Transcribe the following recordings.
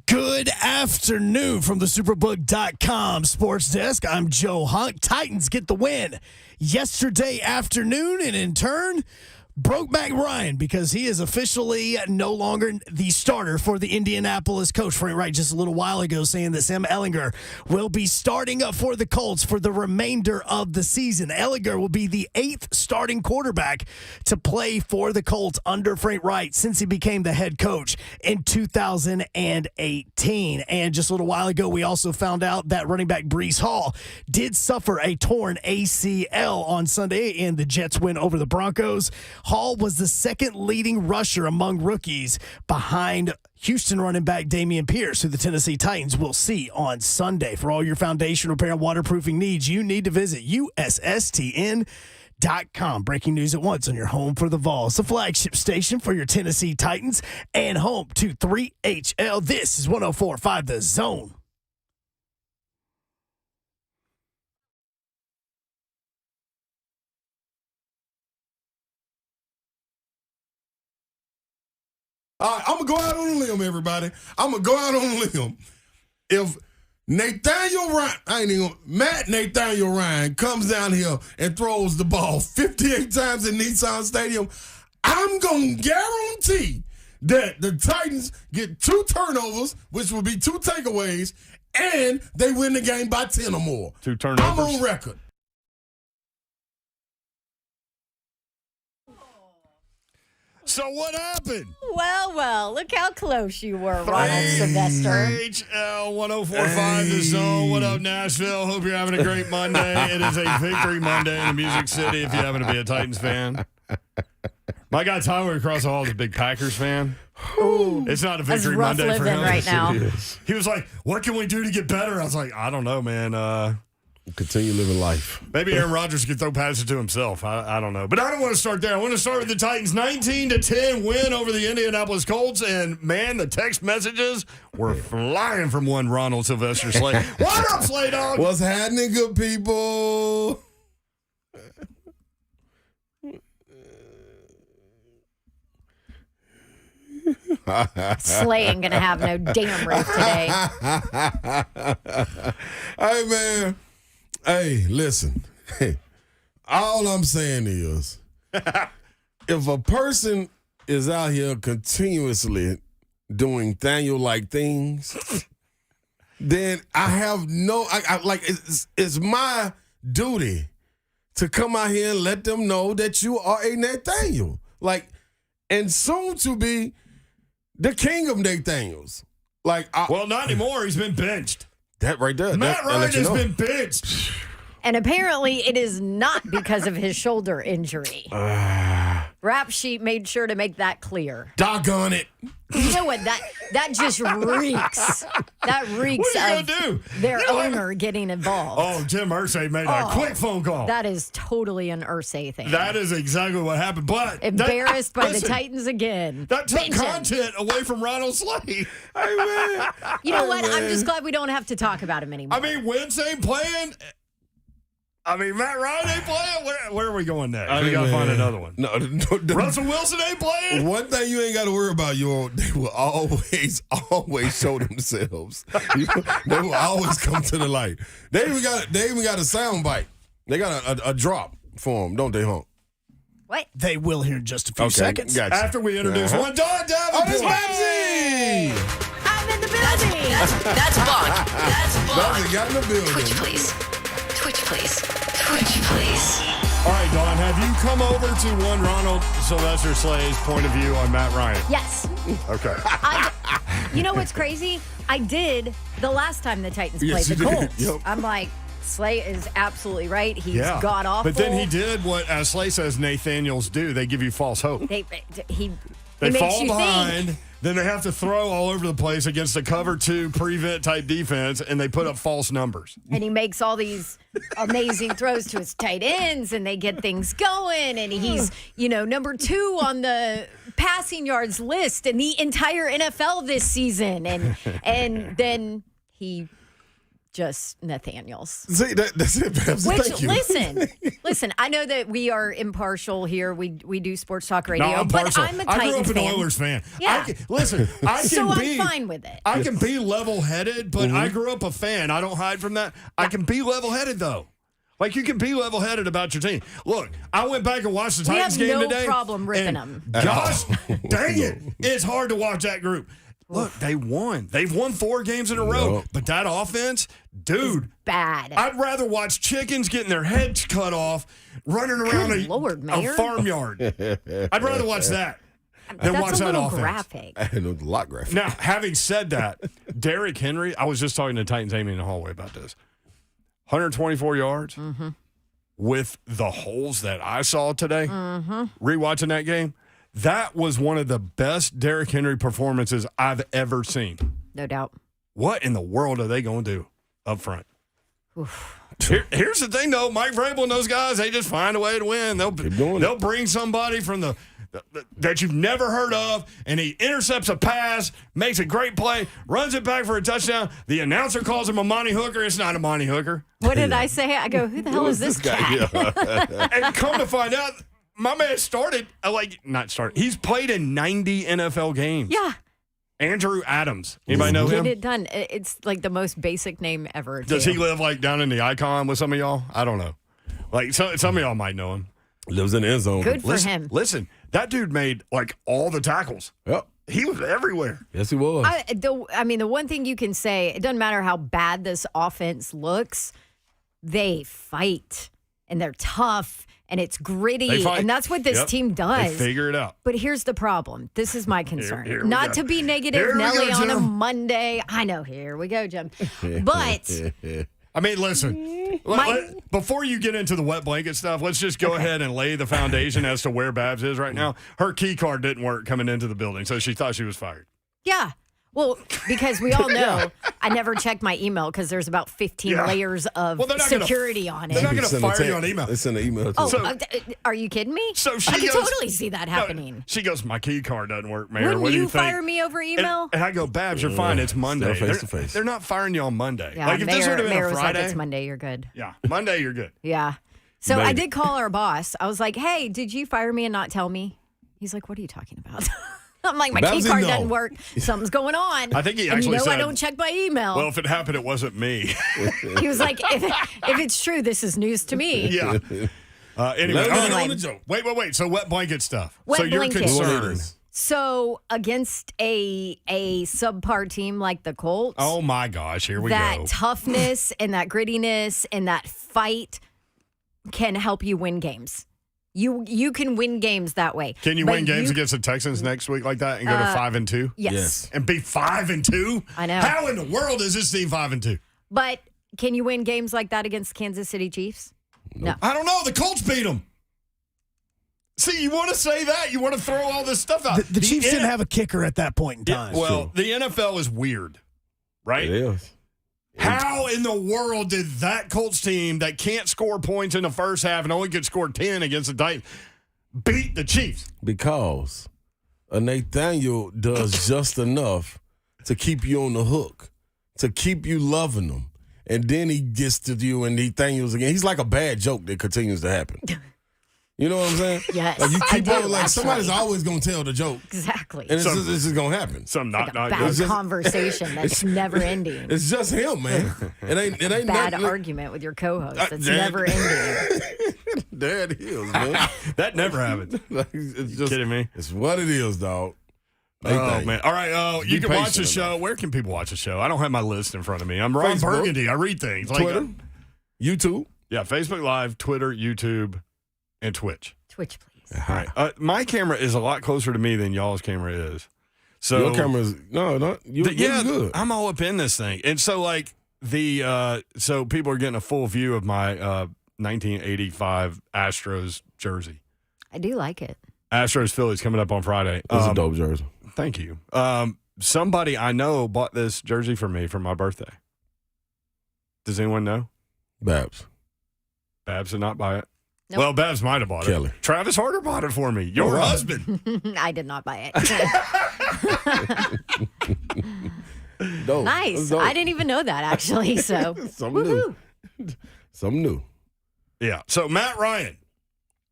Good afternoon from the Superbook.com sports desk. I'm Joe Hunk. Titans get the win yesterday afternoon, and in turn, broke back Ryan because he is officially no longer the starter for the Indianapolis Colts. Frank Wright just a little while ago saying that Sam Ehlinger will be starting up for the Colts for the remainder of the season. Ehlinger will be the 8th starting quarterback to play for the Colts under Frank Wright since he became the head coach in 2018. And just a little while ago, we also found out that running back Breece Hall did suffer a torn ACL on Sunday in the Jets win over the Broncos. Hall was the second leading rusher among rookies behind Houston running back Dameon Pierce, who the Tennessee Titans will see on Sunday. For all your foundation repair and waterproofing needs, you need to visit USSTN.com. Breaking news at once on your home for the Vols, the flagship station for your Tennessee Titans, and home to 3HL. This is 104.5 The Zone. All right, I'm going to go out on a limb, everybody. I'm going to go out on a limb. If Matt Nathaniel Ryan comes down here and throws the ball 58 times in Nissan Stadium, I'm going to guarantee that the Titans get 2 turnovers, which will be 2 takeaways, and they win the game by 10 or more. 2 turnovers. I'm on record. So what happened? Well, look how close you were, Ronald Sylvester. HL 104.5 The Zone. What up, Nashville? Hope you're having a great Monday. It is a victory Monday in the Music City if you happen to be a Titans fan. My guy Tyler across the hall is a big Packers fan. Ooh, it's not a victory that's rough Monday for living him. right now. He was like, what can we do to get better? I was like, I don't know, man. Continue living life. Maybe Aaron Rodgers could throw passes to himself. I don't know. But I don't want to start there. I want to start with the Titans' 19-10 win over the Indianapolis Colts. And, man, the text messages were flying from one Ronald Sylvester Slade. What up, Slade Dog? What's happening, good people? Slay ain't going to have no damn roof today. Hey, man. Hey, listen. Hey, all I'm saying is, if a person is out here continuously doing Daniel-like things, then I have it's my duty to come out here and let them know that you are a Nathaniel. And soon to be the king of Nathaniels. Well, not anymore. He's been benched. That right there. Matt Ryan has been benched. And apparently it is not because of his shoulder injury. Rap Sheet made sure to make that clear. Doggone it. You know what? That just reeks. That reeks What are you of gonna do? their owner getting involved. Oh, Jim Irsay made a quick phone call. That is totally an Irsay thing. That is exactly what happened. But Embarrassed by the Titans again. That took Bench him. content away from Ronald Slade. Hey, man. You know what? man. I'm just glad we don't have to talk about him anymore. I mean, Wentz ain't playing. I mean, Matt Ryan ain't playing. Where are we going next? We got to find another one. No, Russell Wilson ain't playing. One thing you ain't got to worry about, they will always show themselves. They will always come to the light. They even got a sound bite. They got a drop for them, don't they, Hunk? What? They will here in just a few seconds. Gotcha. After we introduce one, Don Davenport. Oh, it's Babsy! I'm in the building. That's Bonk. That's Bonk. Babsy got in the building. Twitch, please. Twitch, please. Twitch, please. All right, Dawn, have you come over to one Ronald Sylvester Slade's point of view on Matt Ryan? Yes. Okay. You know what's crazy? I did the last time the Titans Yes, played the you did. Colts. Yep. I'm like, Slay is absolutely right. He's god awful. But then he did what, as Slay says, Nathaniels do. They give you false hope. He They makes fall you behind. think. Then they have to throw all over the place against a cover 2 prevent type defense, and they put up false numbers. And he makes all these amazing throws to his tight ends, and they get things going. And he's, number 2 on the passing yards list in the entire NFL this season. And then he just Nathaniel's. See, that's it, Babs. Which, Thank you. listen, I know that we are impartial here. We do sports talk radio, No, I'm but partial. I'm a I Titans grew up an fan. Oilers fan. Yeah. I can So be. I'm fine with it. I can be level-headed, but Mm-hmm. I grew up a fan. I don't hide from that. I can be level-headed, though. Like, you can be level-headed about your team. Look, I went back and watched the We Titans have game no today. problem ripping and them. Gosh, dang it. It's hard to watch that group. Look, they won. They've won 4 games in a row. Yep. But that offense, dude, Bad. I'd rather watch chickens getting their heads cut off running around Good Lord, a Mayor. farmyard. I'd rather watch that than That's watch a that little offense. graphic. I know a lot graphic. Now, having said that, Derrick Henry, I was just talking to Titans Amy in the hallway about this. 124 yards with the holes that I saw today, rewatching that game. That was one of the best Derrick Henry performances I've ever seen. No doubt. What in the world are they going to do up front? Here's the thing, though. Mike Vrabel and those guys, they just find a way to win. They'll bring somebody from that you've never heard of, and he intercepts a pass, makes a great play, runs it back for a touchdown. The announcer calls him a Monty Hooker. It's not a Monty Hooker. What did I say? I go, who the hell is this cat? guy? And come to find out, my man he's played in 90 NFL games. Yeah. Andrew Adams. Anybody know Get him? it done. It's like the most basic name ever. Does too. he live like down in the Icon with some of y'all? I don't know. Like some of y'all might know him. Lives in the end zone. Good for him. Listen, that dude made like all the tackles. Yep. He was everywhere. Yes, he was. I mean, the one thing you can say, it doesn't matter how bad this offense looks, they fight and they're tough and it's They gritty. fight. And that's what this Yep. team They does. figure it out. But here's the problem. This is my concern. Here we Not go. to be Here negative, we Nelly, go, on a Jim. Monday. I know, here we go, Jim. But I mean, listen, before you get into the wet blanket stuff, let's just go ahead and lay the foundation as to where Babs is right now. Her key card didn't work coming into the building, so she thought she was fired. yeah. Well, because we all know I never check my email because there's about 15 Yeah. layers of Well, they're not gonna- security on they're it. not gonna Send a fire you text. on email. They send an email. Oh, To are you kidding me? So she I can goes- totally see that happening. No, she goes, my key card doesn't work, Mayor. Wouldn't What do you you think? fire me over email? And I go, Babs, you're fine. It's Monday. Still face to face. They're not firing you on Monday. Yeah, like if this Mayor, would have been Mayor a was like, Friday, it's Monday, you're good. yeah, Monday you're good. Yeah. So I Maybe. did call our boss. I was like, hey, did you fire me and not tell me? He's like, what are you talking about? I'm like, my key Babsy, card no. doesn't work. Something's going on. I think he And actually you know I said- don't check my email. Well, if it happened, it wasn't me. He was like, if it's true, this is news to me. yeah. Anyway, Let me okay. know on the joke. Wait. So wet blanket stuff. Wet so you're blanket. concerned. So against a subpar team like the Colts, Oh my gosh, here we that go. toughness and that grittiness and that fight can help you win games. You can win games that way. Can you But win games against the Texans next week like that and go to 5-2? Yes. And be 5-2? I know. How in the world is this team 5-2? But can you win games like that against Kansas City Chiefs? No. I don't know. The Colts beat them. See, you want to say that? You want to throw all this stuff out? The Chiefs didn't have a kicker at that point in time. Well, the NFL is weird, right? It is. How in the world did that Colts team that can't score points in the first half and only could score 10 against the Titans beat the Chiefs? Because a Nathaniel does just enough to keep you on the hook, to keep you loving him. And then he gets to you and Nathaniel's again. He's like a bad joke that continues to happen. You know what I'm saying? Yes, Like you I keep do, on, like actually. somebody's always going to tell the joke. Exactly. And it's just going to happen. Some like not a bad good. just- conversation that's never ending. It's just him, man. It ain't Bad nothing. argument with your co-host that's Dad- never ending. There it is, man. That never happened. Like, it's just, Kidding me? It's what it is, dog. Oh, Nathan. man. All right. You Be can watch the patient show. enough. Where can people watch the show? I don't have my list in front of me. I'm Ron Facebook, Burgundy. I read things. Like, Twitter, YouTube. yeah, Facebook Live, Twitter, YouTube, and Twitch. Twitch, please. All right. My camera is a lot closer to me than y'all's camera is. So Your camera's you're yeah, good. I'm all up in this thing. And so like so people are getting a full view of my 1985 Astros jersey. I do like it. Astros Phillies coming up on Friday. It's a dope jersey. Thank you. Somebody I know bought this jersey for me for my birthday. Does anyone know? Babs. Babs did not buy it. Nope. Well, Babs might have bought Kelly. it. Travis Harder bought it for me. Your right. husband. I did not buy it. dope. Nice. That's dope. I didn't even know that, actually. So, Something new. Something new. Yeah. So Matt Ryan,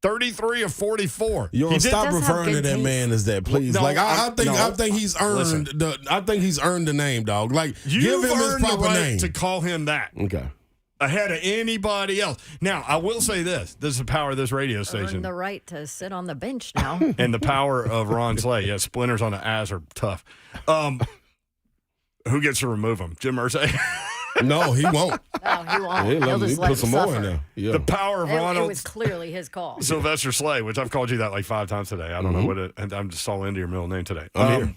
33 of 44. You don't stop does have referring to good that taste. man as that, please. No, like I no. think he's earned the name, dog. Like You've give him his earned the proper right name. to call him that Okay. ahead of anybody else. Now, I will say this. This is the power of this radio earned station. the right to sit on the bench now. And the power of Ron Slay. Yeah, splinters on the ass are tough. Who gets to remove them? Jim Irsay? No, he won't. No, he won't. He'll He'll just let put him some more suffer. in there. Yeah. The power of It Ronald was clearly his call. Sylvester Slay, which I've called you that like 5 times today. I don't know what it, and I'm just all into your middle name today. I'm here.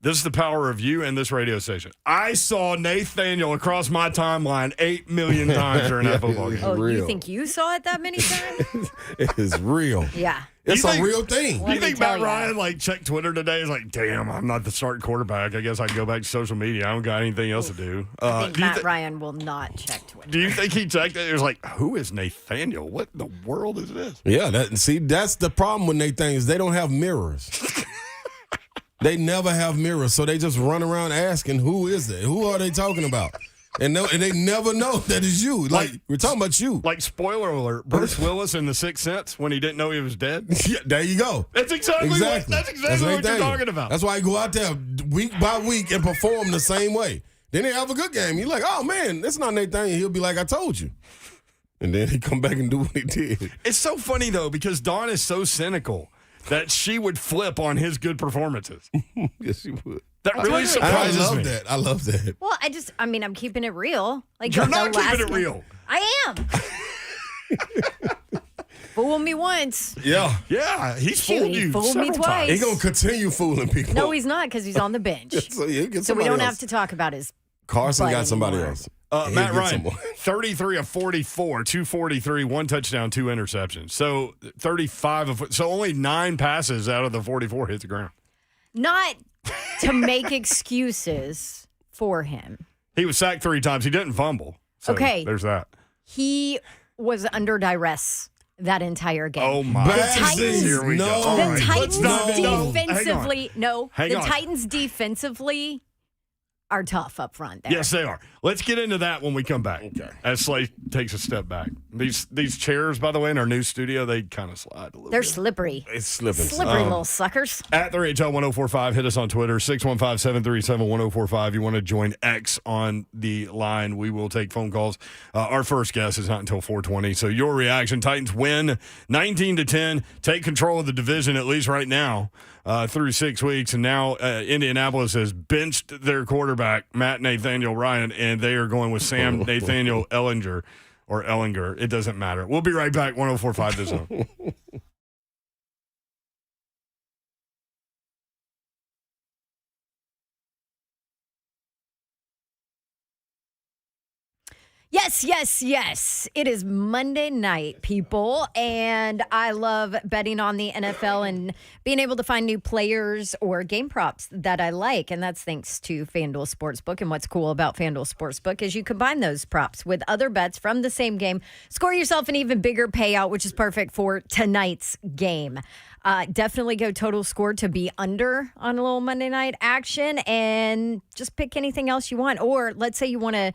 This is the power of you and this radio station. I saw Nathaniel across my timeline 8 million times during that football game. Oh, you real. think you saw it that many times? It is real. Yeah. It's You a think- real thing. Let You me think tell Matt ya. Ryan like checked Twitter today? Is like, damn, I'm not the starting quarterback. I guess I can go back to social media. I don't got anything else to do. I think do you Matt thi- Ryan will not check Twitter. Do you think he checked it? It was like, who is Nathaniel? What in the world is this? Yeah, that's the problem with they things. They don't have mirrors. They never have mirrors, so they just run around asking, who is it? Who are they talking about? And they never know that it's you. Like we're talking about you. Like, spoiler alert, Bruce Willis in The Sixth Sense when he didn't know he was dead. Yeah, there you go. That's exactly what you're talking about. That's why I go out there week by week and perform the same way. Then they have a good game. You're like, oh man, that's not Nathaniel. He'll be like, I told you. And then he come back and do what he did. It's so funny though because Dawn is so cynical that she would flip on his good performances. Yes, you would. That really I surprises love me. that. I love that. Well, I'm keeping it real. Like You're the not keeping last it game- real. I am. Fool me once. Yeah. Yeah, he's Shoot, fooled he you fooled me several twice. times. He gonna continue fooling people. No, he's not because he's on the bench. So he'll get So we somebody don't else. have to talk about his. Carson butt got somebody anymore. else. He'll Matt get Ryan, some more. 33 of 44, 243, 1 touchdown, 2 interceptions. So 35 of so only 9 passes out of the 44 hit the ground. Not to make excuses for him. He was sacked 3 times. He didn't fumble. So Okay. there's that. He was under duress that entire game. Oh my! Bad Titans- disease. Here we no. go. All The right, Titans let's not- defensively, Hang on. Titans defensively are tough up front there. Yes, they are. Let's get into that when we come back. Okay. As Slay takes a step back. These chairs, by the way, in our new studio, they kind of slide a little They're bit. slippery. It's slipping. Slippery little suckers. At the RHL 1045, hit us on Twitter, 615-737-1045. You want to join X on the line, we will take phone calls. Our first guest is not until 4:20. So your reaction, Titans win 19-10, take control of the division, at least right now, through 6 weeks. And now Indianapolis has benched their quarterback, Matt Nathaniel Ryan, and they are going with Sam Nathaniel Ellinger. Or Ellinger. It doesn't matter. We'll be right back. 1045 The Zone. Yes, yes, yes. It is Monday night, people, and I love betting on the NFL and being able to find new players or game props that I like, and that's thanks to FanDuel Sportsbook. And what's cool about FanDuel Sportsbook is you combine those props with other bets from the same game, score yourself an even bigger payout, which is perfect for tonight's game. Definitely go total score to be under on a little Monday night action, and just pick anything else you want. Or let's say you want to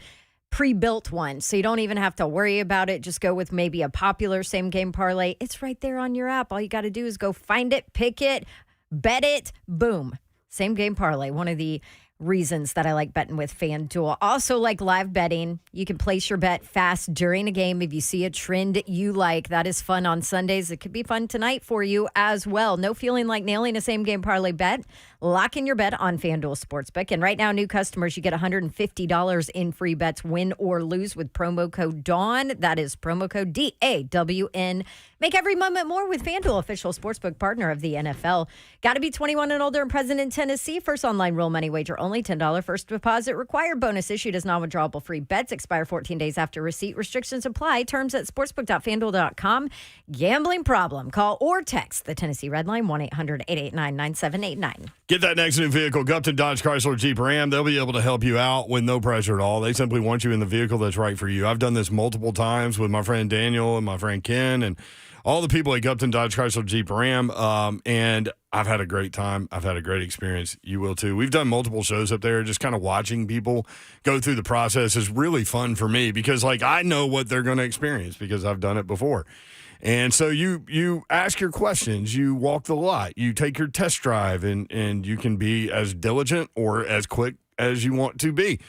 pre-built one, so you don't even have to worry about it. Just go with maybe a popular same game parlay. It's right there on your app. All you got to do is go find it, pick it, bet it, boom. Same game parlay. One of the reasons that I like betting with FanDuel. Also like live betting. You can place your bet fast during a game if you see a trend you like. That is fun on Sundays. It could be fun tonight for you as well. No feeling like nailing a same game parlay bet? Lock in your bet on FanDuel Sportsbook. And right now, new customers, you get $150 in free bets, win or lose, with promo code DAWN. That is promo code DAWN. Make every moment more with FanDuel, official sportsbook partner of the NFL. Got to be 21 and older and present in Tennessee. First online real money wager only. $10 first deposit required. Bonus issued as non-withdrawable free bets. Expire 14 days after receipt. Restrictions apply. Terms at sportsbook.fanduel.com. Gambling problem? Call or text the Tennessee Red Line 1-800-889-9789. Get that next new vehicle, Gupton Dodge Chrysler Jeep Ram. They'll be able to help you out with no pressure at all. They simply want you in the vehicle that's right for you. I've done this multiple times with my friend Daniel and my friend Ken, and all the people at Gupton Dodge Chrysler Jeep Ram, and I've had a great time. I've had a great experience. You will too. We've done multiple shows up there. Just kind of watching people go through the process is really fun for me because, like, I know what they're going to experience because I've done it before. And so you ask your questions, you walk the lot, you take your test drive, and you can be as diligent or as quick as you want to be.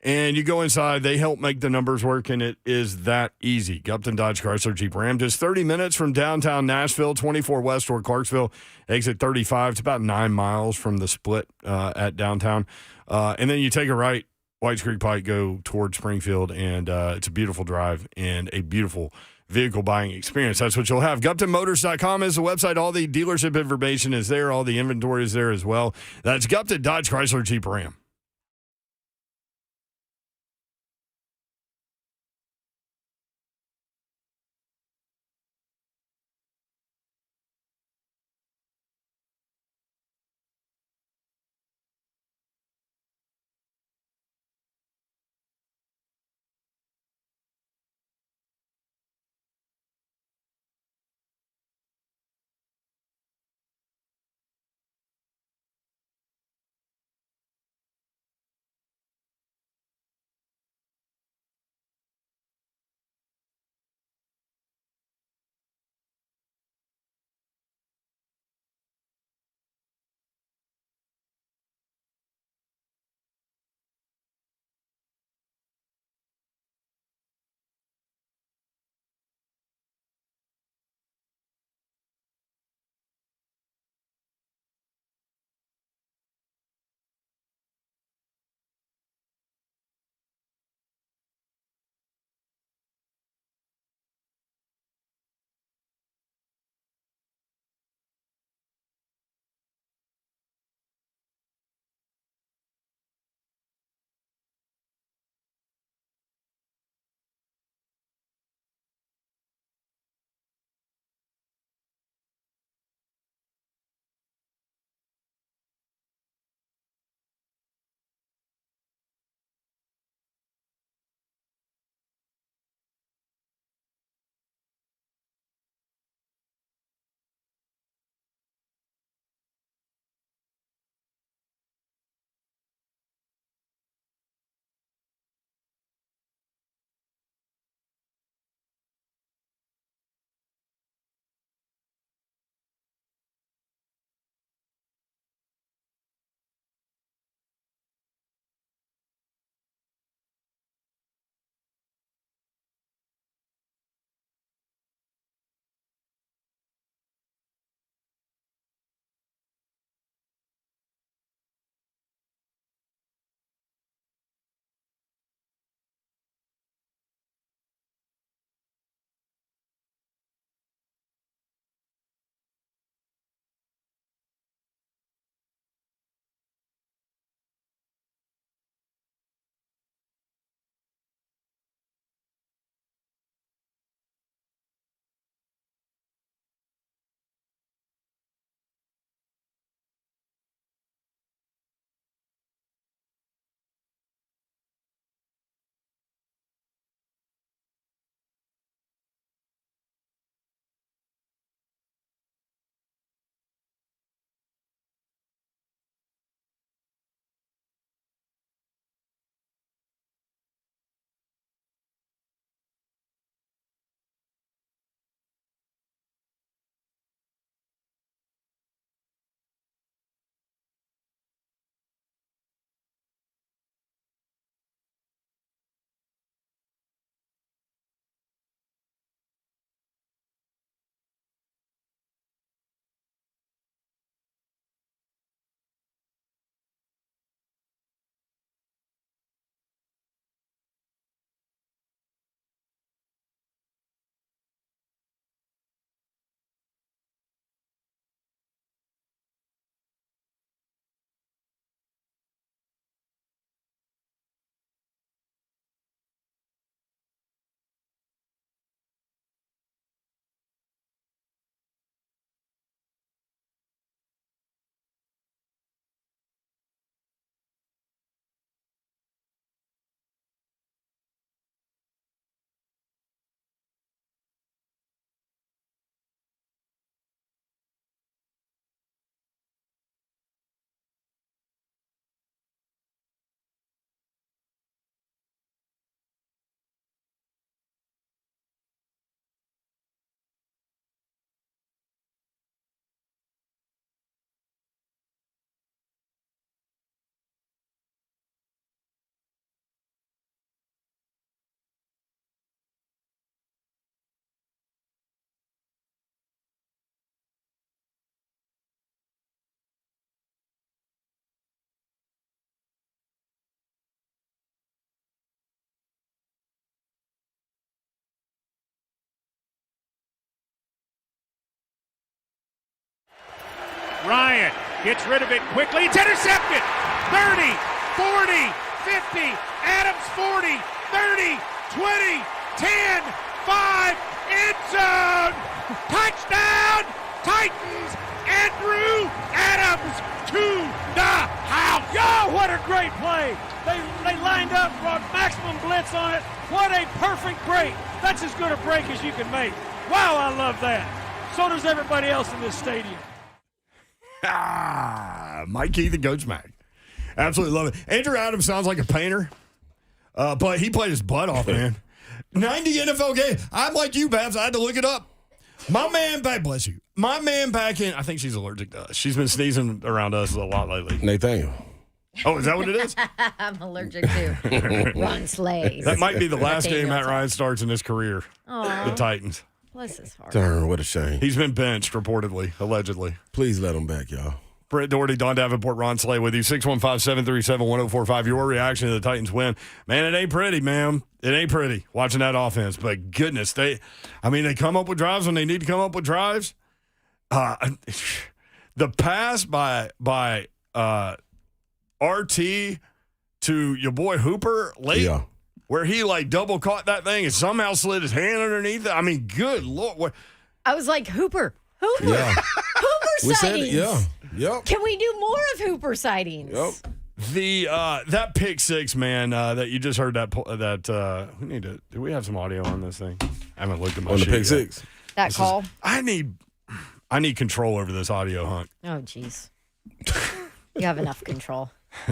And you go inside, they help make the numbers work, and it is that easy. Gupton Dodge Chrysler Jeep Ram, just 30 minutes from downtown Nashville, 24 west toward Clarksville, exit 35. It's about 9 miles from the split at downtown. And then you take a right, Whites Creek Pike, go toward Springfield, and it's a beautiful drive and a beautiful vehicle buying experience. That's what you'll have. GuptonMotors.com is the website. All the dealership information is there. All the inventory is there as well. That's Gupton Dodge Chrysler Jeep Ram. Ryan gets rid of it quickly. It's intercepted. 30, 40, 50. Adams 40, 30, 20, 10, 5. End zone. Touchdown. Titans. Andrew Adams to the house. Yo, what a great play. They lined up, brought maximum blitz on it. What a perfect break. That's as good a break as you can make. Wow, I love that. So does everybody else in this stadium. Mike Keith and Coach Mac. Absolutely love it. Andrew Adams sounds like a painter, but he played his butt off, man. 90 NFL games. I'm like you, Babs. I had to look it up. My man back, bless you. My man back in, I think she's allergic to us. She's been sneezing around us a lot lately. Nathaniel. Oh, is that what it is? I'm allergic to Ron Slay. That might be the last game Matt Ryan starts in his career. The Titans. Bless his heart. Darn, what a shame. He's been benched, reportedly, allegedly. Please let him back, y'all. Brett Doherty, Don Davenport, Ron Slay with you. 615-737-1045. Your reaction to the Titans win. Man, it ain't pretty, man. It ain't pretty watching that offense. But goodness, they come up with drives when they need to come up with drives. The pass by RT to your boy Hooper late, where he like double caught that thing and somehow slid his hand underneath it. I mean, good Lord. What? I was like, Hooper. Yeah. Hooper sightings. Yep. Can we do more of Hooper sightings? Yep. The that pick six, man, that you just heard we need to. Do we have some audio on this thing? I haven't looked at my on the sheet pick yet. six. That call. I need control over this audio, Hunk. Oh, jeez. You have enough control.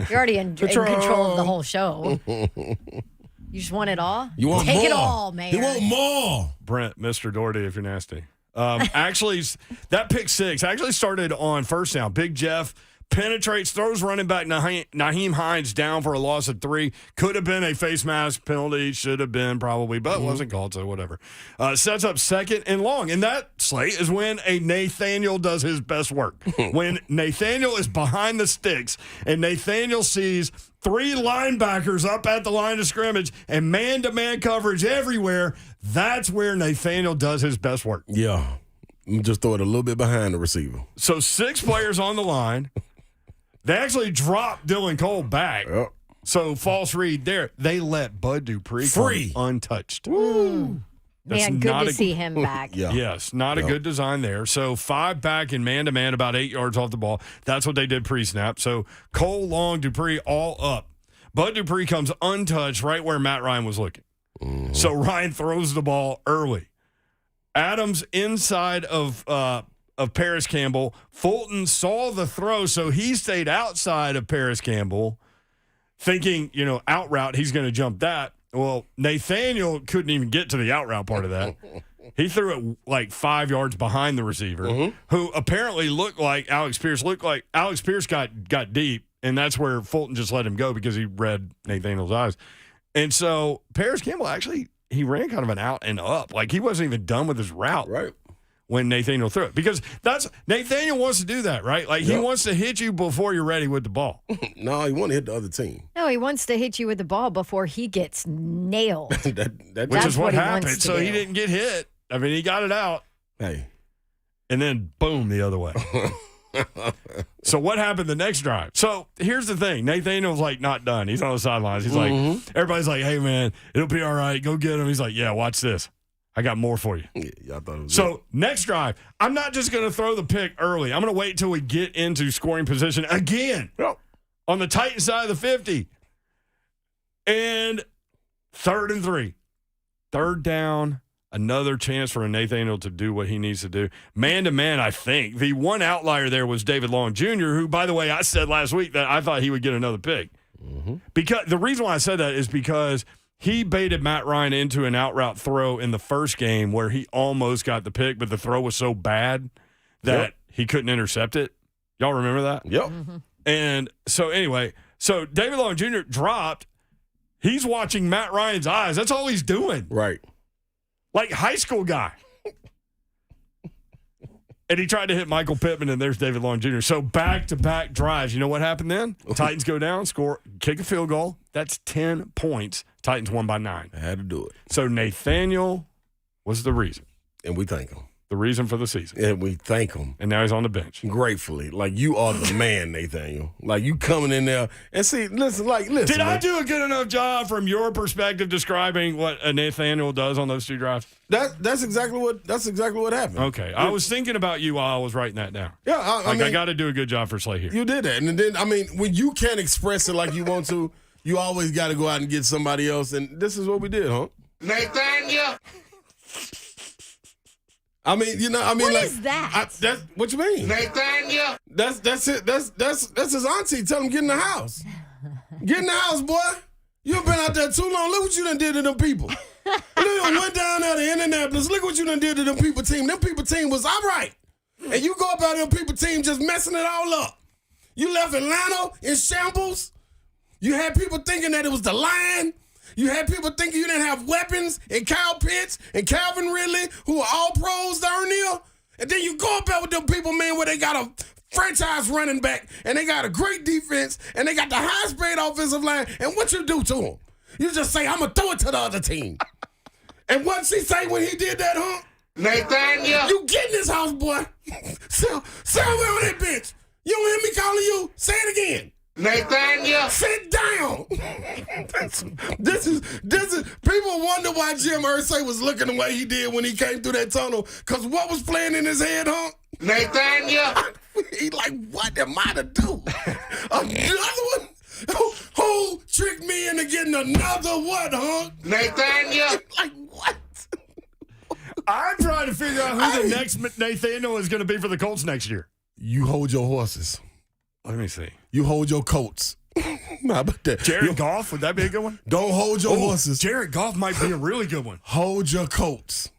You're already in control of the whole show. You just want it all? You want Take more. it all, man. You want more. Brent, Mr. Doherty, if you're nasty. Actually, that pick six actually started on first down. Big Jeff penetrates, throws running back Nyheim Hines down for a loss of 3. Could have been a face mask penalty. Should have been probably, but wasn't called, so whatever. Sets up second and long. And that slate is when a Nathaniel does his best work. When Nathaniel is behind the sticks and Nathaniel sees 3 linebackers up at the line of scrimmage and man-to-man coverage everywhere, that's where Nathaniel does his best work. Yeah. Just throw it a little bit behind the receiver. So 6 players on the line. They actually dropped Dylan Cole back. Yep. So false read there. They let Bud Dupree free untouched. Man, good to see him back. Yeah. Yes, not a good design there. So 5 back in man-to-man, about 8 yards off the ball. That's what they did pre-snap. So Cole, Long, Dupree all up. Bud Dupree comes untouched right where Matt Ryan was looking. So Ryan throws the ball early. Adams inside of Paris Campbell. Fulton saw the throw, so he stayed outside of Paris Campbell, thinking, out route, he's going to jump that. Well, Nathaniel couldn't even get to the out route part of that. He threw it like 5 yards behind the receiver, who apparently looked like Alex Pierce. Alex Pierce got deep, and that's where Fulton just let him go because he read Nathaniel's eyes. And so Paris Campbell actually, he ran kind of an out and up. Like he wasn't even done with his route. Right. When Nathaniel threw it. Because Nathaniel wants to do that, right? Like he wants to hit you before you're ready with the ball. No, he want to hit the other team. No, he wants to hit you with the ball before he gets nailed. Which is what happened. So he didn't get hit. I mean, he got it out. Hey. And then, boom, the other way. So what happened the next drive? So here's the thing. Nathaniel's like not done. He's on the sidelines. He's like, everybody's like, hey, man, it'll be all right. Go get him. He's like, yeah, watch this. I got more for you. Yeah, I thought it was so next drive, I'm not just going to throw the pick early. I'm going to wait until we get into scoring position again on the Titan side of the 50. And 3rd and 3. 3rd down. Another chance for Nathaniel to do what he needs to do. Man-to-man, I think. The one outlier there was David Long Jr., who, by the way, I said last week that I thought he would get another pick. Because the reason why I said that is because he baited Matt Ryan into an out route throw in the first game where he almost got the pick, but the throw was so bad that he couldn't intercept it. Y'all remember that? Yep. And so anyway, so David Long Jr. dropped. He's watching Matt Ryan's eyes. That's all he's doing. Right. Like high school guy. And he tried to hit Michael Pittman, and there's David Long Jr. So back-to-back drives. You know what happened then? Titans go down, score, kick a field goal. That's 10 points. Titans won by 9. I had to do it. So Nathaniel was the reason. And we thank him. The reason for the season. And we thank him. And now he's on the bench. Gratefully. Like, you are the man, Nathaniel. Like, you coming in there and see, listen. Did I man. do a good enough job from your perspective describing what a Nathaniel does on those 2 drives? That's exactly what happened. Okay. I was thinking about you while I was writing that down. Yeah, I got to do a good job for Slay here. You did that. And then, when you can't express it like you want to, you always got to go out and get somebody else. And this is what we did, huh? Nathaniel. What is that? That's what you mean. Nathaniel. That's it. That's his auntie. Tell him get in the house. Get in the house, boy. You've been out there too long. Look what you done did to them people. Look, went down there to Indianapolis. Look what you done did to them people team. Them people team was all right. And you go up out them people team just messing it all up. You left Atlanta in shambles. You had people thinking that it was the line. You had people thinking you didn't have weapons, and Kyle Pitts and Calvin Ridley, who are all pros down there. And then you go up there with them people, man, where they got a franchise running back, and they got a great defense, and they got the highest paid offensive line. And what you do to them? You just say, I'm going to throw it to the other team. And what she say when he did that, huh? Nathaniel. You get in this house, boy. Sit over on that bench. You don't hear me calling you? Say it again. Nathaniel. Sit down. This is people wonder why Jim Irsay was looking the way he did when he came through that tunnel. Cause what was playing in his head, huh? Nathaniel. He like, what am I to do? Another one? Who tricked me into getting another what, huh? Nathaniel. Like what? I'm trying to figure out who the next Nathaniel is going to be for the Colts next year. You hold your horses. Let me see. You hold your coats. How about that? Jared Goff, would that be a good one? Don't hold your horses. Jared Goff might be a really good one. Hold your coats.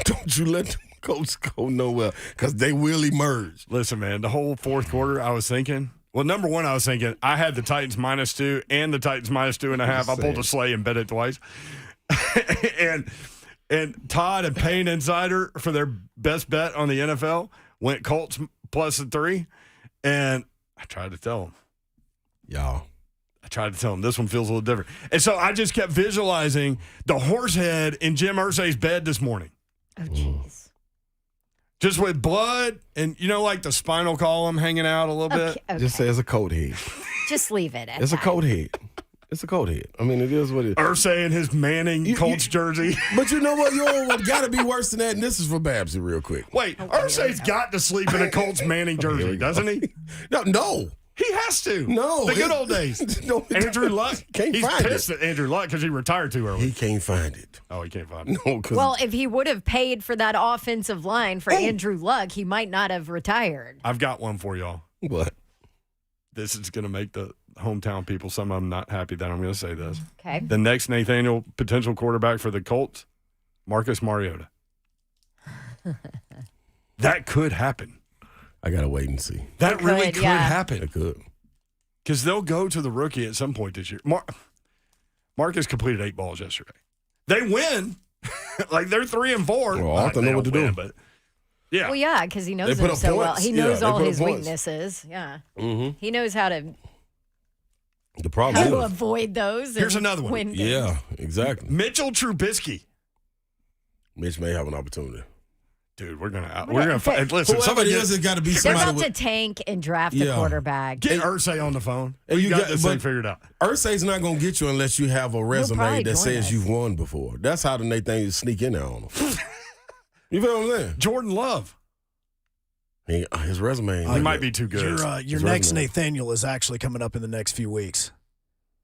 Don't you let them coats go nowhere, because they will emerge. Listen, man, the whole fourth quarter, I was thinking, well, number one, I was thinking, I had the Titans -2 and the Titans -2.5. I pulled a Slay and bet it twice. and Todd and Payne Insider, for their best bet on the NFL, went Colts +3. And I tried to tell them. I tried to tell him this one feels a little different. And so I just kept visualizing the horse head in Jim Irsay's bed this morning. Oh, jeez. Just with blood and, like the spinal column hanging out a little bit. Okay. Just say it's a coat head. Just leave it at It's a that. coat head. It's a coat head. I mean, it is what it is. Irsay in his Manning Colts jersey. But you know what? What got to be worse than that, and this is for Babsy real quick. Wait, Irsay's got to sleep in a Colts Manning jersey, doesn't he? No. He has to. No. The good old days. No, Andrew Luck. Can't He's find pissed it. at Andrew Luck because he retired too early. He can't find it. Oh, he can't find it. No, because Well, if he would have paid for that offensive line for Andrew Luck, he might not have retired. I've got one for y'all. what? This is going to make the hometown people, some of them, not happy that I'm going to say this. Okay. The next Nathaniel potential quarterback for the Colts, Marcus Mariota. That could happen. I gotta wait and see. That really could, could yeah. happen. It could. Because they'll go to the rookie at some point this year. Marcus completed 8 balls yesterday. They win. Like, they're 3-4. Well, Arthur know what to do. But yeah. Well, yeah, because he knows They put him up so well. points. He Yeah, knows they all put up his points. weaknesses. Yeah. Mm-hmm. He knows how to The problem is, avoid those. Here's and another one. win games. yeah, exactly. Mitchell Trubisky. Mitch may have an opportunity. Dude, we're gonna fight. Listen, Whoever somebody it is, it got to be They're somebody about to with. tank and draft Yeah. a quarterback. get Irsay on the phone. And You you got got- this but- thing figured out. Irsay's not gonna get you unless you have a resume probably that join says us. you've won before. That's how the Nathaniel sneak in there on him. You feel what I'm saying? Jordan Love. His resume. He might be too good. Your His next resume. Nathaniel is actually coming up in the next few weeks.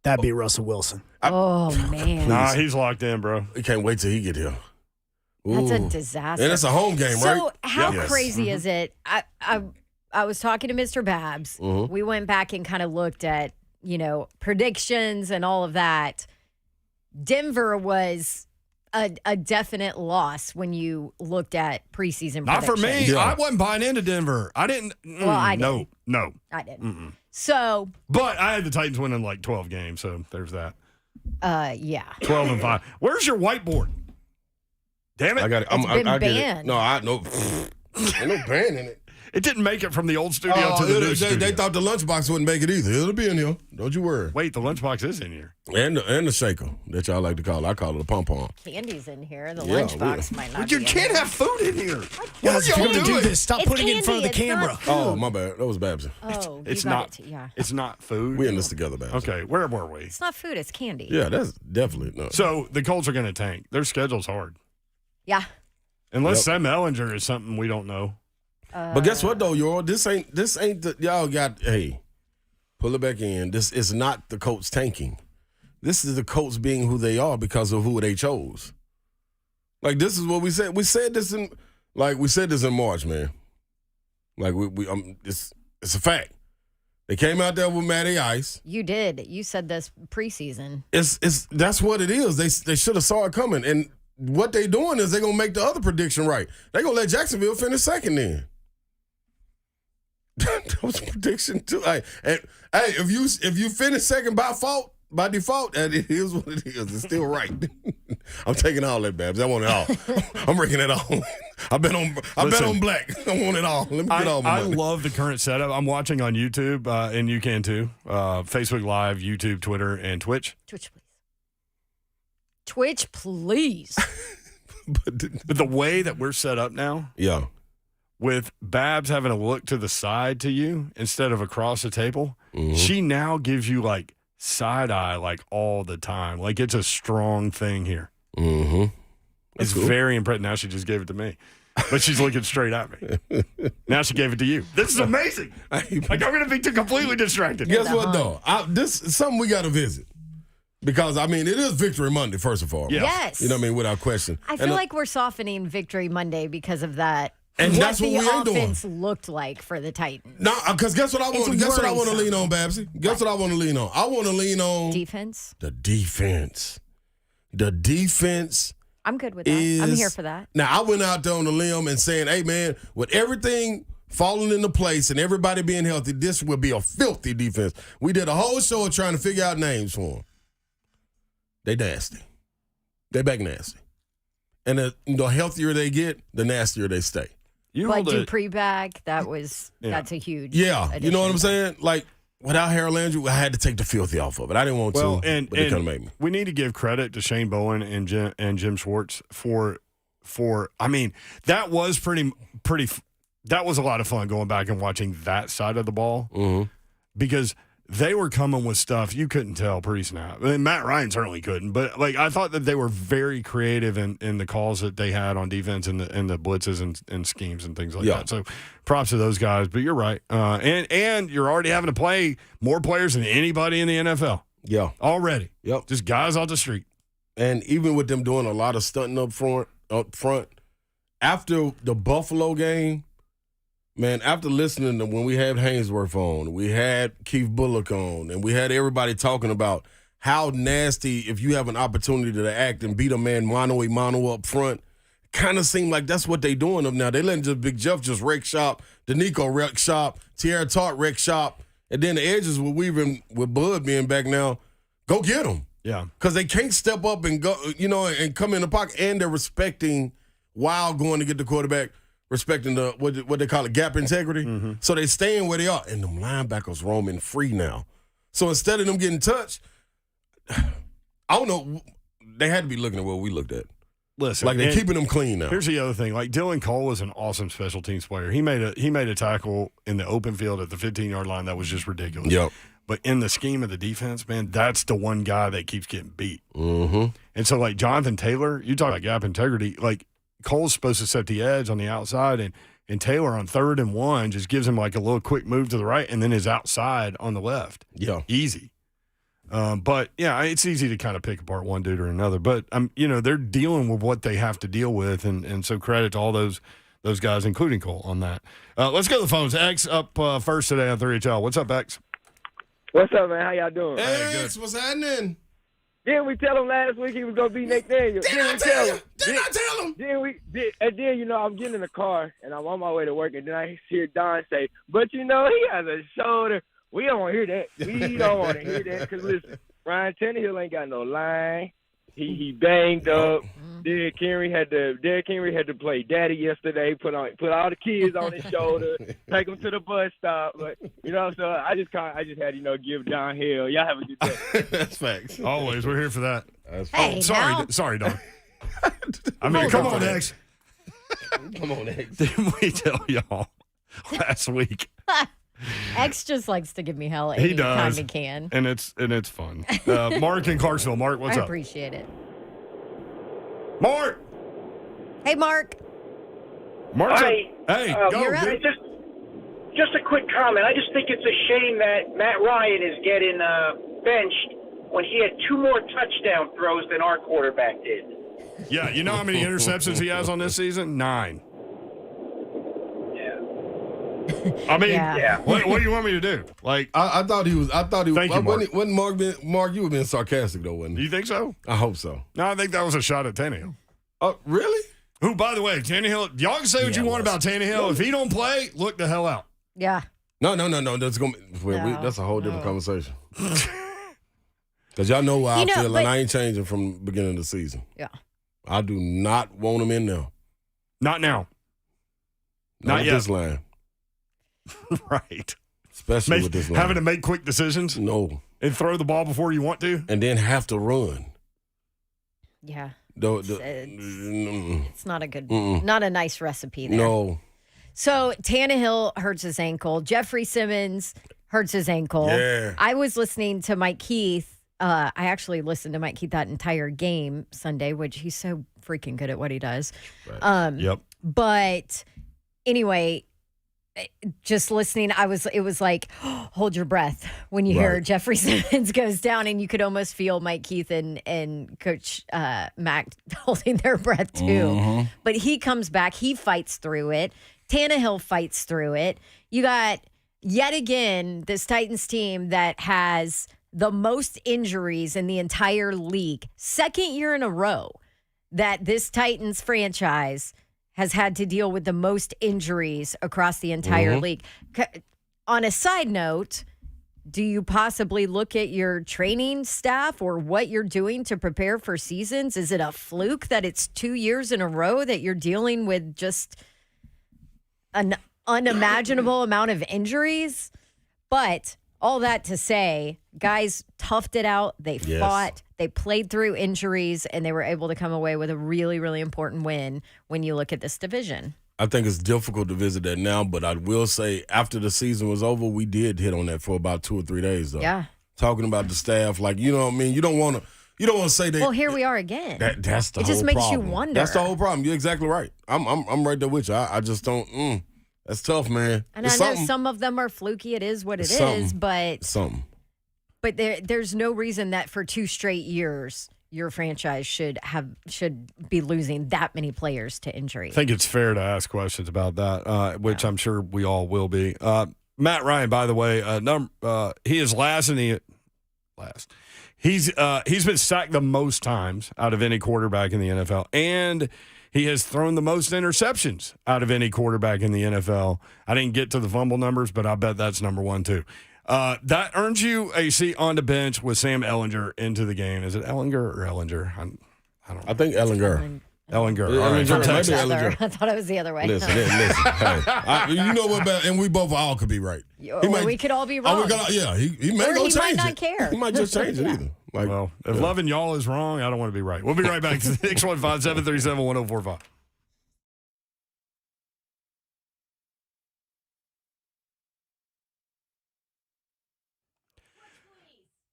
That'd be Russell Wilson. Oh, man. Nah, he's locked in, bro. We can't wait till he get here. That's a Ooh. disaster. And it's a home game, right? So how Yes. crazy is it? I was talking to Mr. Babs. Mhm. We went back and kind of looked at, predictions and all of that. Denver was a definite loss when you looked at preseason Not for me. predictions. Yeah. I wasn't buying into Denver. I didn't. Well, I didn't. No. I did. So, But I had the Titans winning like 12 games, so there's that. yeah. 12-5. Where's your whiteboard? Damn it. I got it. It's been I get it. banned. No, I know. Ain't no ban in it. It didn't make it from the old studio to the new studio. They thought the lunchbox wouldn't make it either. It'll be in here. Don't you worry. Wait, the lunchbox is in here. And the shaker that y'all like to call it. I call it a pom-pom. Candy's in here. The Yeah, lunchbox might not But you be can't in have food in here. Guys, if you're going to do doing? this, stop It's putting it in front of the candy, it's camera. not food. Oh, my bad. That was Babs. Oh, It's you got not. it. Yeah. It's not food. We in this together, Babs. Okay, where were we? It's not food. It's candy. Yeah, that's definitely no. So the Colts are going to tank. Their schedule's hard. Yeah. Unless Yep. Sam Ellinger is something we don't know. But guess what though, y'all? This ain't the y'all got. Hey, pull it back in. This is not the Colts tanking. This is the Colts being who they are because of who they chose. Like this is what we said. We said this in March, man. Like it's a fact. They came out there with Matty Ice. You did. You said this preseason. That's what it is. They should have saw it coming. And what they doing is they gonna make the other prediction right. They gonna let Jacksonville finish second then. That was a prediction too. If you finish second by default, and it is what it is. It's still right. I'm taking all that, Babs. I want it all. I'm breaking it all. I bet on black. I want it all. Let me get all my I money. love the current setup. I'm watching on YouTube, and you can too. Facebook Live, YouTube, Twitter, and Twitch. Twitch, please. Twitch, please. But the way that we're set up now, Yeah. with Babs having to look to the side to you instead of across the table, Mm-hmm. she now gives you like side eye like all the time. Like it's a strong thing here. Mm-hmm. It's cool. very impressive. Now she just gave it to me. But she's looking straight at me. Now she gave it to you. This is amazing. Like I'm going to be too completely distracted. Guess what though? This is something we got to visit. Because, I mean, it is Victory Monday, first of all. Yeah. Yes. You know what I mean? Without question. I feel like we're softening Victory Monday because of that. And that's what the we ain't doing. offense looked like for the Titans. No, because guess what I want? It's Guess what I want to worrisome. lean on, Babsy? Guess what I want to lean on? I want to lean on Defense. the defense. The defense I'm good with that. is. I'm here for that. Now, I went out there on the limb and saying, hey, man, with everything falling into place and everybody being healthy, this will be a filthy defense. We did a whole show trying to figure out names for them. They nasty. They back nasty. And the healthier they get, the nastier they stay. You But hold it. Dupree back, that's a huge. Yeah, you know what I'm addition. saying? Like, without Harold Landry, I had to take the filthy off of it. I didn't want Well, to, and but they couldn't make me. we need to give credit to Shane Bowen and Jim Schwartz for. I mean, that was pretty. That was a lot of fun going back and watching that side of the ball because they were coming with stuff you couldn't tell pre-snap. I mean, Matt Ryan certainly couldn't, but like I thought that they were very creative in the calls that they had on defense and the blitzes and schemes and things like that. So props to those guys. But you're right, and you're already having to play more players than anybody in the NFL. Yeah. Already. Yep. Just guys off the street. And even with them doing a lot of stunting up front, after the Buffalo game, man, after listening to when we had Hainsworth on, we had Keith Bullock on, and we had everybody talking about how nasty if you have an opportunity to act and beat a man mano up front, kind of seemed like that's what they doing up now. They letting just Big Jeff just wreck shop, Danico wreck shop, Tierra Tart wreck shop, and then the edges with Weaving with Bud being back now, go get them. Yeah. Because they can't step up and go, and come in the pocket, and they're respecting while going to get the quarterback, respecting the what they call it, gap integrity. So they staying where they are, and them linebackers roaming free now. So instead of them getting touched, I don't know, they had to be looking at what we looked at. Listen, Like they're and keeping them clean now. Here's the other thing. Like Dylan Cole was an awesome special teams player. He made a tackle in the open field at the 15-yard line that was just ridiculous. Yep. But in the scheme of the defense, man, that's the one guy that keeps getting beat. Mm-hmm. And so, like Jonathan Taylor, you talk about gap integrity. Like Cole's supposed to set the edge on the outside, and Taylor on 3rd and 1 just gives him like a little quick move to the right, and then his outside on the left. Yeah. Easy. But yeah, it's easy to kind of pick apart one dude or another. But they're dealing with what they have to deal with, and so credit to all those guys, including Cole, on that. Let's go to the phones. X up first today on 3HL. What's up, X? What's up, man? How y'all doing? Hey, what's happening? Didn't we tell him last week he was gonna be Nathaniel? Did I tell him? Did I tell him? Then I'm getting in the car and I'm on my way to work, and then I hear Don say, "But he has a shoulder." We don't want to hear that. We don't want to hear that because listen, Ryan Tannehill ain't got no line. He banged up. Derrick Henry had to play daddy yesterday. Put all the kids on his shoulder, take them to the bus stop. But so I just had give Don Hill. Y'all have a good day. That's facts. Always, we're here for that. Hey, now. Sorry, Don. I mean, come on, X. Come on, X. Didn't we tell y'all last week? X just likes to give me hell He anytime does. he can. And it's fun. Mark in Clarksville. Mark, what's I up? appreciate it. Mark. Hey, Mark. Mark's up. Hi. Hey, go. You're up. Just a quick comment. I just think it's a shame that Matt Ryan is getting benched when he had 2 more touchdown throws than our quarterback did. Yeah, you know how many interceptions he has on this season? 9. Yeah. I mean, Yeah. what do you want me to do? Like, I thought he was. Thank you, Mark. Wasn't Mark, you were being sarcastic though, wasn't do you? you think so? I hope so. No, I think that was a shot at Tannehill. Oh, really? Who, by the way, Tannehill, y'all can say what you want about Tannehill. If he don't play, look the hell out. Yeah. No. That's gonna. That's a whole different conversation. Because y'all know how I feel, and I ain't changing from the beginning of the season. Yeah. I do not want him in there. Not now. Not Not with yet. this line. Right. Especially with this line. Having to make quick decisions No. and throw the ball before you want to. And then have to run. Yeah. Mm-mm. It's not a good, Mm-mm. not a nice recipe there. No. So Tannehill hurts his ankle. Jeffrey Simmons hurts his ankle. Yeah. I was listening to Mike Keith. I actually listened to Mike Keith that entire game Sunday, which he's so freaking good at what he does. Right. Yep. But anyway, just listening, it was like, hold your breath when you hear Right. Jeffrey Simmons goes down, and you could almost feel Mike Keith and Coach Mac holding their breath too. Mm-hmm. But he comes back, he fights through it. Tannehill fights through it. You got yet again this Titans team that has the most injuries in the entire league. Second year in a row that this Titans franchise has had to deal with the most injuries across the entire league. On a side note, do you possibly look at your training staff or what you're doing to prepare for seasons? Is it a fluke that it's 2 years in a row that you're dealing with just an unimaginable amount of injuries? But all that to say, guys toughed it out. They fought. They played through injuries, and they were able to come away with a really, really important win when you look at this division. I think it's difficult to visit that now, but I will say after the season was over, we did hit on that for about 2 or 3 days, though. Yeah. Talking about the staff, like, you know what I mean? You don't want to say that. Well, here we are again. That's the whole problem. It just makes you wonder. That's the whole problem. You're exactly right. I'm right there with you. I just don't. That's tough, man. And It's I know something. some of them are fluky. It is what it It's is, something. but Something. there's no reason that for 2 straight years your franchise should be losing that many players to injury. I think it's fair to ask questions about that, which I'm sure we all will be. Matt Ryan, by the way, he is last in the last. He's been sacked the most times out of any quarterback in the NFL, and he has thrown the most interceptions out of any quarterback in the NFL. I didn't get to the fumble numbers, but I bet that's number 1 too. That earns you a seat on the bench with Sam Ehlinger into the game. Is it Ehlinger or Ellinger? I don't know. I think Ellinger. Ellinger. All right, Ellinger, from maybe Texas. Ellinger. I thought it was the other way. Listen. Hey, you know what? And we both all could be right. We could all be wrong. He may Or go he change might not it. care. He might just change it either. Like, Well, if loving y'all is wrong, I don't want to be right. We'll be right back to 615-737-1045.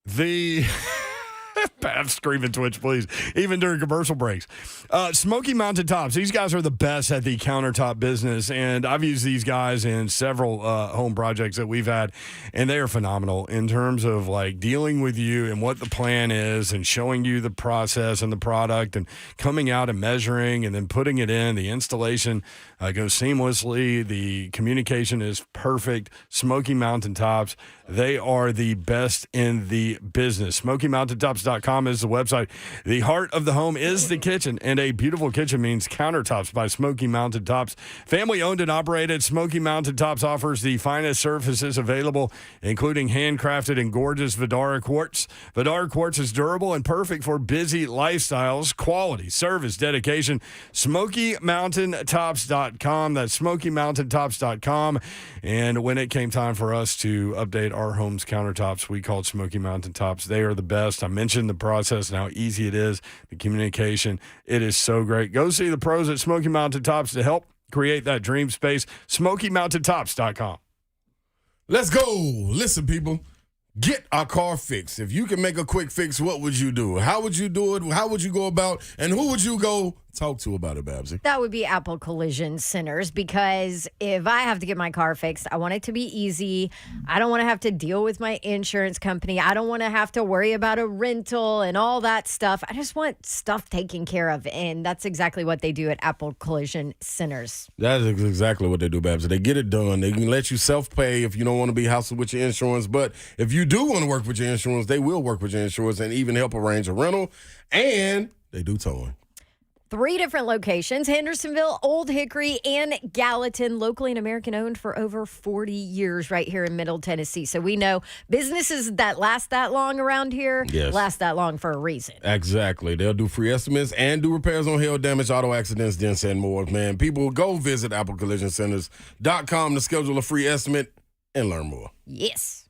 The Pat screaming Twitch, please, even during commercial breaks. Smoky Mountain Tops. These guys are the best at the countertop business, and I've used these guys in several home projects that we've had, and they are phenomenal in terms of like dealing with you and what the plan is and showing you the process and the product and coming out and measuring and then putting it in, the installation. goes seamlessly. The communication is perfect. Smoky Mountain Tops, they are the best in the business. SmokyMountainTops.com is the website. The heart of the home is the kitchen, and a beautiful kitchen means countertops by Smoky Mountain Tops. Family owned and operated, Smoky Mountain Tops offers the finest surfaces available, including handcrafted and gorgeous Vidara quartz. Vidara quartz is durable and perfect for busy lifestyles. Quality, service, dedication. SmokyMountainTops.com. That's SmokyMountainTops.com. And when it came time for us to update our home's countertops, we called Smoky Mountain Tops. They are the best. I mentioned the process and how easy it is, the communication. It is so great. Go see the pros at Smoky Mountain Tops to help create that dream space. SmokyMountainTops.com. Let's go. Listen, people. Get our car fixed. If you can make a quick fix, what would you do? How would you do it? How would you go about? And who would you go talk to about it, Babsy? That would be Apple Collision Centers, because if I have to get my car fixed, I want it to be easy. I don't want to have to deal with my insurance company. I don't want to have to worry about a rental and all that stuff. I just want stuff taken care of, and that's exactly what they do at Apple Collision Centers. That is exactly what they do, Babsy. They get it done. They can let you self-pay if you don't want to be hassled with your insurance. But if you do want to work with your insurance, they will work with your insurance and even help arrange a rental. And they do towing. 3 different locations: Hendersonville, Old Hickory, and Gallatin, locally and American owned for over 40 years right here in Middle Tennessee. So we know businesses that last that long around here last that long for a reason. Exactly. They'll do free estimates and do repairs on hail damage, auto accidents, dents, and more. Man, people, go visit AppleCollisionCenters.com to schedule a free estimate and learn more. Yes.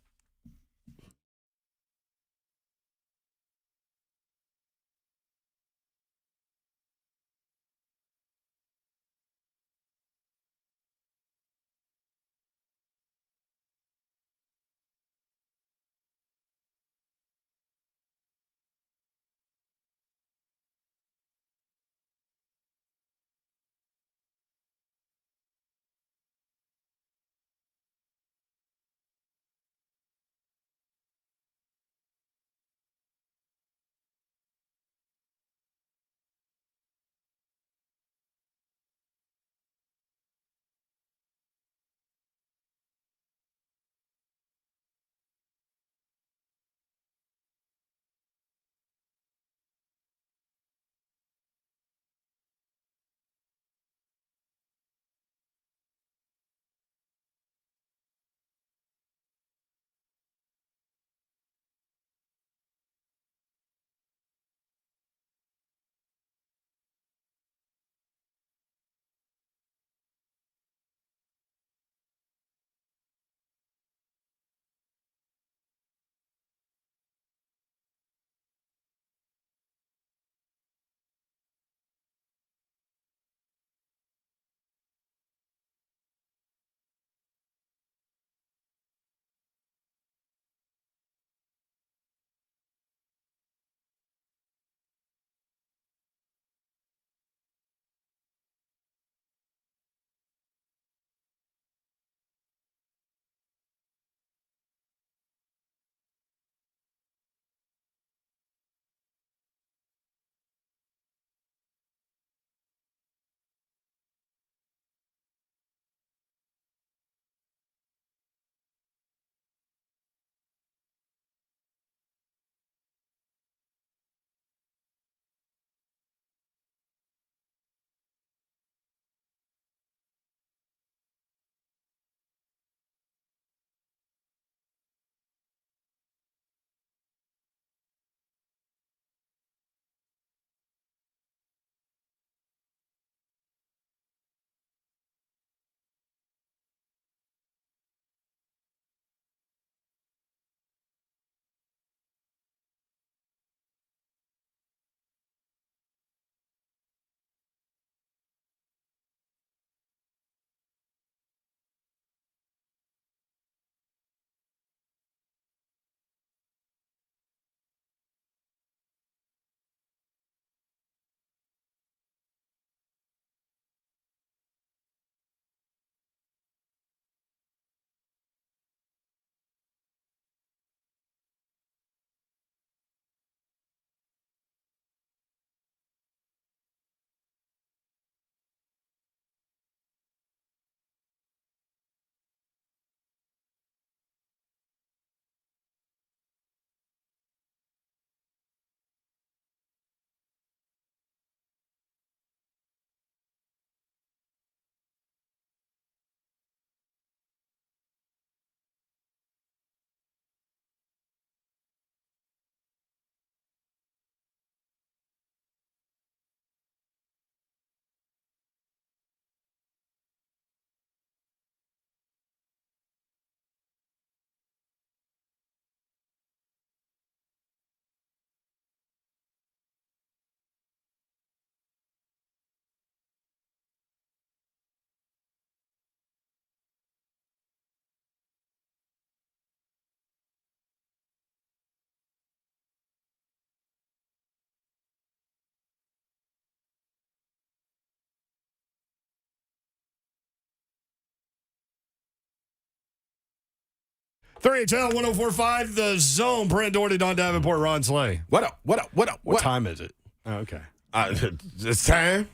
3HL 104.5, The Zone. Brent Doherty, Don Davenport, Ron Slay. What up? What time is it? Oh, okay. It's time.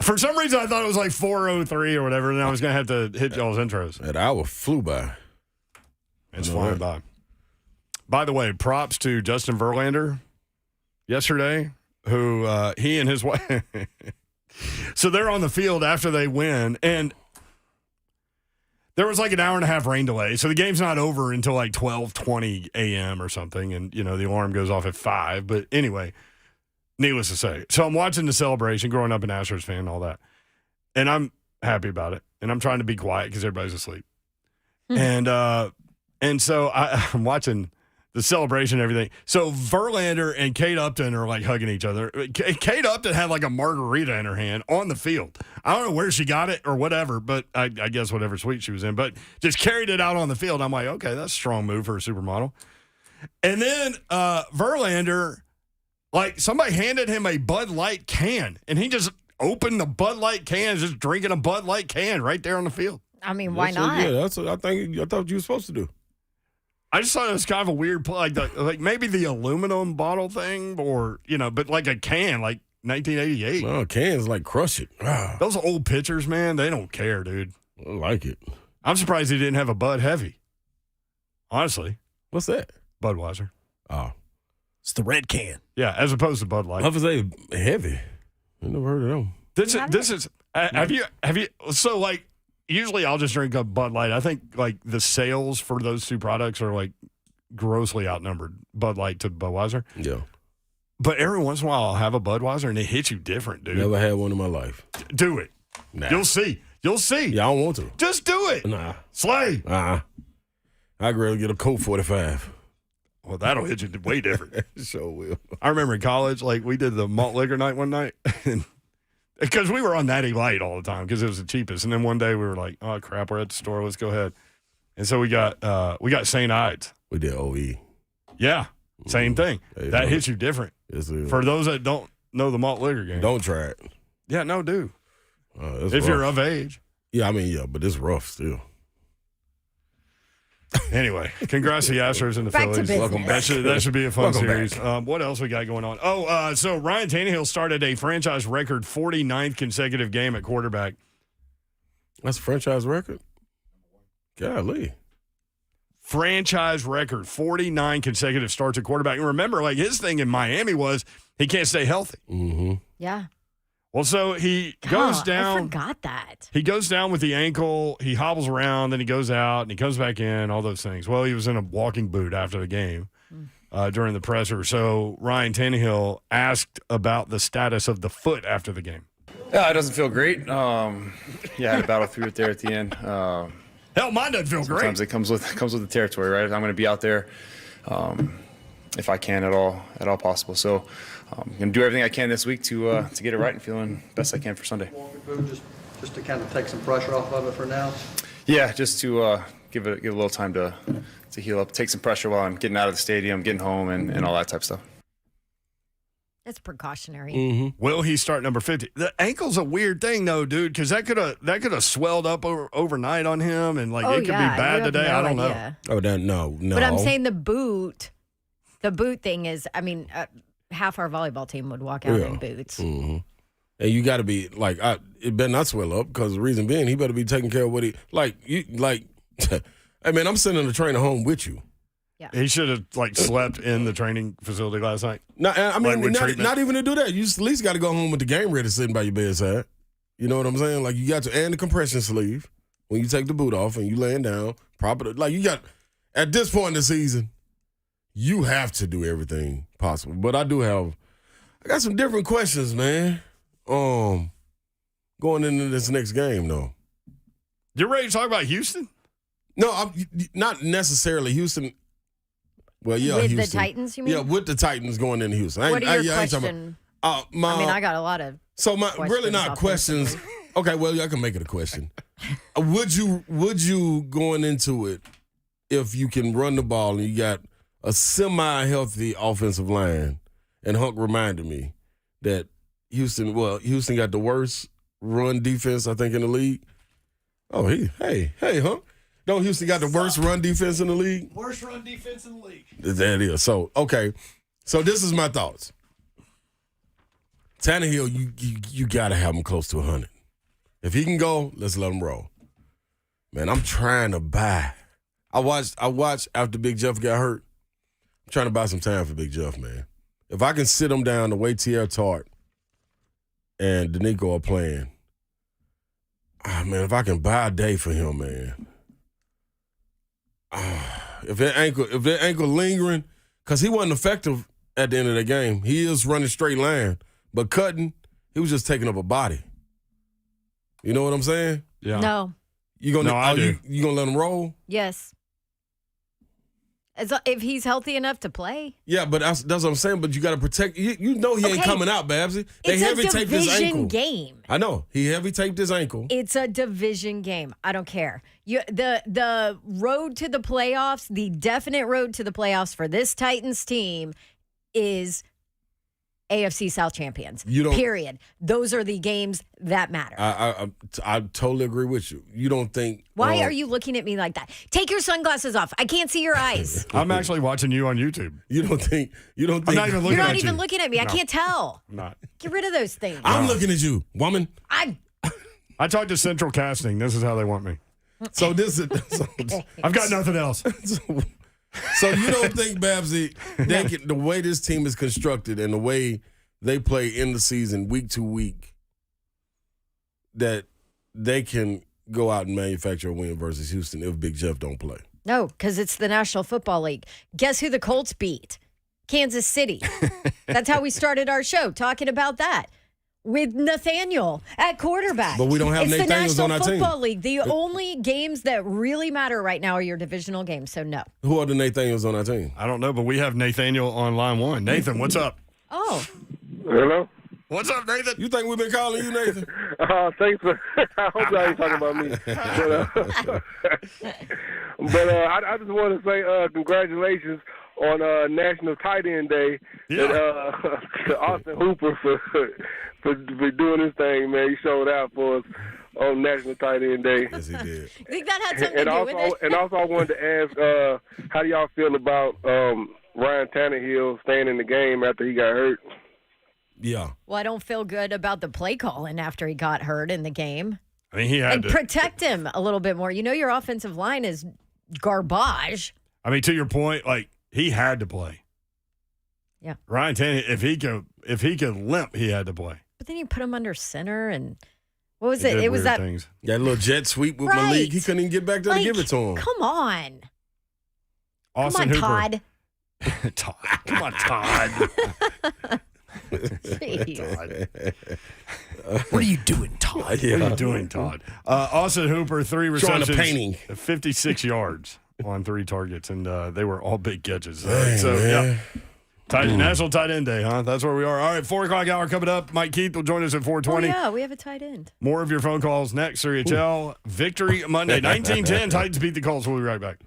For some reason, I thought it was like 4:03 or whatever, and I was going to have to hit y'all's intros. That hour flew by. It's flying by. By the way, props to Justin Verlander yesterday, who he and his wife. So they're on the field after they win, and there was like an hour and a half rain delay. So the game's not over until like 12:20 a.m. or something, and the alarm goes off at 5. But anyway, needless to say, so I'm watching the celebration, growing up an Astros fan, and all that, and I'm happy about it, and I'm trying to be quiet because everybody's asleep, and so I'm watching the celebration and everything. So Verlander and Kate Upton are like hugging each other. Kate Upton had like a margarita in her hand on the field. I don't know where she got it or whatever, but I guess whatever suite she was in, but just carried it out on the field. I'm like, okay, that's a strong move for a supermodel. And then Verlander, like somebody handed him a Bud Light can, and he just opened the Bud Light can, just drinking a Bud Light can right there on the field. I mean, why not? Yeah, that's what I thought you were supposed to do. I just thought it was kind of a weird, like maybe the aluminum bottle thing, or but like a can, like 1988. Well, cans like crush it. Those old pitchers, man, they don't care, dude. I like it. I'm surprised he didn't have a Bud Heavy. Honestly, What's that? Budweiser. Oh, It's the red can. Yeah, as opposed to Bud Light. I was say heavy. I never heard of them. This is. Have you? So like. Usually I'll just drink a Bud Light. I think like the sales for those two products are like grossly outnumbered, Bud Light to Budweiser. Yeah. But every once in a while I'll have a Budweiser and it hits you different, dude. Never had one in my life. Do it. Nah. You'll see. You'll see. Yeah, I don't want to. Just do it. Nah. Slay. I'd rather get a Colt 45. Well, that'll hit you way different. Sure will. I remember in college, like we did the malt liquor night one night. Because we were on Natty Light all the time because it was the cheapest. And then one day we were like, oh, crap, we're at the store. Let's go ahead. And so we got St. Ides. We did OE. Yeah, same thing. Hey, that hits you different. For those that don't know the malt liquor game. Don't try it. Yeah, no, do. If rough. you're of age. Yeah, I mean, yeah, but it's rough still. Anyway, congrats to the Astros and the Back to Phillies. business. That should be a fun Welcome series. back. What else we got going on? So Ryan Tannehill started a franchise record 49th consecutive game at quarterback. That's a franchise record? Golly. Franchise record, 49 consecutive starts at quarterback. And remember, like his thing in Miami was he can't stay healthy. Mm-hmm. Yeah. Well, so he goes down. I forgot that. He goes down with the ankle. He hobbles around, then he goes out, and he comes back in, all those things. Well, he was in a walking boot after the game during the presser. So Ryan Tannehill asked about the status of the foot after the game. Yeah, it doesn't feel great. I had to battle through it there at the end. Hell, mine doesn't feel great. Sometimes it comes with the territory, right? I'm going to be out there if I can at all possible. So I'm going to do everything I can this week to get it right and feeling best I can for Sunday. Just to kind of take some pressure off of it for now. Yeah, just to give it a little time to heal up, take some pressure while I'm getting out of the stadium, getting home, and all that type of stuff. That's precautionary. Mm-hmm. Will he start number 50? The ankle's a weird thing, though, dude, because that could have swelled up overnight on him, and it could be bad today. I don't know. Oh, no. But I'm saying the boot thing is, I mean, half our volleyball team would walk out in boots. Mm-hmm. And you got to be like, it better not swell up because the reason being, he better be taking care of what he I mean, I'm sending the trainer home with you. Yeah. He should have slept in the training facility last night. No, I mean, Like not even to do that. You just at least got to go home with the game ready sitting by your bedside. You know what I'm saying? Like you got to, and the compression sleeve when you take the boot off and you laying down proper. Like you got, at this point in the season, you have to do everything possible. But I got some different questions, man. Going into this next game, though. You ready to talk about Houston? No, I'm not necessarily Houston. Well, yeah, with Houston. the Titans, you mean? Yeah, with the Titans going into Houston. What are your questions? I got a lot of. So really not questions. Okay, well, I can make it a question. Would you going into it if you can run the ball and you got a semi-healthy offensive line? And Hunk reminded me that Houston got the worst run defense I think in the league. Oh, hey, Hunk. Don't Houston got the worst run defense in the league? Worst run defense in the league. There it is. So, okay. So this is my thoughts. Tannehill, you got to have him close to 100. If he can go, let's let him roll. Man, I'm trying to buy. I watched after Big Jeff got hurt. I'm trying to buy some time for Big Jeff, man. If I can sit him down the way Tierra Tart and Danico are playing, man, if I can buy a day for him, man. If that ankle lingering, because he wasn't effective at the end of the game. He is running straight line, but cutting, he was just taking up a body. You know what I'm saying? Yeah. No. You gonna let him roll? Yes. If he's healthy enough to play. Yeah, but that's what I'm saying. But you got to protect. You know he ain't coming out, Babsy. They heavy taped his ankle. It's a division game. I know he heavy taped his ankle. It's a division game. I don't care. The road to the playoffs, the definite road to the playoffs for this Titans team is AFC South champions. Period. Those are the games that matter. I totally agree with you. You don't think? Why are you looking at me like that? Take your sunglasses off. I can't see your eyes. I'm actually watching you on YouTube. You don't think? I'm not even looking at you. You're not even looking at me. I can't tell. I'm not. Get rid of those things. I'm looking at you, woman. I talked to Central Casting. This is how they want me. So I've got nothing else. So you don't think, Babsy, the way this team is constructed and the way they play in the season week to week, that they can go out and manufacture a win versus Houston if Big Jeff don't play? No, because it's the National Football League. Guess who the Colts beat? Kansas City. That's how we started our show, talking about that. With Nathaniel at quarterback. But we don't have Nathaniels on our team. It's the National Football League. The only games that really matter right now are your divisional games, so no. Who are the Nathaniels on our team? I don't know, but we have Nathaniel on line one. Nathan, what's up? Oh. Hello? What's up, Nathan? You think we've been calling you, Nathan? Thanks for. I hope y'all ain't talking about me. But I just want to say congratulations on National Tight End Day. Yeah. To Austin Hooper for doing his thing, man. He showed out for us on National Tight End Day. Yes, he did. You think that had something to do with it? And also, I wanted to ask, how do y'all feel about Ryan Tannehill staying in the game after he got hurt? Yeah. Well, I don't feel good about the play calling after he got hurt in the game. I mean, he had and to protect him a little bit more. You know, your offensive line is garbage. I mean, to your point, like, he had to play. Yeah. Ryan Tannehill, if he could limp, he had to play. But then you put him under center, and what was He it? did It was weird that things. That little jet sweep with Right. Malik. He couldn't even get back there to give it to him. Come on. Austin Come on, Hooper. Todd. Todd. Come on, Todd. Jeez. What are you doing, Todd? What are you doing, Todd? Austin Hooper, 3 Showing receptions, the painting. 56 yards on 3 targets, and they were all big catches. Dang, So, man. yeah. National Tight End Day, huh? That's where we are. All right, 4 o'clock hour coming up. Mike Keith will join us at 4:20. Oh, yeah, we have a tight end. More of your phone calls next. 3HL Victory Monday, 19-10. Titans beat the Colts. We'll be right back.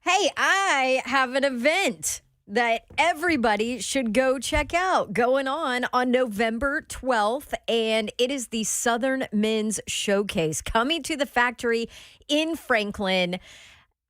Hey, I have an event that everybody should go check out going on November 12th, and it is the Southern Men's Showcase coming to the factory in Franklin.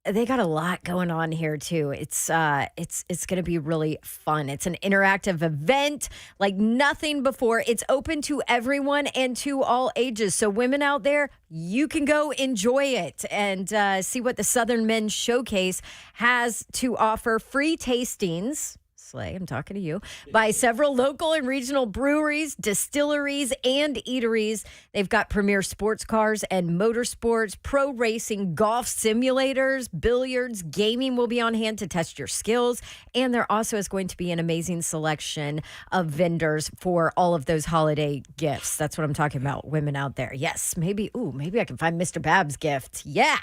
They got a lot going on here too. It's going to be really fun. It's an interactive event like nothing before. It's open to everyone and to all ages. So women out there, you can go enjoy it and see what the Southern Men's Showcase has to offer. Free tastings. Slay, I'm talking to you, by several local and regional breweries, distilleries, and eateries. They've got premier sports cars and motorsports, pro racing, golf simulators, billiards, gaming will be on hand to test your skills. And there also is going to be an amazing selection of vendors for all of those holiday gifts. That's what I'm talking about, women out there. Yes, maybe I can find Mr. Bab's gift. Yeah,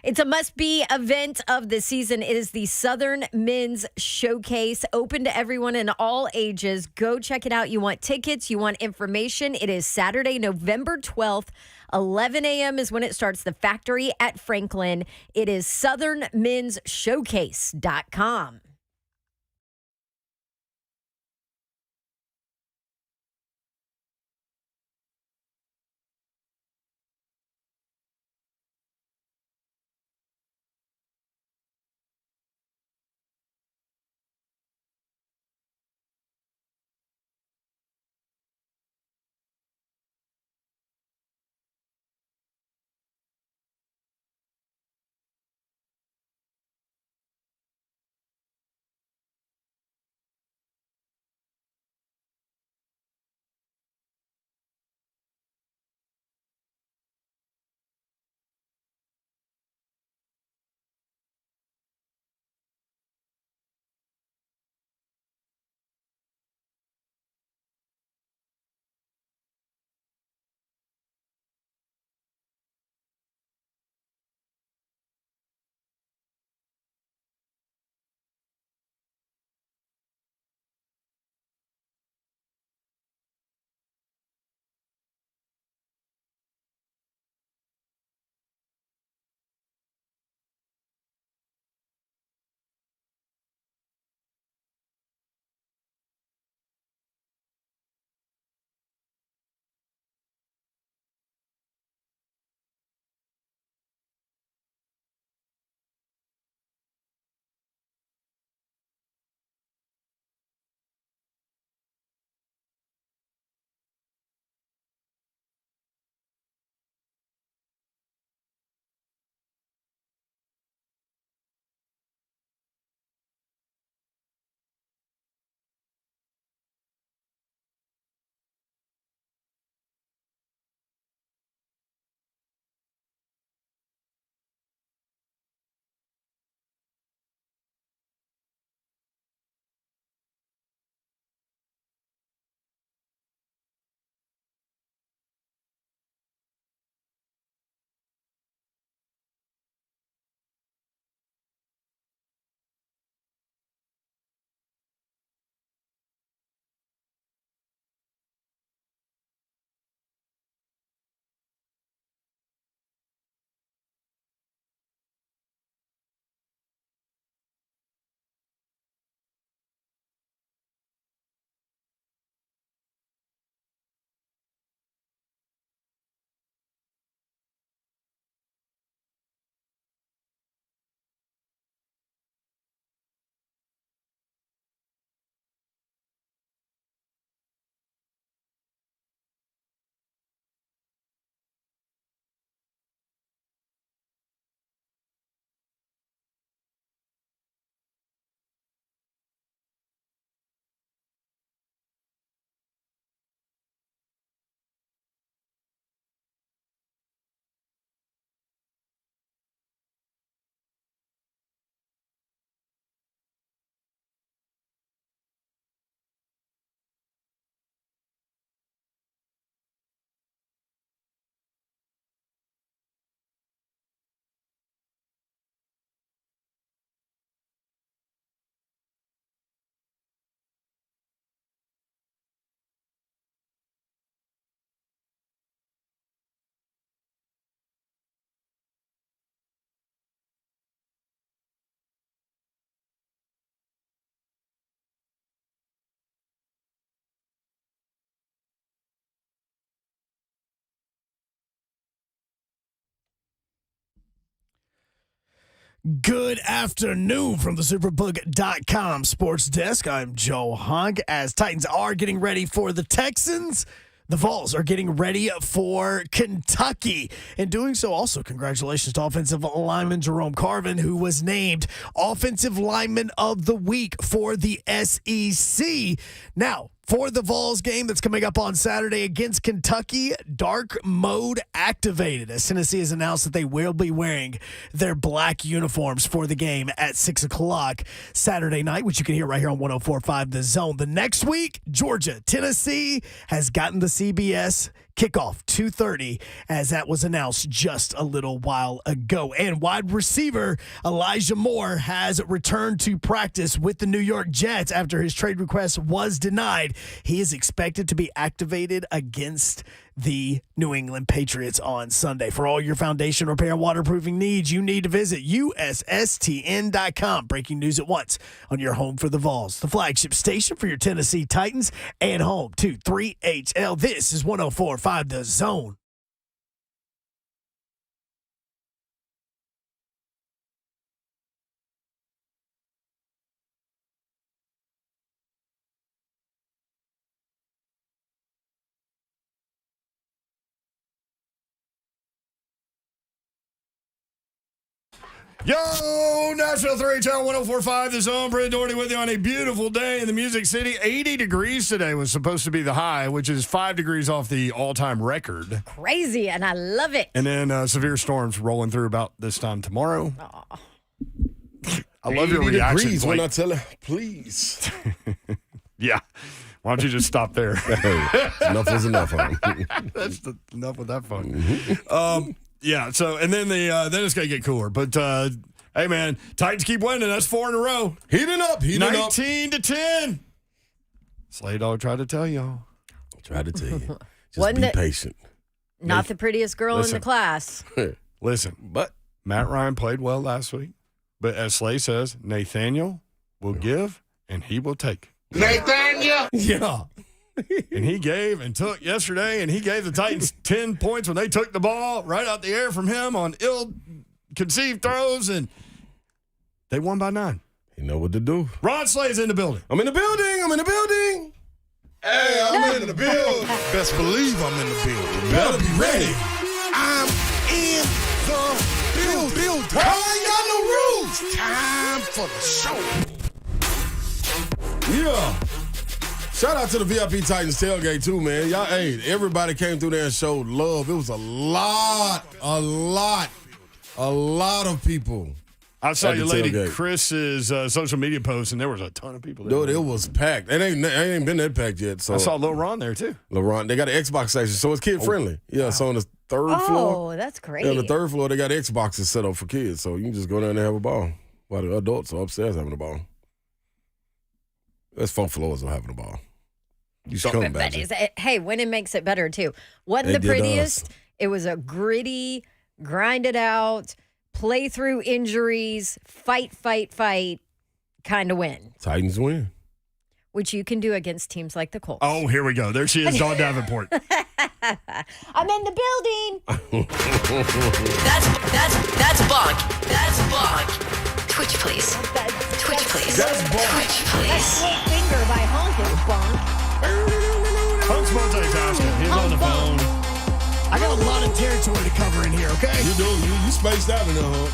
it's a must-be event of the season. It is the Southern Men's Showcase, open to everyone in all ages. Go check it out. You want tickets, you want information. It is Saturday, November 12th. 11 a.m. is when it starts. The Factory at Franklin. It is southernmensshowcase.com. Good afternoon from the Superbook.com sports desk. I'm Joe Hunk. As Titans are getting ready for the Texans, The Vols are getting ready for Kentucky. In doing so, also congratulations to offensive lineman Jerome Carvin, who was named Offensive Lineman of the Week for the SEC. Now, for the Vols game that's coming up on Saturday against Kentucky, dark mode activated as Tennessee has announced that they will be wearing their black uniforms for the game at 6 o'clock Saturday night, which you can hear right here on 104.5 The Zone. The next week, Georgia, Tennessee has gotten the CBS kickoff 2:30 as that was announced just a little while ago. And wide receiver Elijah Moore has returned to practice with the New York Jets after his trade request was denied. He is expected to be activated against the New England Patriots on Sunday. For all your foundation repair and waterproofing needs, you need to visit USSTN.com. Breaking news at once on your home for the Vols, the flagship station for your Tennessee Titans, and home to 3HL. This is 104.5 The Zone. Yo, Nashville 3HL 104.5 The Zone. Brent Doherty with you on a beautiful day in the Music City. 80 degrees today was supposed to be the high, which is 5 degrees off the all-time record. Crazy, and I love it. And then severe storms rolling through about this time tomorrow. I love your reactions. When I tell her, please. Yeah. Why don't you just stop there? Enough is enough. Huh? Enough with that fun. Yeah, so, and then then it's going to get cooler. But, hey, man, Titans keep winning. That's 4 in a row. Heating up. 19-10. Slay Dog tried to tell y'all. Tried to tell you. Just Wasn't be it- patient. Not the prettiest girl in the class. Listen, But Matt Ryan played well last week. But as Slay says, Nathaniel will give and he will take. Nathaniel. Yeah. And he gave and took yesterday, and he gave the Titans 10 points when they took the ball right out the air from him on ill-conceived throws, and they won by 9. You know what to do. Ron Slay's in the building. I'm in the building. Hey, I'm in the building. Best believe I'm in the building. Better be ready. I'm in the building. I got no rules. Time for the show. Yeah. Shout out to the VIP Titans tailgate too, man. Y'all, hey, everybody came through there and showed love. It was a lot of people. I saw at your the lady tailgate. Chris's social media post, and there was a ton of people there. Dude, it was packed. It ain't been that packed yet. So I saw Lil Ron there, too. LeBron, they got an Xbox section, so it's kid friendly. Yeah, so on the third floor. Oh, that's great. Yeah, on the third floor, they got Xboxes set up for kids, so you can just go down there and have a ball while the adults are upstairs having a ball. That's 4 floors of having a ball. You should come back. Hey, winning makes it better, too. Wasn't the prettiest. It was a gritty, grind it out, play through injuries, fight kind of win. Titans win. Which you can do against teams like the Colts. Oh, here we go. There she is, Dawn Davenport. I'm in the building. That's Bonk. That's Bonk. Twitch, please. Twitch, please. That's Bonk. Twitch, please. Split finger by honking, bonk. Hunk's multitasking. He's on the phone. I got a lot of territory to cover in here, okay? You do. You spaced out in there, huh?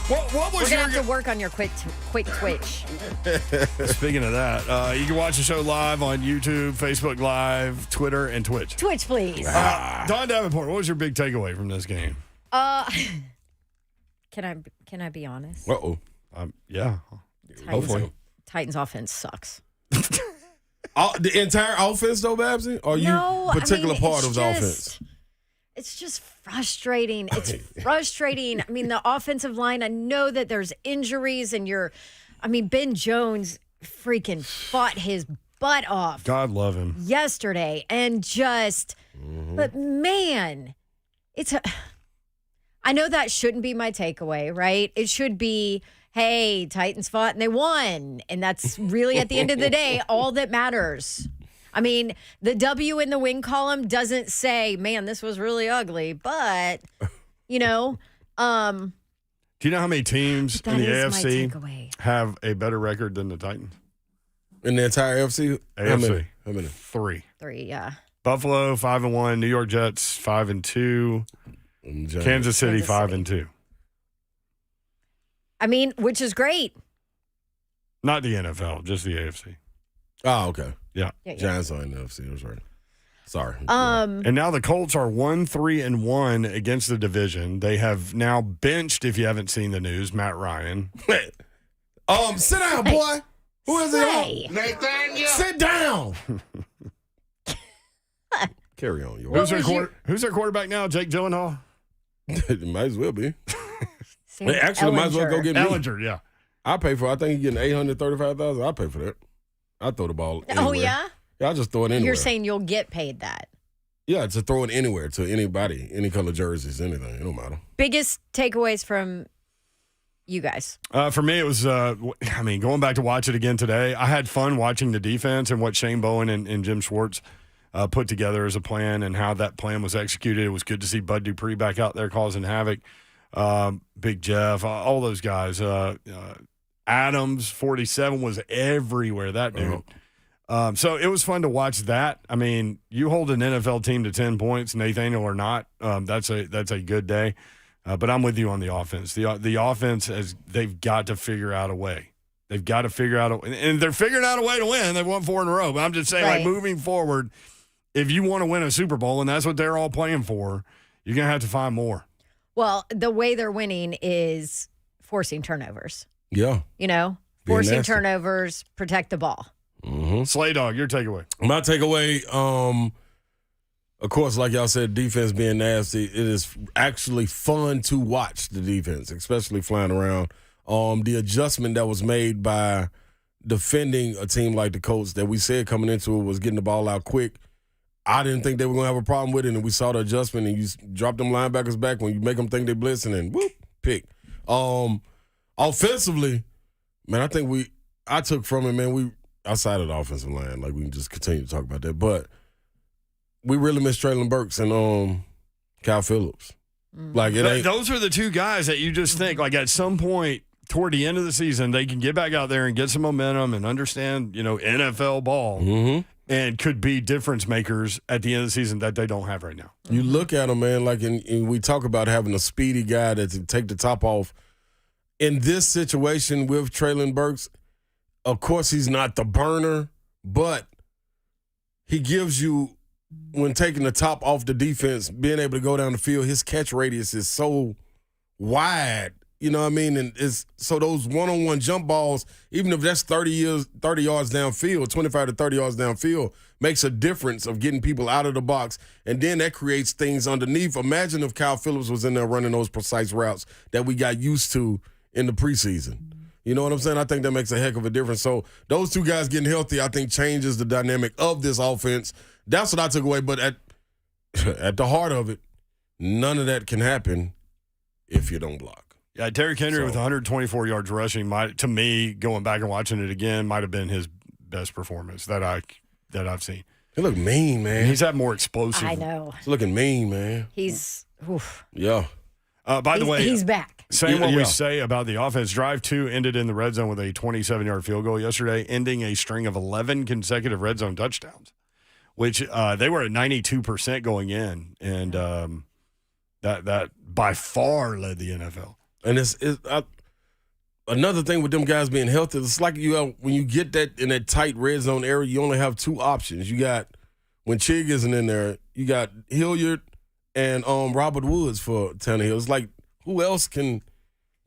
What was We're your... going to have to work on your quick twitch. Speaking of that, you can watch the show live on YouTube, Facebook Live, Twitter, and Twitch. Twitch, please. Dawn Davenport, what was your big takeaway from this game? Can I be honest? Uh-oh. Yeah. Hopefully. Titans offense sucks. The entire offense, though, Babsy? Or No, particular I mean, part it's of the just- offense? It's just frustrating. It's frustrating. I mean, the offensive line, I know that there's injuries and Ben Jones freaking fought his butt off God love him. yesterday and just, but man, I know that shouldn't be my takeaway, right? It should be, hey, Titans fought and they won. And that's really, at the end of the day, all that matters. I mean, the W in the win column doesn't say, man, this was really ugly, but, Do you know how many teams in the that is my AFC takeaway. have a better record than the Titans? In the entire AFC? AFC. How many? 3. 3, yeah. Buffalo 5-1, New York Jets 5-2, Kansas City 5-2. I mean, which is great. Not the NFL, just the AFC. Oh, okay. Yeah. Giants are in the NFC. That's right. Sorry. And now the Colts are 1-3-1 against the division. They have now benched, if you haven't seen the news, Matt Ryan. Sit down, boy. Who is it? Nathaniel. Sit down. Carry on. Who's their quarterback now? Jake Gyllenhaal? It might as well be. Actually, might as well go get me. Ellinger, yeah. I pay for it. I think he's getting $835,000. I pay for that. I throw the ball anywhere. Oh, yeah? Yeah, I just throw it anywhere. You're saying you'll get paid that. Yeah, to throw it anywhere to anybody, any color jerseys, anything. It don't matter. Biggest takeaways from you guys? For me, it was, going back to watch it again today, I had fun watching the defense and what Shane Bowen and Jim Schwartz put together as a plan and how that plan was executed. It was good to see Bud Dupree back out there causing havoc. Big Jeff, all those guys. Adams, 47, was everywhere, that dude. So it was fun to watch that. I mean, you hold an NFL team to 10 points, Nathaniel or not, that's a good day. But I'm with you on the offense. The offense, they've got to figure out a way. They've got to figure out and they're figuring out a way to win. They've won 4 in a row. But I'm just saying, like, moving forward, if you want to win a Super Bowl, and that's what they're all playing for, you're going to have to find more. Well, the way they're winning is forcing turnovers. Yeah. Forcing turnovers, protect the ball. Mm-hmm. Slay Dog, your takeaway. My takeaway, of course, like y'all said, defense being nasty, it is actually fun to watch the defense, especially flying around. The adjustment that was made by defending a team like the Colts that we said coming into it was getting the ball out quick. I didn't think they were going to have a problem with it, and we saw the adjustment, and you drop them linebackers back when you make them think they're blitzing, and whoop, pick. Offensively, man, I think I took from it, man, outside of the offensive line, like we can just continue to talk about that, but we really miss Traylon Burks and Kyle Phillips. Like those are the two guys that you just think, like, at some point toward the end of the season, they can get back out there and get some momentum and understand, NFL ball. Mm-hmm. And could be difference makers at the end of the season that they don't have right now. You look at them, man, like, and we talk about having a speedy guy that to take the top off. In this situation with Traylon Burks, of course he's not the burner, but he gives you, when taking the top off the defense, being able to go down the field, his catch radius is so wide. You know what I mean? And so those one-on-one jump balls, even if that's 30 yards downfield, 25 to 30 yards downfield, makes a difference of getting people out of the box. And then that creates things underneath. Imagine if Kyle Phillips was in there running those precise routes that we got used to in the preseason. You know what I'm saying? I think that makes a heck of a difference. So those two guys getting healthy, I think, changes the dynamic of this offense. That's what I took away. But at the heart of it, none of that can happen if you don't block. Yeah, Derrick Henry with 124 yards rushing to me, going back and watching it again, might have been his best performance that I've seen. He looked mean, man. He's had more explosive. I know. He's looking mean, man. He's oof. Yeah. By the way, he's back. Saying what we say about the offense, drive 2 ended in the red zone with a 27-yard field goal yesterday, ending a string of 11 consecutive red zone touchdowns, which they were at 92% going in, and that by far led the NFL. And it's another thing with them guys being healthy. It's like when you get that in that tight red zone area, you only have 2 options. You got, when Chig isn't in there, you got Hilliard and Robert Woods for Tannehill. It's like, who else can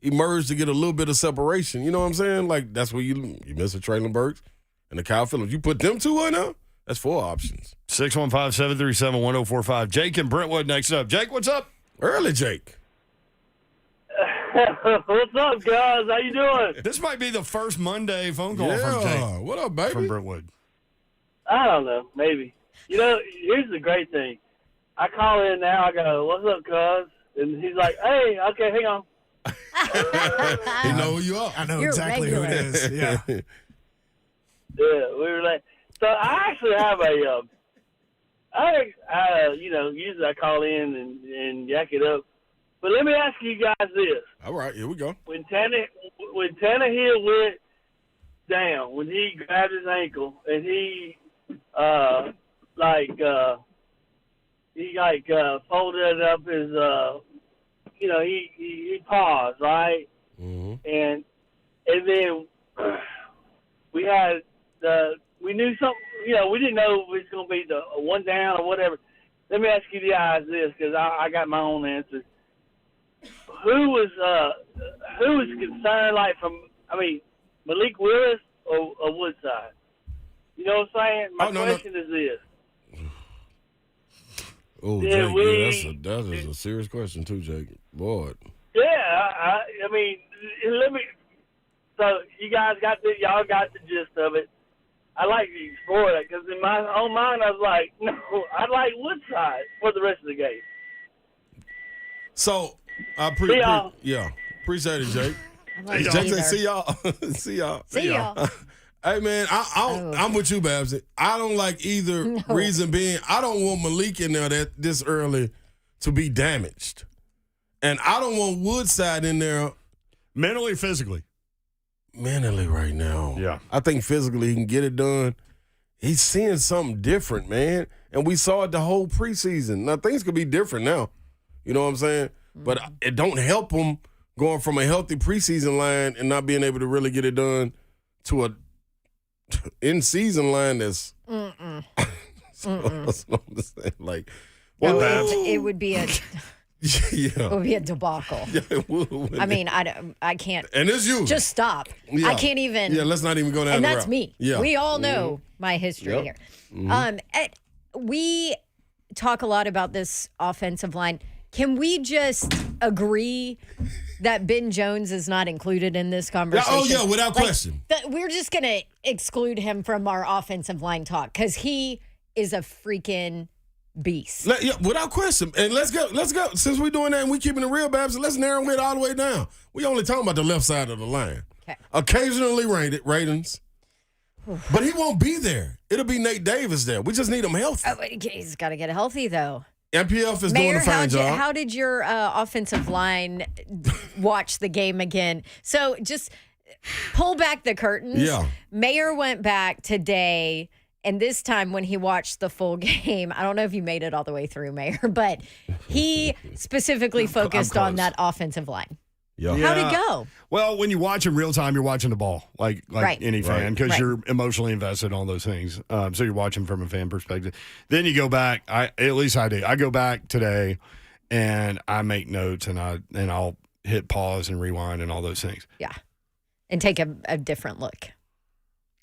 emerge to get a little bit of separation? You know what I'm saying? Like, that's where you miss a Traylon Burks and the Kyle Phillips. You put them 2 on now, that's 4 options. 615-737-1045. Jake and Brentwood next up. Jake, what's up? Early Jake. What's up, guys? How you doing? This might be the first Monday phone call from Jake. What up, baby? From Brentwood. I don't know. Maybe. Here's the great thing. I call in now. I go, "What's up, cuz?" And he's like, "Hey, okay, hang on." He know who you are. I know You're exactly regular. who it is. Yeah. Yeah, we were like, so I actually have usually I call in and yak it up. But let me ask you guys this. All right, here we go. When Tannehill went down, when he grabbed his ankle and he he folded up his, he paused, right? Mm-hmm. And then we knew something, we didn't know if it was going to be the one down or whatever. Let me ask you guys this, because I got my own answer. Who was concerned, Malik Willis or Woodside? You know what I'm saying? My question is this. Oh, Jake, that is a serious question too, Jake. Boy. Yeah, so you guys y'all got the gist of it. I like to explore that because in my own mind, I was like, no, I like Woodside for the rest of the game. So, I appreciate it, Jake. Jake said, see y'all. See y'all. See y'all. Hey, man, I'm with you, Babs. I don't like either reason being I don't want Malik in there this early to be damaged. And I don't want Woodside in there. Mentally, physically. Mentally right now. Yeah. I think physically he can get it done. He's seeing something different, man. And we saw it the whole preseason. Now, things could be different now. You know what I'm saying? Mm-hmm. But it don't help him going from a healthy preseason line and not being able to really get it done to a in-season line that's that's what I'm saying. Like, it would be a it would be a debacle. Yeah, it would. I mean, I can't. And it's you. Just stop. Yeah. I can't even. Yeah, let's not even go down. And the that's route. me. Yeah, we all know my history here. Mm-hmm. We talk a lot about this offensive line. Can we just agree that Ben Jones is not included in this conversation? Oh, yeah, without question. We're just going to exclude him from our offensive line talk because he is a freaking beast. Without question. And let's go. Since we're doing that and we're keeping it real, Babs, let's narrow it all the way down. We only talking about the left side of the line. Okay. Occasionally ratings. But he won't be there. It'll be Nate Davis there. We just need him healthy. Oh, he's got to get healthy, though. MPF is Mayor, doing a fine job. How did your offensive line watch the game again? So just pull back the curtains. Yeah. Mayor went back today, and this time when he watched the full game, I don't know if you made it all the way through, Mayor, but he specifically focused on that offensive line. Yeah. How'd it go? Well, when you watch in real time, you're watching the ball like Right. any fan because Right. you're emotionally invested on those things. So you're watching from a fan perspective. Then you go back. At least I do. I go back today and I make notes and I'll hit pause and rewind and all those things. Yeah, and take a different look.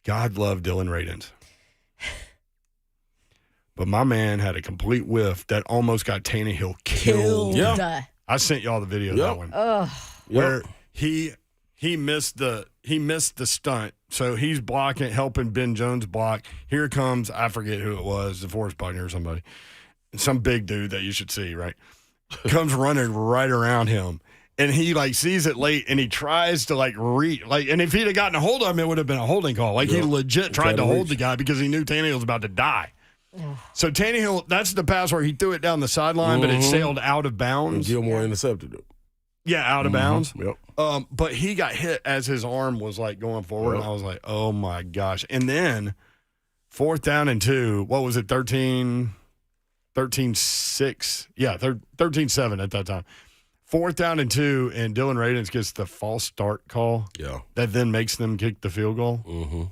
God love Dylan Radins. But my man had a complete whiff that almost got Tannehill killed. Yeah. I sent y'all the video of that one. Ugh. Where he missed the stunt. So he's blocking, helping Ben Jones block. Here comes, I forget who it was, DeForest Buckner or somebody. Some big dude that you should see, right? Comes running right around him. And he sees it late and he tries to and if he'd have gotten a hold of him, it would have been a holding call. He legit tried to hold the guy because he knew Tannehill was about to die. So Tannehill, that's the pass where he threw it down the sideline, but it sailed out of bounds. And Gilmore intercepted it. Yeah, out of bounds. Yep. But he got hit as his arm was going forward, and I was like, oh my gosh. And then 4th down and 2, what was it, 13-6? Yeah, 13-7 at that time. 4th down and 2, and Dylan Radins gets the false start call. Yeah. That then makes them kick the field goal.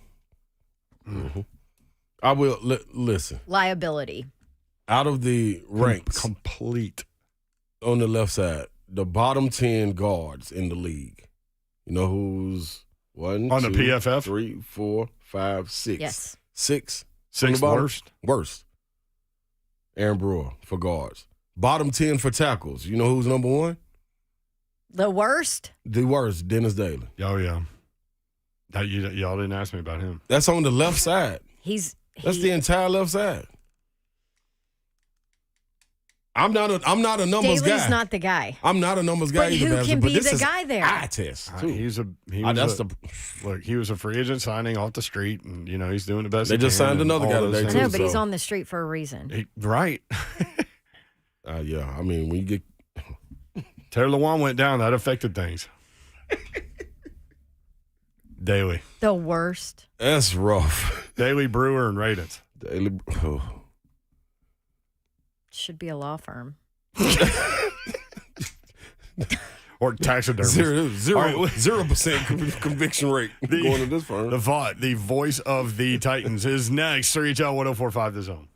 I will listen. Liability. Out of the ranks, complete on the left side, the bottom 10 guards in the league. You know who's one on two, the PFF? 3, 4, 5, 6. Yes. Six worst. Worst. Aaron Brewer for guards. Bottom 10 for tackles. You know who's number 1? The worst? The worst, Dennis Daly. Oh yeah. Y'all didn't ask me about him. That's on the left side. That's the entire left side. I'm not a numbers guy. Daly's not the guy. I'm not a numbers guy But either. who can be the guy there? Eye test. Too. He was a free agent signing off the street, and he's doing the best. They just signed another guy today I too. know, but he's on the street for a reason. Right. Yeah. I mean, when you get Taylor Lewan went down, that affected things. Daly. The worst. That's rough. Daly, Brewer, and Radins. Daly. Should be a law firm. Or taxidermist. 0% conviction rate going to this firm. The Vaught, the voice of the Titans, is next. 3HL 1045 The Zone.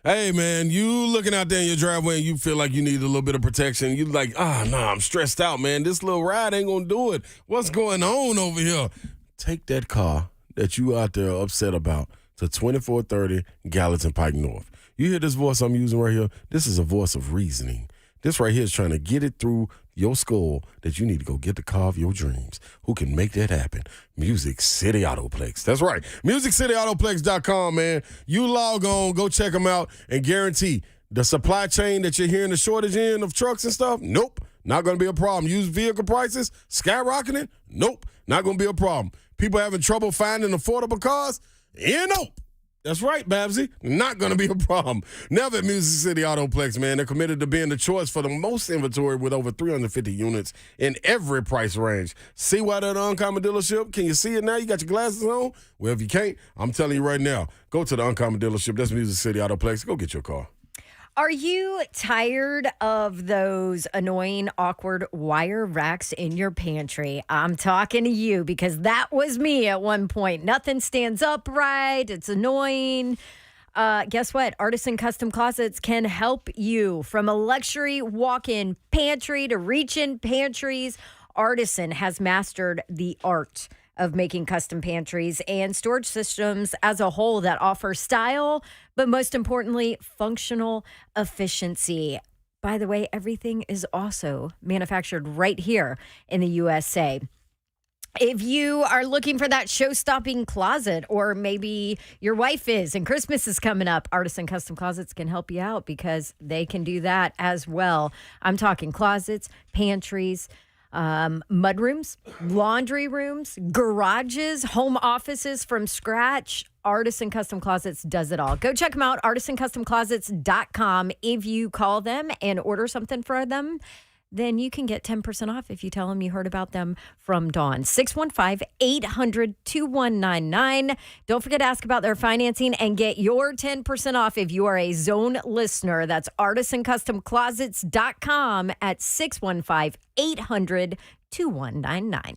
Hey, man, you looking out there in your driveway and you feel like you need a little bit of protection. You like, I'm stressed out, man. This little ride ain't going to do it. What's going on over here? Take that car that you out there upset about to 2430 Gallatin Pike North. You hear this voice I'm using right here? This is a voice of reasoning. This right here is trying to get it through your skull that you need to go get the car of your dreams. Who can make that happen? Music City Autoplex. That's right. MusicCityAutoplex.com, man. You log on, go check them out, and guarantee the supply chain that you're hearing the shortage in of trucks and stuff, nope, not going to be a problem. Used vehicle prices skyrocketing, nope, not going to be a problem. People having trouble finding affordable cars, nope. That's right, Babsy. Not going to be a problem. Never at Music City Autoplex, man. They're committed to being the choice for the most inventory with over 350 units in every price range. See why they're the Uncommon dealership? Can you see it now? You got your glasses on? Well, if you can't, I'm telling you right now, go to the Uncommon dealership. That's Music City Autoplex. Go get your car. Are you tired of those annoying, awkward wire racks in your pantry? I'm talking to you because that was me at one point. Nothing stands upright. It's annoying. Guess what? Artisan Custom Closets can help you. From a luxury walk-in pantry to reach-in pantries, Artisan has mastered the art of making custom pantries and storage systems as a whole that offer style, but most importantly, functional efficiency. By the way, everything is also manufactured right here in the USA. If you are looking for that show-stopping closet, or maybe your wife is and Christmas is coming up, Artisan Custom Closets can help you out because they can do that as well. I'm talking closets, pantries, mudrooms, laundry rooms, garages, home offices from scratch. Artisan Custom Closets does it all. Go check them out, artisancustomclosets.com. If you call them and order something for them, then you can get 10% off if you tell them you heard about them from Dawn. 615-800-2199. Don't forget to ask about their financing and get your 10% off if you are a Zone listener. That's artisancustomclosets.com at 615-800-2199.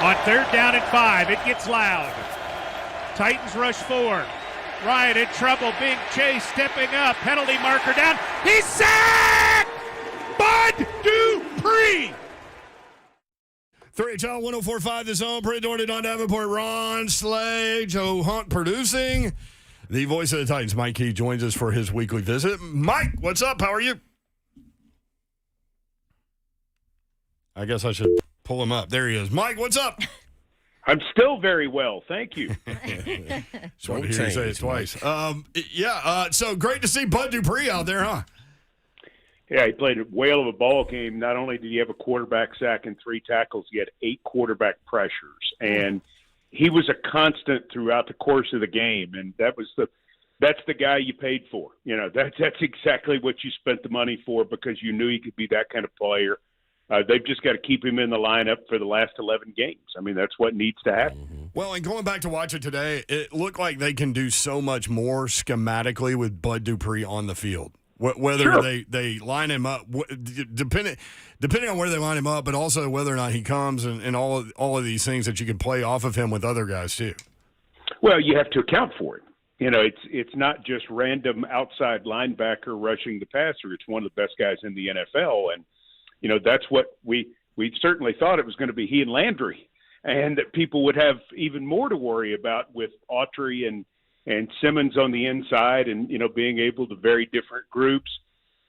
On 3rd down and 5, it gets loud. Titans rush 4. Ryan in trouble, being chased, stepping up, penalty marker down. He's sacked! Bud Dupree! 3HL 104.5 The Zone, pre-dorted on Davenport. Ron Slay, Joe Hunt producing. The voice of the Titans, Mike Key, joins us for his weekly visit. Mike, what's up? How are you? I guess I should pull him up. There he is. Mike, what's up? I'm still very well, thank you. Just wanted to hear you say it twice. So great to see Bud Dupree out there, huh? Yeah, he played a whale of a ball game. Not only did he have a quarterback sack and 3 tackles, he had 8 quarterback pressures. And he was a constant throughout the course of the game. And that's the guy you paid for. You know, that's exactly what you spent the money for, because you knew he could be that kind of player. They've just got to keep him in the lineup for the last 11 games. I mean, that's what needs to happen. Well, and going back to watch it today, it looked like they can do so much more schematically with Bud Dupree on the field. Whether they line him up, depending on where they line him up, but also whether or not he comes and all of these things that you can play off of him with other guys too. Well, you have to account for it. You know, it's not just random outside linebacker rushing the passer. It's one of the best guys in the NFL, and you know, that's what we certainly thought it was going to be, he and Landry, and that people would have even more to worry about with Autry and Simmons on the inside, and, you know, being able to vary different groups.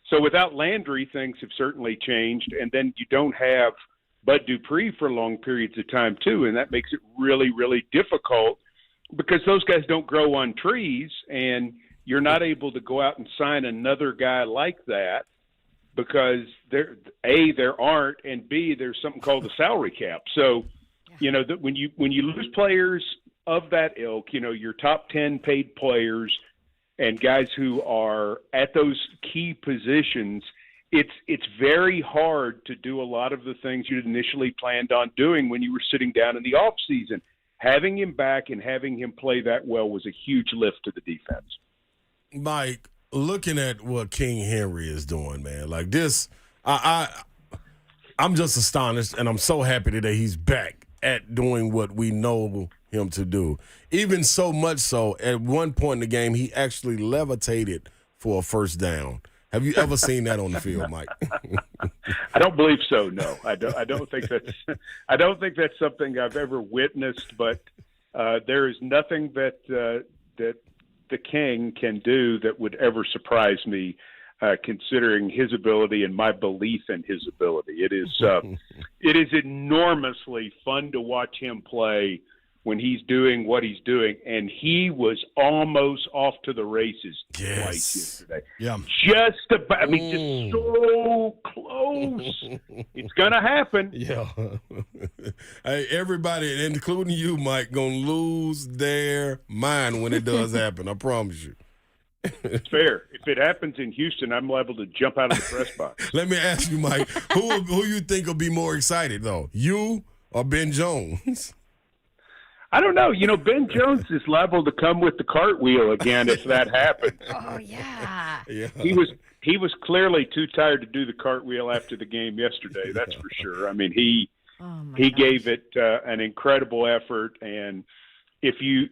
So without Landry, things have certainly changed, and then you don't have Bud Dupree for long periods of time too, and that makes it really, really difficult because those guys don't grow on trees, and you're not able to go out and sign another guy like that, because there aren't, and B, there's something called the salary cap. So, you know, that when you lose players of that ilk, you know, your top 10 paid players and guys who are at those key positions, it's very hard to do a lot of the things you initially planned on doing when you were sitting down in the off season. Having him back and having him play that well was a huge lift to the defense. Mike, looking at what King Henry is doing, man, like this, I'm just astonished, and I'm so happy that he's back at doing what we know him to do. Even so much so, at one point in the game, he actually levitated for a first down. Have you ever seen that on the field, Mike? I don't believe so. No, I don't think that's something I've ever witnessed. But there is nothing that the King can do that would ever surprise me, considering his ability and my belief in his ability. It is enormously fun to watch him play when he's doing what he's doing, and he was almost off to the races twice yesterday. Yeah, just about. I mean, just so close. It's gonna happen. Yeah. Hey, everybody, including you, Mike, gonna lose their mind when it does happen. I promise you. It's fair. If it happens in Houston, I'm liable to jump out of the press box. Let me ask you, Mike, who you think will be more excited, though, you or Ben Jones? I don't know. You know, Ben Jones is liable to come with the cartwheel again if that happens. Oh, yeah. Yeah. He was clearly too tired to do the cartwheel after the game yesterday. That's for sure. I mean, he gave it an incredible effort, and if you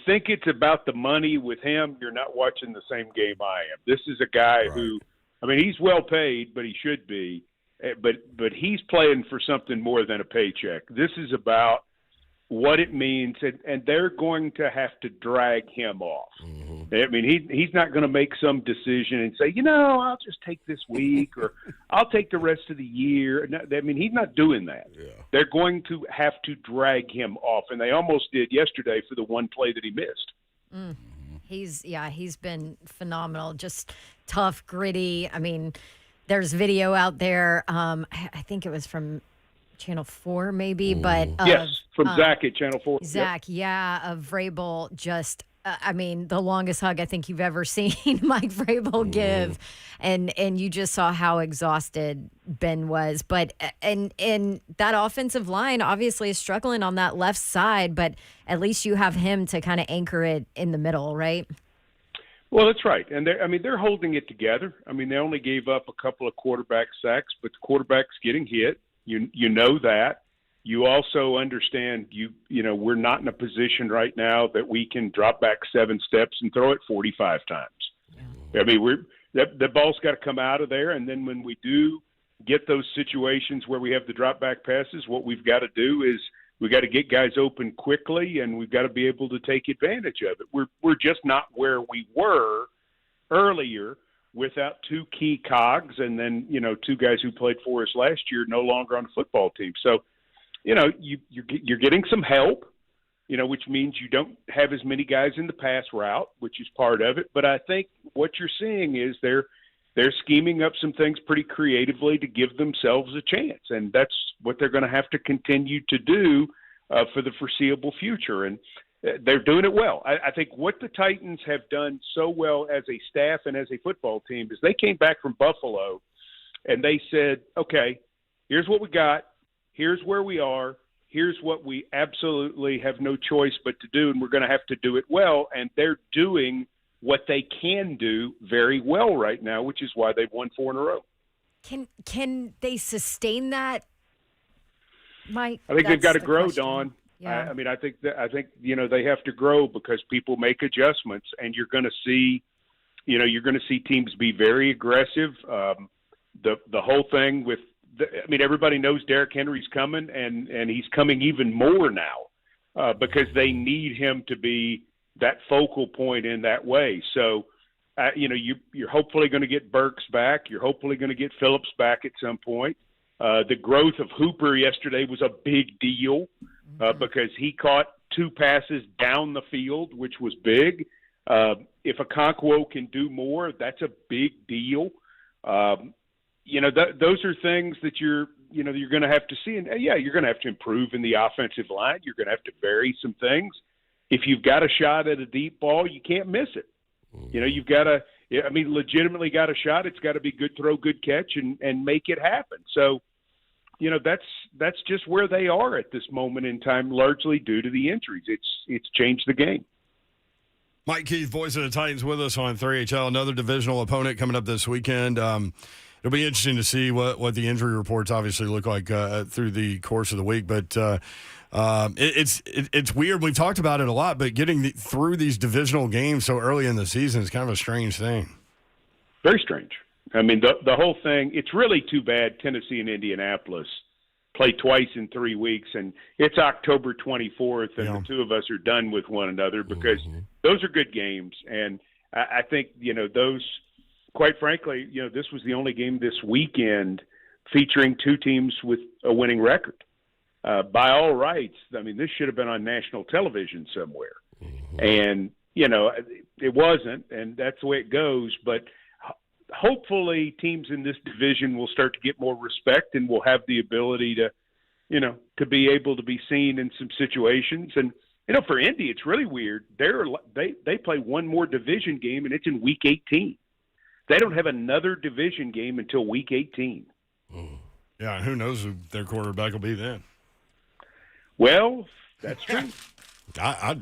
think it's about the money with him, you're not watching the same game I am. This is a guy who, I mean, he's well paid, but he should be, but he's playing for something more than a paycheck. This is about what it means, and they're going to have to drag him off. Mm-hmm. I mean, he's not going to make some decision and say, you know, I'll just take this week or I'll take the rest of the year. I mean, he's not doing that. Yeah. They're going to have to drag him off, and they almost did yesterday for the one play that he missed. Mm. He's been phenomenal, just tough, gritty. I mean, there's video out there. I think it was from Channel 4 maybe, but yes, from Zach at Channel 4. Zach, of Vrabel, just I mean, the longest hug I think you've ever seen Mike Vrabel give, and you just saw how exhausted Ben was. But and that offensive line obviously is struggling on that left side, but at least you have him to kind of anchor it in the middle, right? Well, that's right. And they're holding it together. I mean, they only gave up a couple of quarterback sacks, but the quarterback's getting hit. You know that. you also understand we're not in a position right now that we can drop back 7 steps and throw it 45 times. I mean, the ball's got to come out of there, and then when we do get those situations where we have the drop back passes, what we've got to do is we got to get guys open quickly, and we've got to be able to take advantage of it. We're just not where we were earlier without 2 key cogs, and then 2 guys who played for us last year no longer on the football team. So you're getting some help, which means you don't have as many guys in the pass route, which is part of it. But I think what you're seeing is they're scheming up some things pretty creatively to give themselves a chance, and that's what they're going to have to continue to do for the foreseeable future. And they're doing it well. I think what the Titans have done so well as a staff and as a football team is they came back from Buffalo and they said, okay, here's what we got. Here's where we are. Here's what we absolutely have no choice but to do, and we're going to have to do it well. And they're doing what they can do very well right now, which is why they've won 4 in a row. Can they sustain that, Mike? I think they've got to grow, question. Dawn. Yeah. I mean, I think they have to grow because people make adjustments, and you're going to see teams be very aggressive. The whole thing with everybody knows Derrick Henry's coming, and he's coming even more now because they need him to be that focal point in that way. So, you're hopefully going to get Burks back. You're hopefully going to get Phillips back at some point. The growth of Hooper yesterday was a big deal because he caught 2 passes down the field, which was big. If Okonkwo can do more, that's a big deal. Those are things that you're going to have to see. And, you're going to have to improve in the offensive line. You're going to have to vary some things. If you've got a shot at a deep ball, you can't miss it. You've got to legitimately got a shot. It's got to be good throw, good catch, and make it happen. So, that's just where they are at this moment in time, largely due to the injuries. It's changed the game. Mike Keith, voice of the Titans, with us on 3HL. Another divisional opponent coming up this weekend. It'll be interesting to see what the injury reports obviously look like through the course of the week. But it's weird. We've talked about it a lot, but getting through these divisional games so early in the season is kind of a strange thing. Very strange. I mean, the whole thing, it's really too bad Tennessee and Indianapolis play twice in 3 weeks, and it's October 24th, and the 2 of us are done with one another because those are good games. And I think, those – quite frankly, this was the only game this weekend featuring 2 teams with a winning record. By all rights, this should have been on national television somewhere. And, it wasn't, and that's the way it goes. But hopefully teams in this division will start to get more respect and will have the ability to be able to be seen in some situations. And, for Indy, it's really weird. They play one more division game, and it's in Week 18. They don't have another division game until Week 18. Yeah, and who knows who their quarterback will be then. Well, that's true. I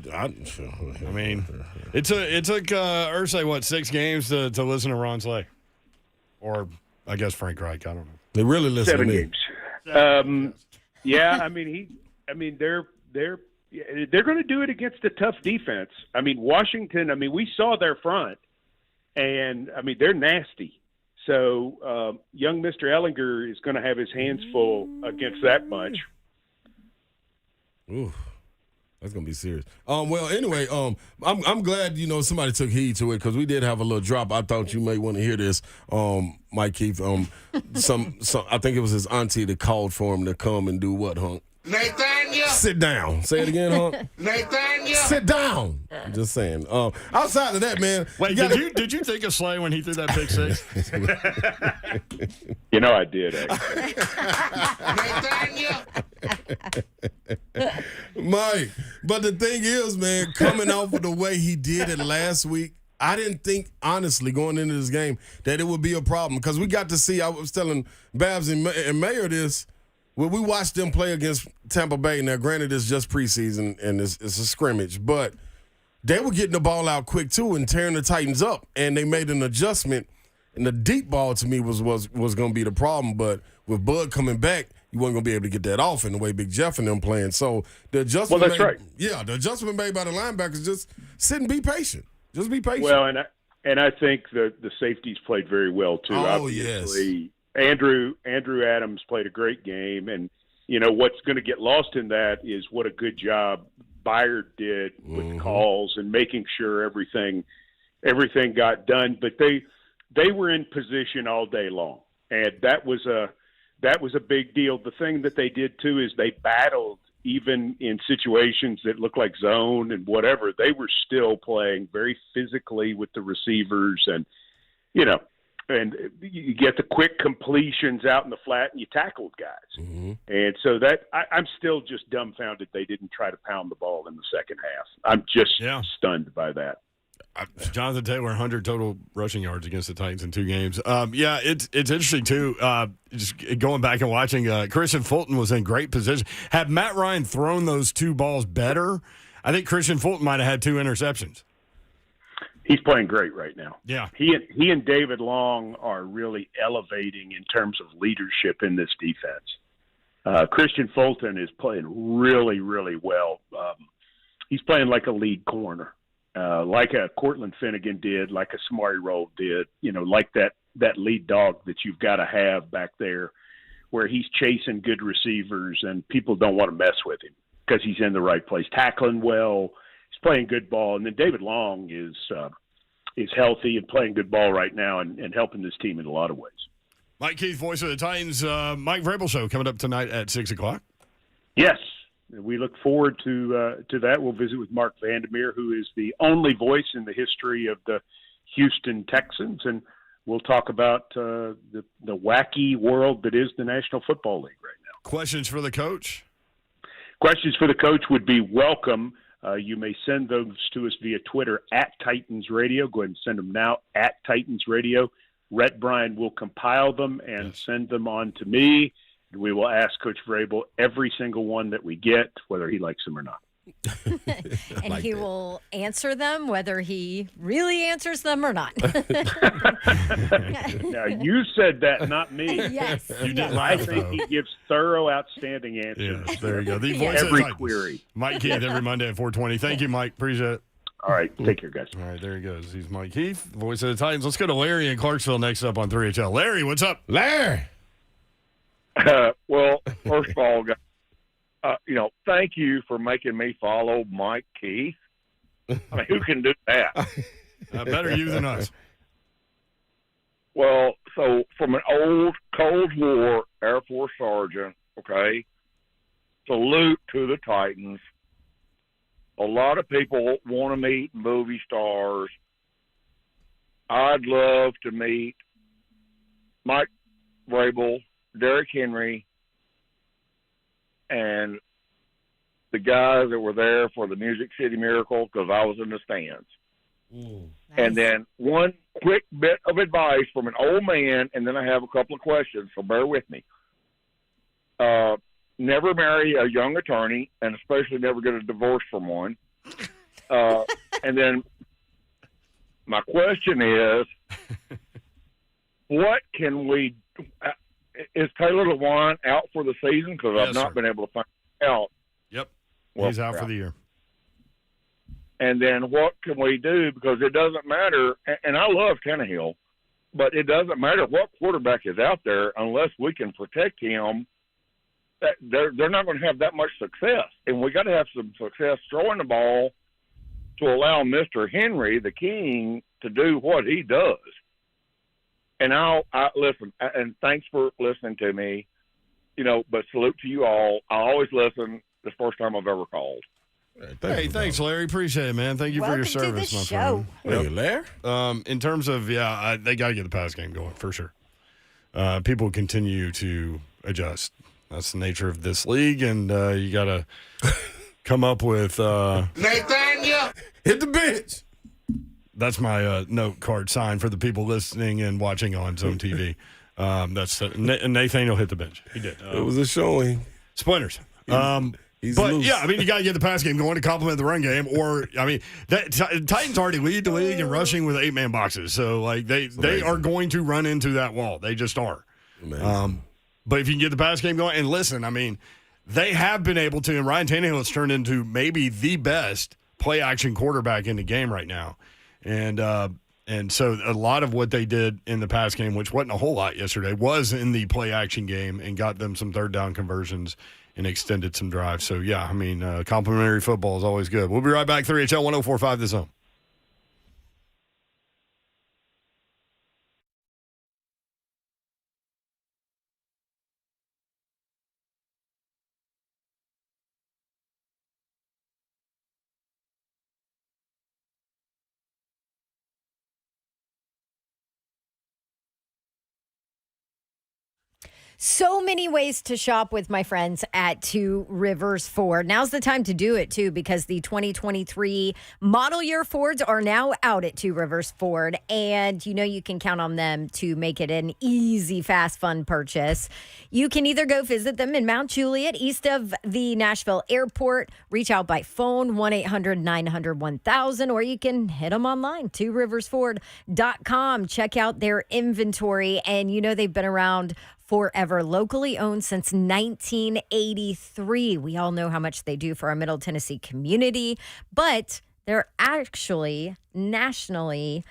mean, it took Irsay, 6 games to listen to Ron Slay? Or, I guess, Frank Reich. I don't know. They really listen 7 to me. games. Yeah, they're going to do it against a tough defense. Washington, we saw their front. And, they're nasty. So, young Mr. Ellinger is going to have his hands full against that bunch. Ooh, that's going to be serious. Well, anyway, I'm glad, somebody took heed to it because we did have a little drop. I thought you may want to hear this, Mike Keith. Some I think it was his auntie that called for him to come and do what, Hunk? Nathaniel. Sit down. Say it again, Hunk. Nathaniel. Sit down. I'm just saying. Outside of that, man. Wait, did you think of Slay when he threw that pick 6? I did. Nathaniel. Mike, but the thing is, man, coming off of the way he did it last week, I didn't think, honestly, going into this game, that it would be a problem because we got to see. I was telling Babs and Mayor this. Well, we watched them play against Tampa Bay. Now, granted, it's just preseason and it's a scrimmage, but they were getting the ball out quick, too, and tearing the Titans up, and they made an adjustment. And the deep ball, to me, was going to be the problem. But with Bud coming back, you weren't going to be able to get that off in the way Big Jeff and them playing. So the adjustment Well, that's right. Yeah, the adjustment made by the linebackers, just sit and be patient. Just be patient. Well, and I think the safeties played very well too. Oh, Obviously, Andrew Adams played a great game, and what's going to get lost in that is what a good job Byard did with the calls and making sure everything got done. But they were in position all day long, and that was a big deal. The thing that they did too is they battled even in situations that looked like zone and whatever. They were still playing very physically with the receivers, and and you get the quick completions out in the flat, and you tackled guys. And so I'm still just dumbfounded they didn't try to pound the ball in the second half. I'm just stunned by that. Jonathan Taylor, 100 total rushing yards against the Titans in 2 games. It's interesting, too. Just going back and watching, Christian Fulton was in great position. Had Matt Ryan thrown those 2 balls better, I think Christian Fulton might have had 2 interceptions. He's playing great right now. Yeah. He and David Long are really elevating in terms of leadership in this defense. Christian Fulton is playing really, really well. He's playing like a lead corner. Like a Cortland Finnegan did, like a Samari Roll did, like that lead dog that you've got to have back there where he's chasing good receivers and people don't want to mess with him because he's in the right place, tackling well, he's playing good ball. And then David Long is healthy and playing good ball right now and helping this team in a lot of ways. Mike Keith, voice of the Titans, Mike Vrabel Show coming up tonight at 6 o'clock. Yes. We look forward to that. We'll visit with Mark Vandermeer, who is the only voice in the history of the Houston Texans, and we'll talk about the wacky world that is the National Football League right now. Questions for the coach? Questions for the coach would be welcome. You may send those to us via Twitter at Titans Radio. Go ahead and send them now at Titans Radio. Rhett Bryan will compile them and send them on to me. We will ask Coach Vrabel every single one that we get, whether he likes them or not. And he will answer them, whether he really answers them or not. Now, you said that, not me. Yes. You did I laugh, think though. he gives thorough, outstanding answers. Yes, there you go. The voice of Every the Titans. query. Mike Keith every Monday at 4:20. Thank you, Mike. Appreciate it. All right. Take care, guys. All right, there he goes. He's Mike Keith, voice of the Titans. Let's go to Larry in Clarksville next up on 3HL. Larry, what's up? Larry. Well, first of all, thank you for making me follow Mike Keith. I mean, who can do that? Better you than us. Well, so from an old Cold War Air Force sergeant, okay, salute to the Titans. A lot of people want to meet movie stars. I'd love to meet Mike Vrabel, Derrick Henry, and the guys that were there for the Music City Miracle because I was in the stands. Nice. And then one quick bit of advice from an old man, and then I have a couple of questions, so bear with me. Never marry a young attorney, and especially never get a divorce from one. And then my question is, what can we is Taylor Lewan out for the season? Because I've not been able to find out. Yep. Well, He's out for the year. And then what can we do? Because it doesn't matter, and I love Tannehill, but it doesn't matter what quarterback is out there unless we can protect him. They're not going to have that much success. And we got to have some success throwing the ball to allow Mr. Henry, the king, to do what he does. And I listen, and thanks for listening to me, but salute to you all. I always listen. This first time I've ever called. Hey, thanks, Larry. Appreciate it, man. Thank you for your service, my friend. Hey, Larry. In terms of, they got to get the pass game going for sure. People continue to adjust. That's the nature of this league, and you got to come up with Nathaniel, hit the bench. That's my note card sign for the people listening and watching on Zone TV. That's Nathaniel hit the bench. He did. It was a showing. Splinters. He's but loose. yeah, you got to get the pass game going to complement the run game. Or Titans already lead the league in rushing with 8-man boxes, so they are going to run into that wall. They just are. But if you can get the pass game going, and listen, I mean, they have been able to, and Ryan Tannehill has turned into maybe the best play-action quarterback in the game right now. And so a lot of what they did in the pass game, which wasn't a whole lot yesterday, was in the play-action game and got them some third-down conversions and extended some drives. So, yeah, I mean, complimentary football is always good. We'll be right back. 3HL 1045 The Zone. So many ways to shop with my friends at Two Rivers Ford. Now's the time to do it, too, because the 2023 model year Fords are now out at Two Rivers Ford. And you know you can count on them to make it an easy, fast, fun purchase. You can either go visit them in Mount Juliet, east of the Nashville airport, reach out by phone, 1-800-900-1000, or you can hit them online, tworiversford.com. Check out their inventory. And you know they've been around forever, locally owned since 1983. We all know how much they do for our Middle Tennessee community, but they're actually nationally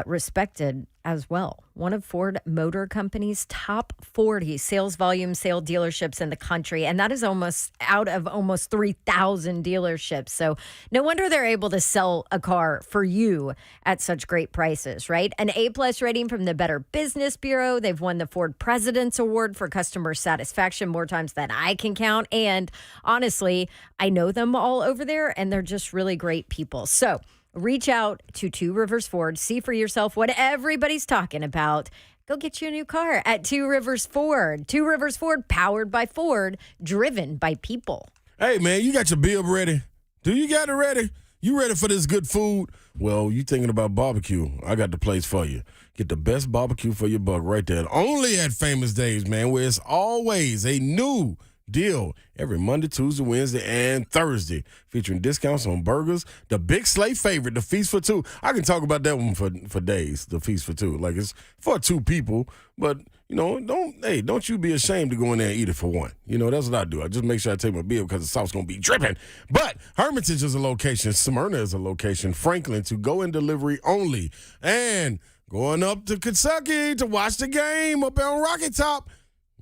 respected as well. One of Ford Motor Company's top 40 sales volume sale dealerships in the country, and that is almost out of almost 3,000 dealerships. So no wonder they're able to sell a car for you at such great prices, right? An A-plus rating from the Better Business Bureau. They've won the Ford President's Award for customer satisfaction more times than I can count. And honestly, I know them all over there, and they're just really great people. So reach out to Two Rivers Ford. See for yourself what everybody's talking about. Go get you a new car at Two Rivers Ford. Two Rivers Ford, powered by Ford, driven by people. Hey, man, you got your bib ready? Do you got it ready? You ready for this good food? Well, you thinking about barbecue. I got the place for you. Get the best barbecue for your buck right there. Only at Famous Dave's, man, where it's always a new deal every Monday, Tuesday, Wednesday, and Thursday, featuring discounts on burgers. The big sleigh favorite, the Feast for Two. I can talk about that one for days, the Feast for Two. Like, it's for two people, but, you know, don't you be ashamed to go in there and eat it for one. You know, that's what I do. I just make sure I take my bill because the sauce going to be dripping. But Hermitage is a location. Smyrna is a location. Franklin to go in delivery only. And going up to Kentucky to watch the game up on Rocky Top.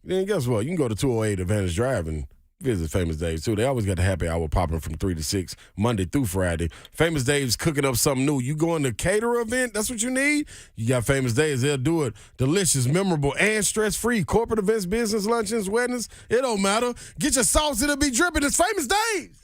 Then guess what? You can go to 208 Advantage Drive and visit Famous Dave's, too. They always got the happy hour popping from 3 to 6, Monday through Friday. Famous Dave's cooking up something new. You going to cater event? That's what you need? You got Famous Dave's. They'll do it delicious, memorable, and stress-free. Corporate events, business, luncheons, weddings. It don't matter. Get your sauce. It'll be dripping. It's Famous Dave's.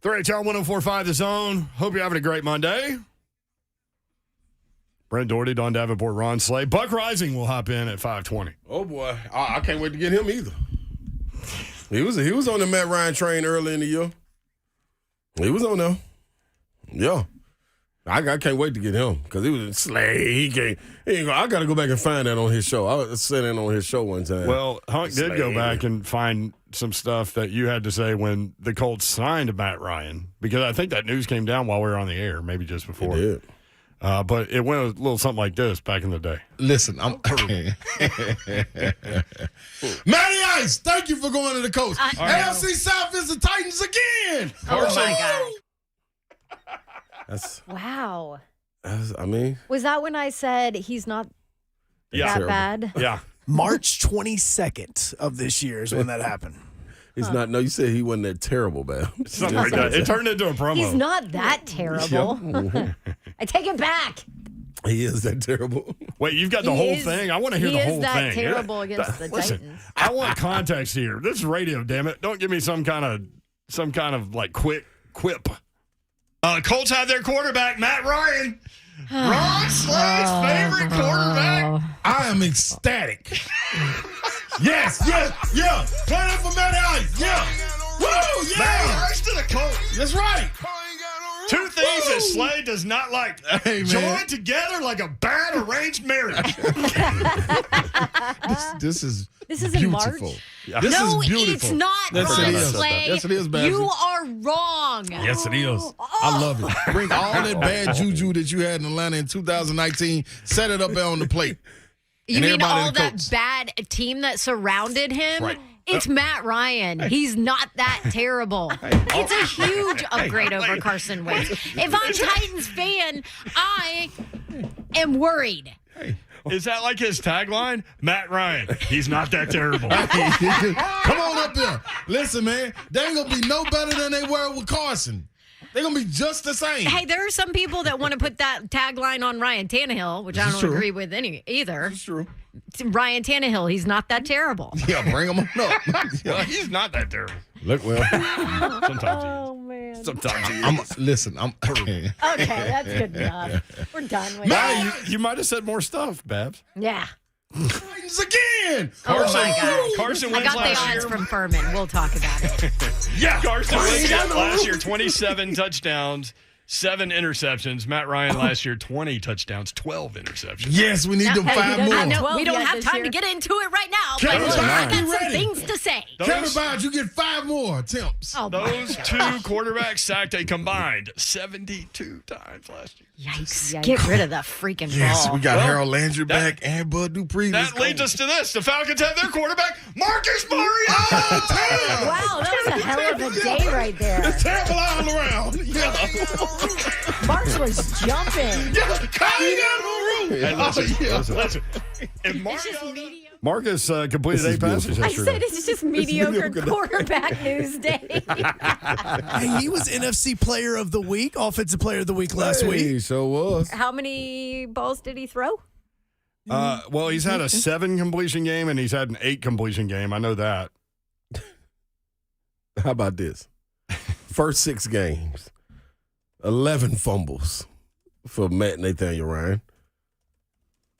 3HL 104.5 The Zone. Hope you're having a great Monday. Brent Doherty, Don Davenport, Ron Slay. Buck Reising will hop in at 5:20. Oh, boy. I can't wait to get him either. He was on the Matt Ryan train early in the year. He was on there. Yeah. I can't wait to get him because he was in Slay. I got to go back and find that on his show. I was sitting on his show one time. Well, Hunk did go back and find some stuff that you had to say when the Colts signed Matt Ryan, because I think that news came down while we were on the air, maybe just before. It did. But it went a little something like this back in the day. Listen, Matty Ice, thank you for going to the Colts. AFC South is the Titans again. Oh, my God. Wow. Was that when I said he's not that bad? Yeah. March 22nd of this year is when that happened. He's not. No, you said he wasn't that terrible, man. Something like that. It turned into a promo. He's not that terrible. I take it back. He is that terrible. Wait, you've got the whole thing? I want to hear the whole thing. He is that terrible against the Titans. I want context here. This is radio, damn it. Don't give me some kind of like quick quip. Colts have their quarterback, Matt Ryan. Ron Slay's favorite quarterback. I am ecstatic. Yes. Play that for Matty Ice. Yeah. Woo, yeah. Matty Ice to the Colts. That's right. Two things that Slay does not like. Hey, man. Joined together like a bad arranged marriage. This is in beautiful. March? Yeah. This No, is beautiful. it's not, Yes, Ron it is. Slay. Yes, it is, Babsy. You are wrong. Yes, it is. I love it. Bring all that bad juju that you had in Atlanta in 2019, set it up there on the plate. You And mean everybody all in the that Colts. bad team that surrounded him? Right. It's Matt Ryan. He's not that terrible. It's a huge upgrade over Carson Wentz. If I'm Titans fan, I am worried. Is that like his tagline? Matt Ryan. He's not that terrible. Come on up there. Listen, man, they ain't going to be no better than they were with Carson. They're going to be just the same. Hey, there are some people that want to put that tagline on Ryan Tannehill, which I don't agree with either. It's true. Ryan Tannehill, he's not that terrible. Yeah, bring him on up. Well, he's not that terrible. Look, well. Sometimes he is. Oh, man. Sometimes he is. Okay, that's good enough. We're done with that. You might have said more stuff, Babs. Yeah. Titans again. Carson, Oh my God. Carson I wins got the last odds year. from Furman. We'll talk about it. Yeah, Carson Wentz got last year 27 touchdowns, 7 interceptions. Matt Ryan last year 20 touchdowns, 12 interceptions. Yes, we need them 5 more. I know we don't have time to get into it right now, but Kevin I Byard, got you some ready? things to say. Kevin Byard, you get 5 more attempts. Oh, Those two quarterbacks sacked a combined 72 times last year. Yikes. Get rid of the freaking Yes, ball. we got Harold Landry back and Bud Dupree. That leads us to this. The Falcons have their quarterback, Marcus Mariota. Oh, Wow, that was a hell of a day right there. it's terrible all around. Yeah. Marks was jumping. Listen. If Marcus completed 8 passes I yesterday. said it's just mediocre quarterback news day. Hey, he was NFC Player of the Week, Offensive Player of the Week last week. He sure was. How many balls did he throw? Well, he's had a 7 completion game and he's had an 8 completion game. I know that. How about this? First 6 games, 11 fumbles for Matt Nathaniel Ryan.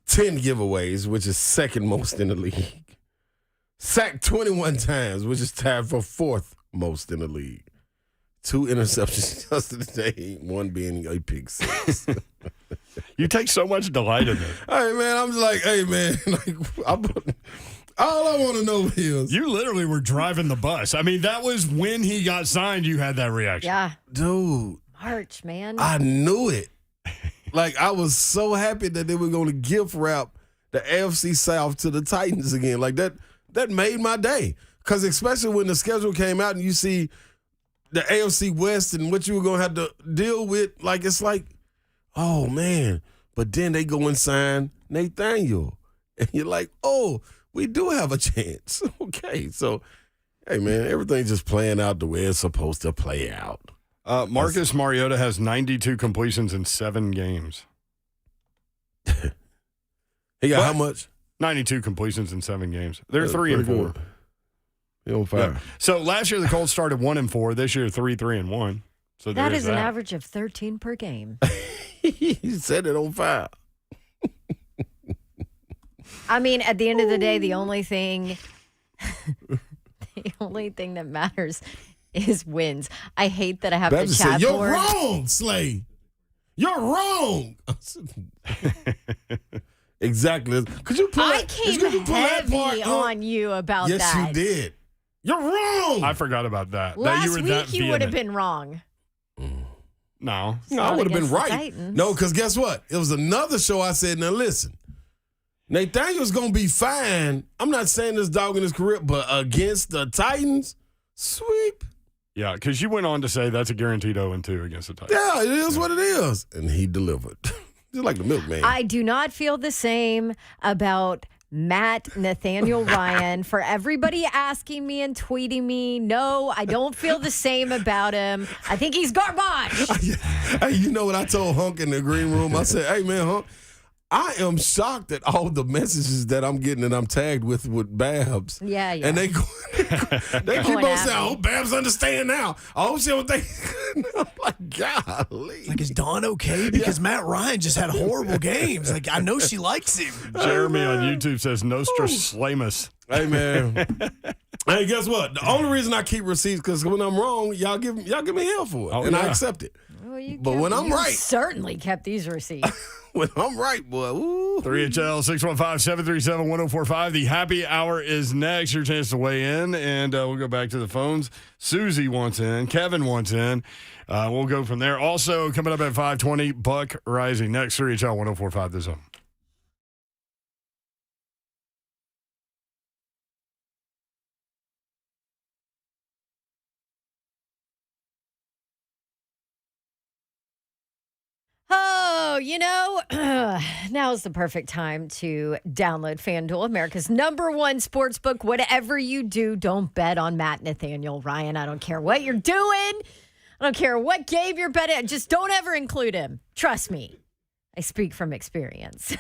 10 giveaways, which is second most in the league. Sacked 21 times, which is tied for 4th most in the league. 2 interceptions yesterday, 1 being a pick 6. You take so much delight in this. Hey, man, I'm just like, hey, man, all I want to know is. You literally were driving the bus. I mean, that was when he got signed, you had that reaction. Yeah. Dude. March, man. I knew it. Like, I was so happy that they were going to gift wrap the AFC South to the Titans again. Like, that made my day. Because especially when the schedule came out and you see the AFC West and what you were going to have to deal with, like, it's like, oh, man. But then they go and sign Nathaniel. And you're like, oh, we do have a chance. Okay. So, hey, man, everything's just playing out the way it's supposed to play out. Marcus Mariota has 92 completions in 7 games. He got how much? 92 completions in 7 games. They're 3-4. He on fire. Yeah. So last year the Colts started 1-4. This year 3-3-1. So That is an that. average of 13 per game. He said it on fire. I mean, at the end of the day, the only thing that matters is wins. I hate that I have Babs to said, chat "You're board. wrong, Slay. You're wrong." Exactly. Could you pull I that? came could you pull that part heavy up? on you about Yes, that. you did. You're wrong. I forgot about that. Last that you were week that you would have vehement. been wrong. No. No, I would have been against the right. Titans. No, because guess what? It was another show I said, now listen, Nathaniel's going to be fine. I'm not saying this dog in his career, but against the Titans, sweep. Yeah, because you went on to say that's a guaranteed 0-2 against the Titans. Yeah, it is what it is. And he delivered. Just like the milkman. I do not feel the same about Nathaniel Ryan. For everybody asking me and tweeting me, no, I don't feel the same about him. I think he's garbage. Hey, you know what I told Hunk in the green room? I said, hey, man, Hunk, I am shocked at all the messages that I'm getting that I'm tagged with Babs. Yeah. And they keep on saying, "Oh, Babs understand now. Oh, she don't think." I'm like, golly. Like, is Dawn okay? Because Matt Ryan just had horrible games. Like, I know she likes him. Jeremy on YouTube says Nostradamus. Hey, man. Hey, guess what? The only reason I keep receipts because when I'm wrong, y'all give me hell for it, and I accept it. Well, but when I'm right, certainly kept these receipts. When I'm right, boy. Ooh. 3HL 615-737-1045. The happy hour is next. Your chance to weigh in, and we'll go back to the phones. Susie wants in. Kevin wants in. We'll go from there. Also, coming up at 5:20, Buck Reising. Next, 3HL 1045 this up. Oh, now's the perfect time to download FanDuel, America's #1 sportsbook. Whatever you do, don't bet on Nathaniel Ryan. I don't care what you're doing. I don't care what game you're betting. Just don't ever include him. Trust me. I speak from experience.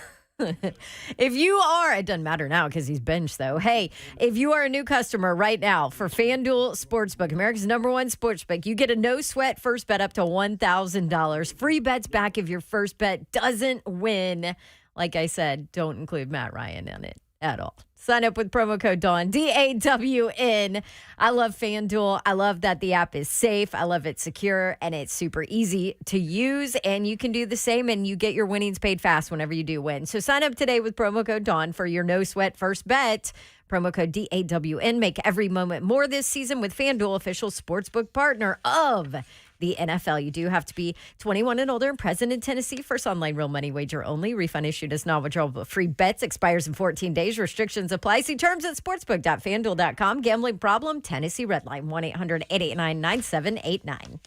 If you are, it doesn't matter now because he's benched though. Hey, if you are a new customer right now for FanDuel Sportsbook, America's #1 sportsbook, you get a no sweat first bet up to $1,000. Free bets back if your first bet doesn't win. Like I said, don't include Matt Ryan in it at all. Sign up with promo code DAWN, DAWN. I love FanDuel. I love that the app is safe. I love it's secure and it's super easy to use. And you can do the same and you get your winnings paid fast whenever you do win. So sign up today with promo code DAWN for your no sweat first bet. Promo code DAWN. Make every moment more this season with FanDuel, official sportsbook partner of the NFL. You do have to be 21 and older and present in Tennessee. First online real money wager only. Refund issued as non-withdrawable free bets. Expires in 14 days. Restrictions apply. See terms at sportsbook.fanduel.com. Gambling problem? Tennessee Redline 1-800-889-9789.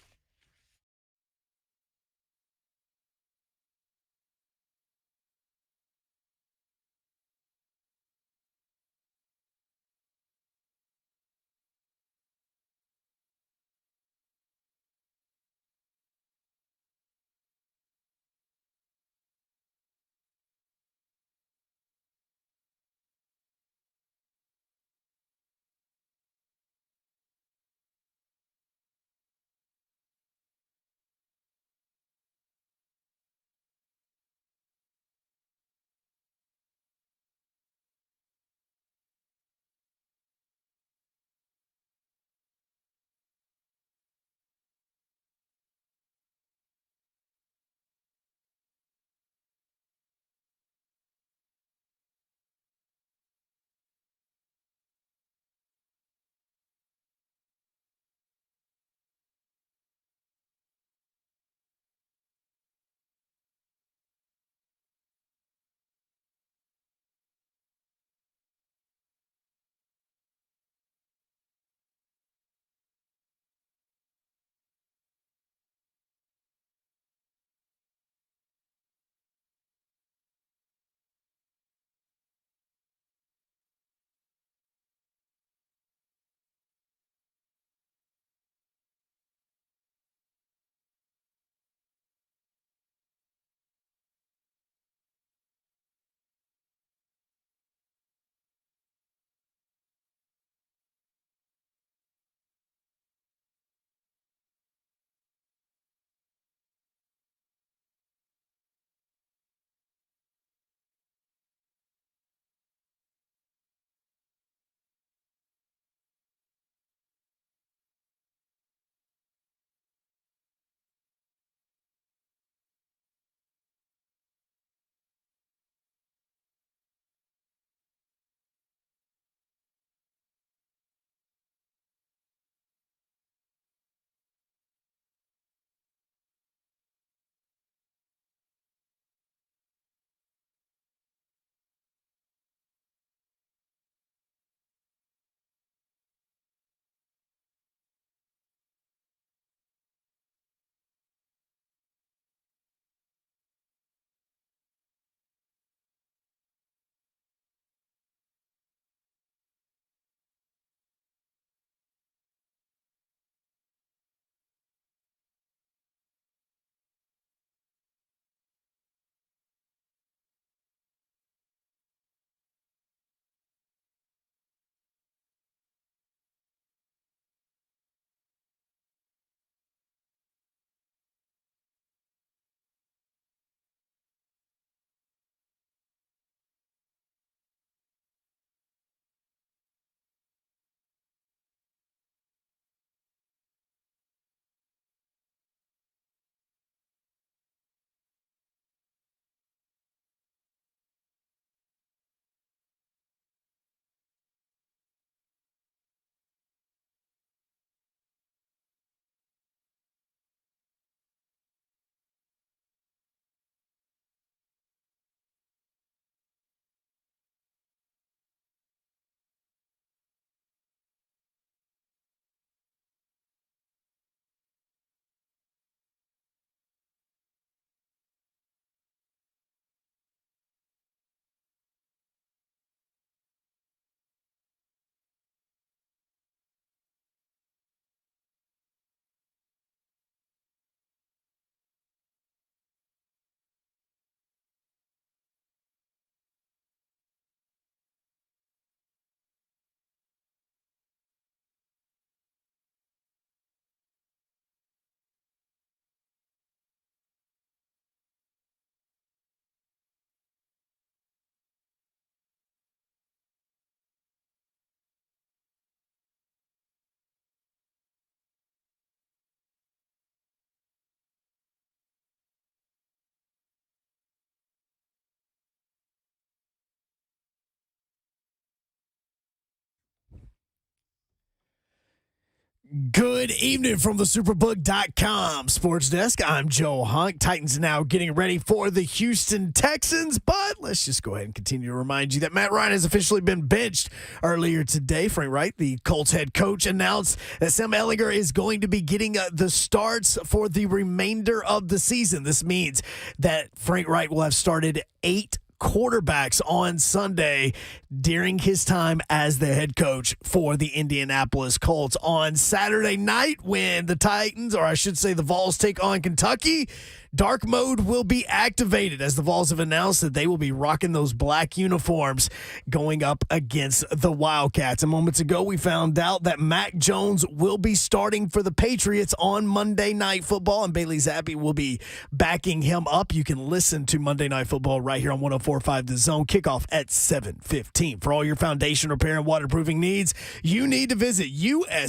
Good evening from the Superbook.com sports desk. I'm Joe Hunk. Titans now getting ready for the Houston Texans, but let's just go ahead and continue to remind you that Matt Ryan has officially been benched earlier today. Frank Wright, the Colts head coach, announced that Sam Ehlinger is going to be getting the starts for the remainder of the season. This means that Frank Wright will have started 8 quarterbacks on Sunday during his time as the head coach for the Indianapolis Colts. On Saturday night, when the Titans, or I should say the Vols, take on Kentucky, dark mode will be activated as the Vols have announced that they will be rocking those black uniforms going up against the Wildcats. And moments ago, we found out that Mac Jones will be starting for the Patriots on Monday Night Football, and Bailey Zappi will be backing him up. You can listen to Monday Night Football right here on 104.5 The Zone. Kickoff at 7:15. For all your foundation repair and waterproofing needs, you need to visit USSTN.com.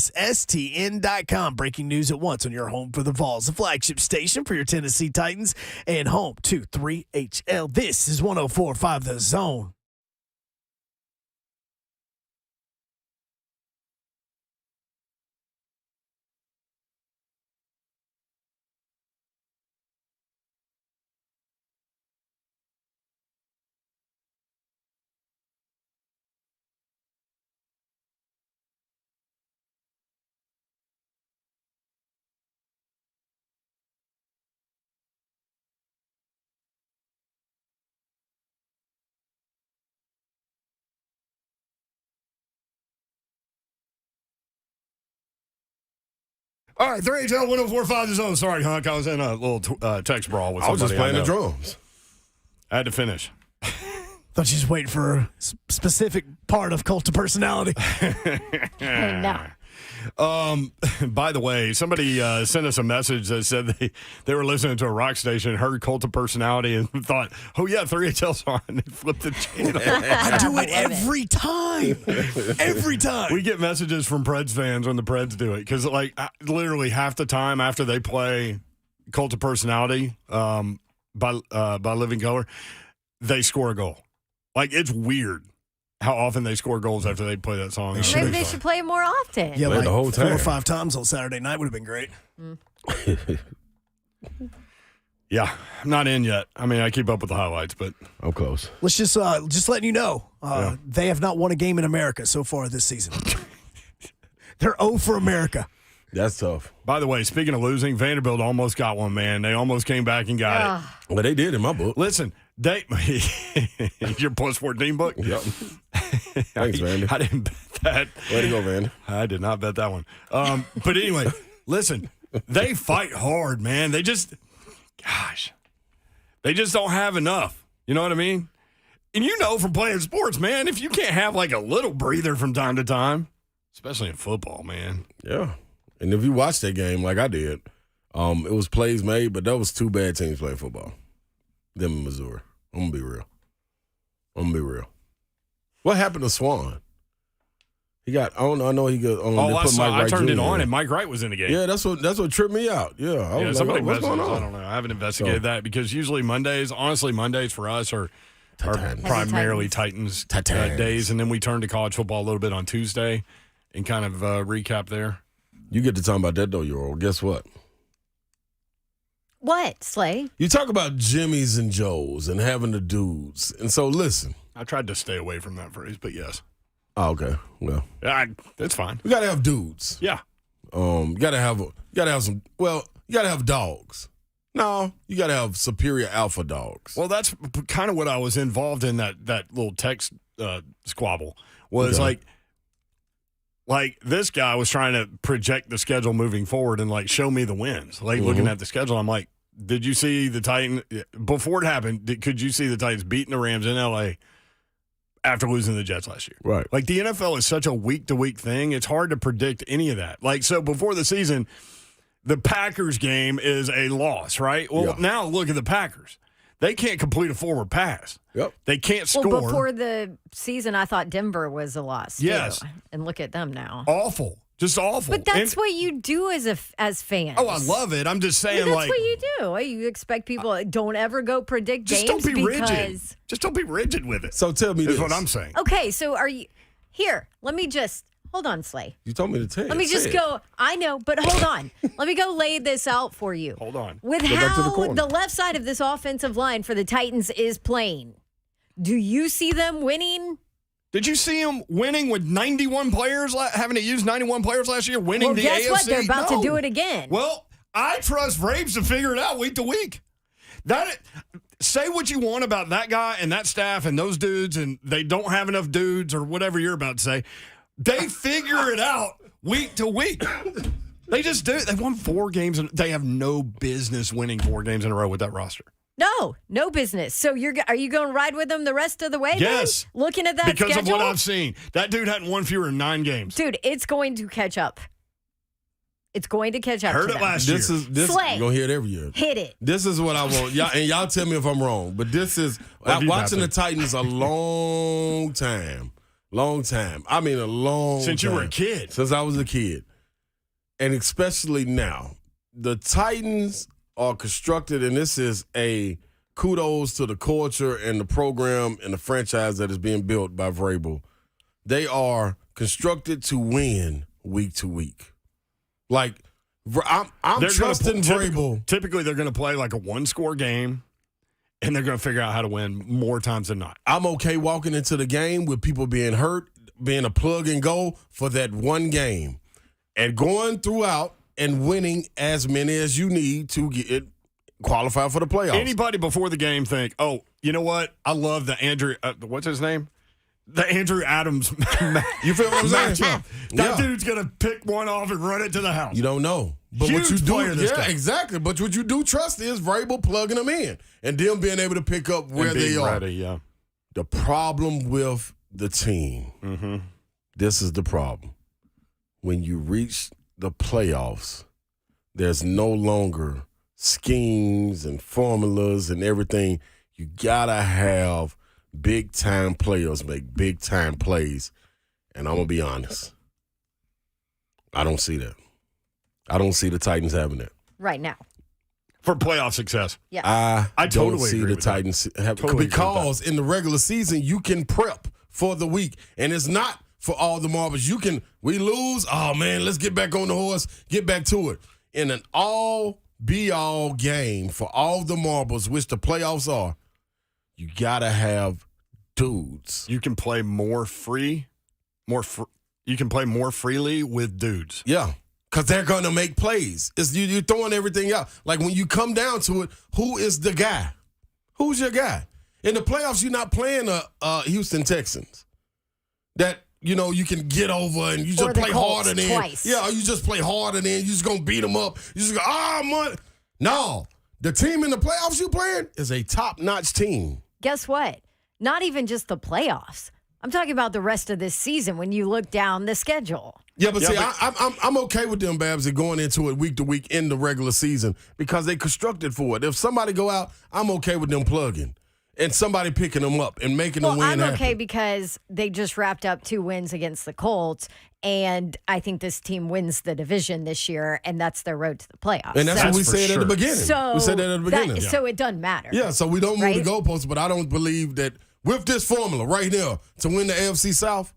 Breaking news at once on your home for the Vols, the flagship station for your Tennessee Titans and home to 3HL. This is 104.5 The Zone. All right, 3HL 104.5 The Zone. Sorry, Hunk. I was in a little text brawl with somebody. I was just playing the drums. I had to finish. Thought you just waiting for a specific part of Cult of Personality. No. By the way, somebody sent us a message that said they were listening to a rock station, heard Cult of Personality, and thought, oh, yeah, 3HL's on. And they flipped the channel. I do it every time. Every time. We get messages from Preds fans when the Preds do it because, like, literally half the time after they play Cult of Personality by Living Color, they score a goal. Like, it's weird how often they score goals after they play that song. Maybe they should play it more often. Yeah, like the whole time. 4 or 5 times on Saturday night would have been great. Yeah, I'm not in yet. I mean, I keep up with the highlights, but I'm close. Let's just letting you know, they have not won a game in America so far this season. They're 0 for America. That's tough. By the way, speaking of losing, Vanderbilt almost got one, man. They almost came back and got it. Well, they did in my book. Listen, your plus 14 book? Yep. Thanks, Vandy. I didn't bet that. Way to go, Vandy. I did not bet that one. But anyway, listen, they fight hard, man. They just don't have enough. You know what I mean? And you know from playing sports, man, if you can't have like a little breather from time to time, especially in football, man. Yeah. And if you watch that game like I did, it was plays made, but that was 2 bad teams playing football. Them in Missouri. I'm going to be real. What happened to Swan? He got on. I know he got on. I turned it on, and Mike Wright was in the game. Yeah, that's what tripped me out. Yeah, I was somebody like, what's going on? I don't know. I haven't investigated that because usually Mondays for us are primarily Titans days, and then we turn to college football a little bit on Tuesday and kind of recap there. You get to talk about that though, Euro. Guess what? What, Slay? You talk about Jimmys and Joes and having the dudes, and so listen. I tried to stay away from that phrase, but yes. Oh, okay. Well, that's fine. We got to have dudes. Yeah. You got to have some. Well, you got to have dogs. No, you got to have superior alpha dogs. Well, that's kind of what I was involved in that little text squabble was like this guy was trying to project the schedule moving forward and like show me the wins. Like looking at the schedule, I'm like, did you see the Titans before it happened? Could you see the Titans beating the Rams in LA after losing the Jets last year? Right. Like the NFL is such a week to week thing. It's hard to predict any of that. Like, so before the season, the Packers game is a loss, right? Well, now look at the Packers. They can't complete a forward pass. Yep. They can't score. Well, before the season, I thought Denver was a loss. Yes. Too. And look at them now. Awful. Just awful. But that's what you do as fans. Oh, I love it. I'm just saying, that's like. What you do. You expect people, don't ever go predict just games. Don't be rigid. Just don't be rigid with it. So tell me this. That's what I'm saying. Okay, so are you. Here, let me just Hold on, Slay. You told me to tell you. Let me just go. I know, but hold on. Let me go lay this out for you. Hold on. With how the left side of this offensive line for the Titans is playing, do you see them winning? Did you see them winning with 91 players, having to use 91 players last year, winning the AFC? Guess what? They're about to do it again. Well, I trust Vrabes to figure it out week to week. Say what you want about that guy and that staff and those dudes, and they don't have enough dudes or whatever you're about to say. They figure it out week to week. They just do. They won 4 games, and they have no business winning 4 games in a row with that roster. No business. So are you going to ride with them the rest of the way? Yes. Then? Looking at that because schedule? of what I've seen. That dude hadn't won fewer than 9 games. Dude, it's going to catch up. It's going to catch up. Heard to it them. last year. You're going to hear it every year. Hit it. This is what I want. Y'all tell me if I'm wrong, but this is watching the Titans a long time. Long time. I mean, a long Since time. you were a kid. Since I was a kid. And especially now. The Titans are constructed, and this is a kudos to the culture and the program and the franchise that is being built by Vrabel. They are constructed to win week to week. Like, I'm trusting Vrabel. Typically, they're going to play like a 1-score game, and they're going to figure out how to win more times than not. I'm okay walking into the game with people being hurt, being a plug and go for that one game, and going throughout and winning as many as you need to get qualify for the playoffs. Anybody before the game think, oh, you know what? I love the Andrew, what's his name? The Andrew Adams. You feel what I'm saying? That dude's going to pick one off and run it to the house. You don't know. But Huge what you do, player, this guy. exactly. But what you do trust is Vrabel plugging them in and them being able to pick up where they are. Ready, yeah. The problem with the team, this is the problem. When you reach the playoffs, there's no longer schemes and formulas and everything. You gotta have big-time players make big-time plays. And I'm going to be honest. I don't see that. I don't see the Titans having that. Right now. For playoff success. Yeah. I totally don't see agree the with Titans have Totally because in the regular season you can prep for the week, and it's not for all the marbles. We lose, oh man, let's get back on the horse, get back to it. In an all-be-all game for all the marbles, which the playoffs are, you gotta have dudes. You can play more free, you can play more freely with dudes. Yeah. Because they're going to make plays. You're throwing everything out. Like when you come down to it, who is the guy? Who's your guy? In the playoffs, you're not playing Houston Texans that, you can get over and you just play harder than. Twice. Yeah, or you just play harder than. You just going to beat them up. You just go, money. No. The team in the playoffs you playing is a top-notch team. Guess what? Not even just the playoffs. I'm talking about the rest of this season when you look down the schedule. Yeah, but I'm okay with them, Babs, and going into it week to week in the regular season because they constructed for it. If somebody go out, I'm okay with them plugging and somebody picking them up and making them win. I'm okay because they just wrapped up 2 wins against the Colts, and I think this team wins the division this year, and that's their road to the playoffs. And that's what we said at the beginning. We said that at the beginning. So it doesn't matter. Yeah, so we don't move the goalposts, but I don't believe that with this formula right here to win the AFC South,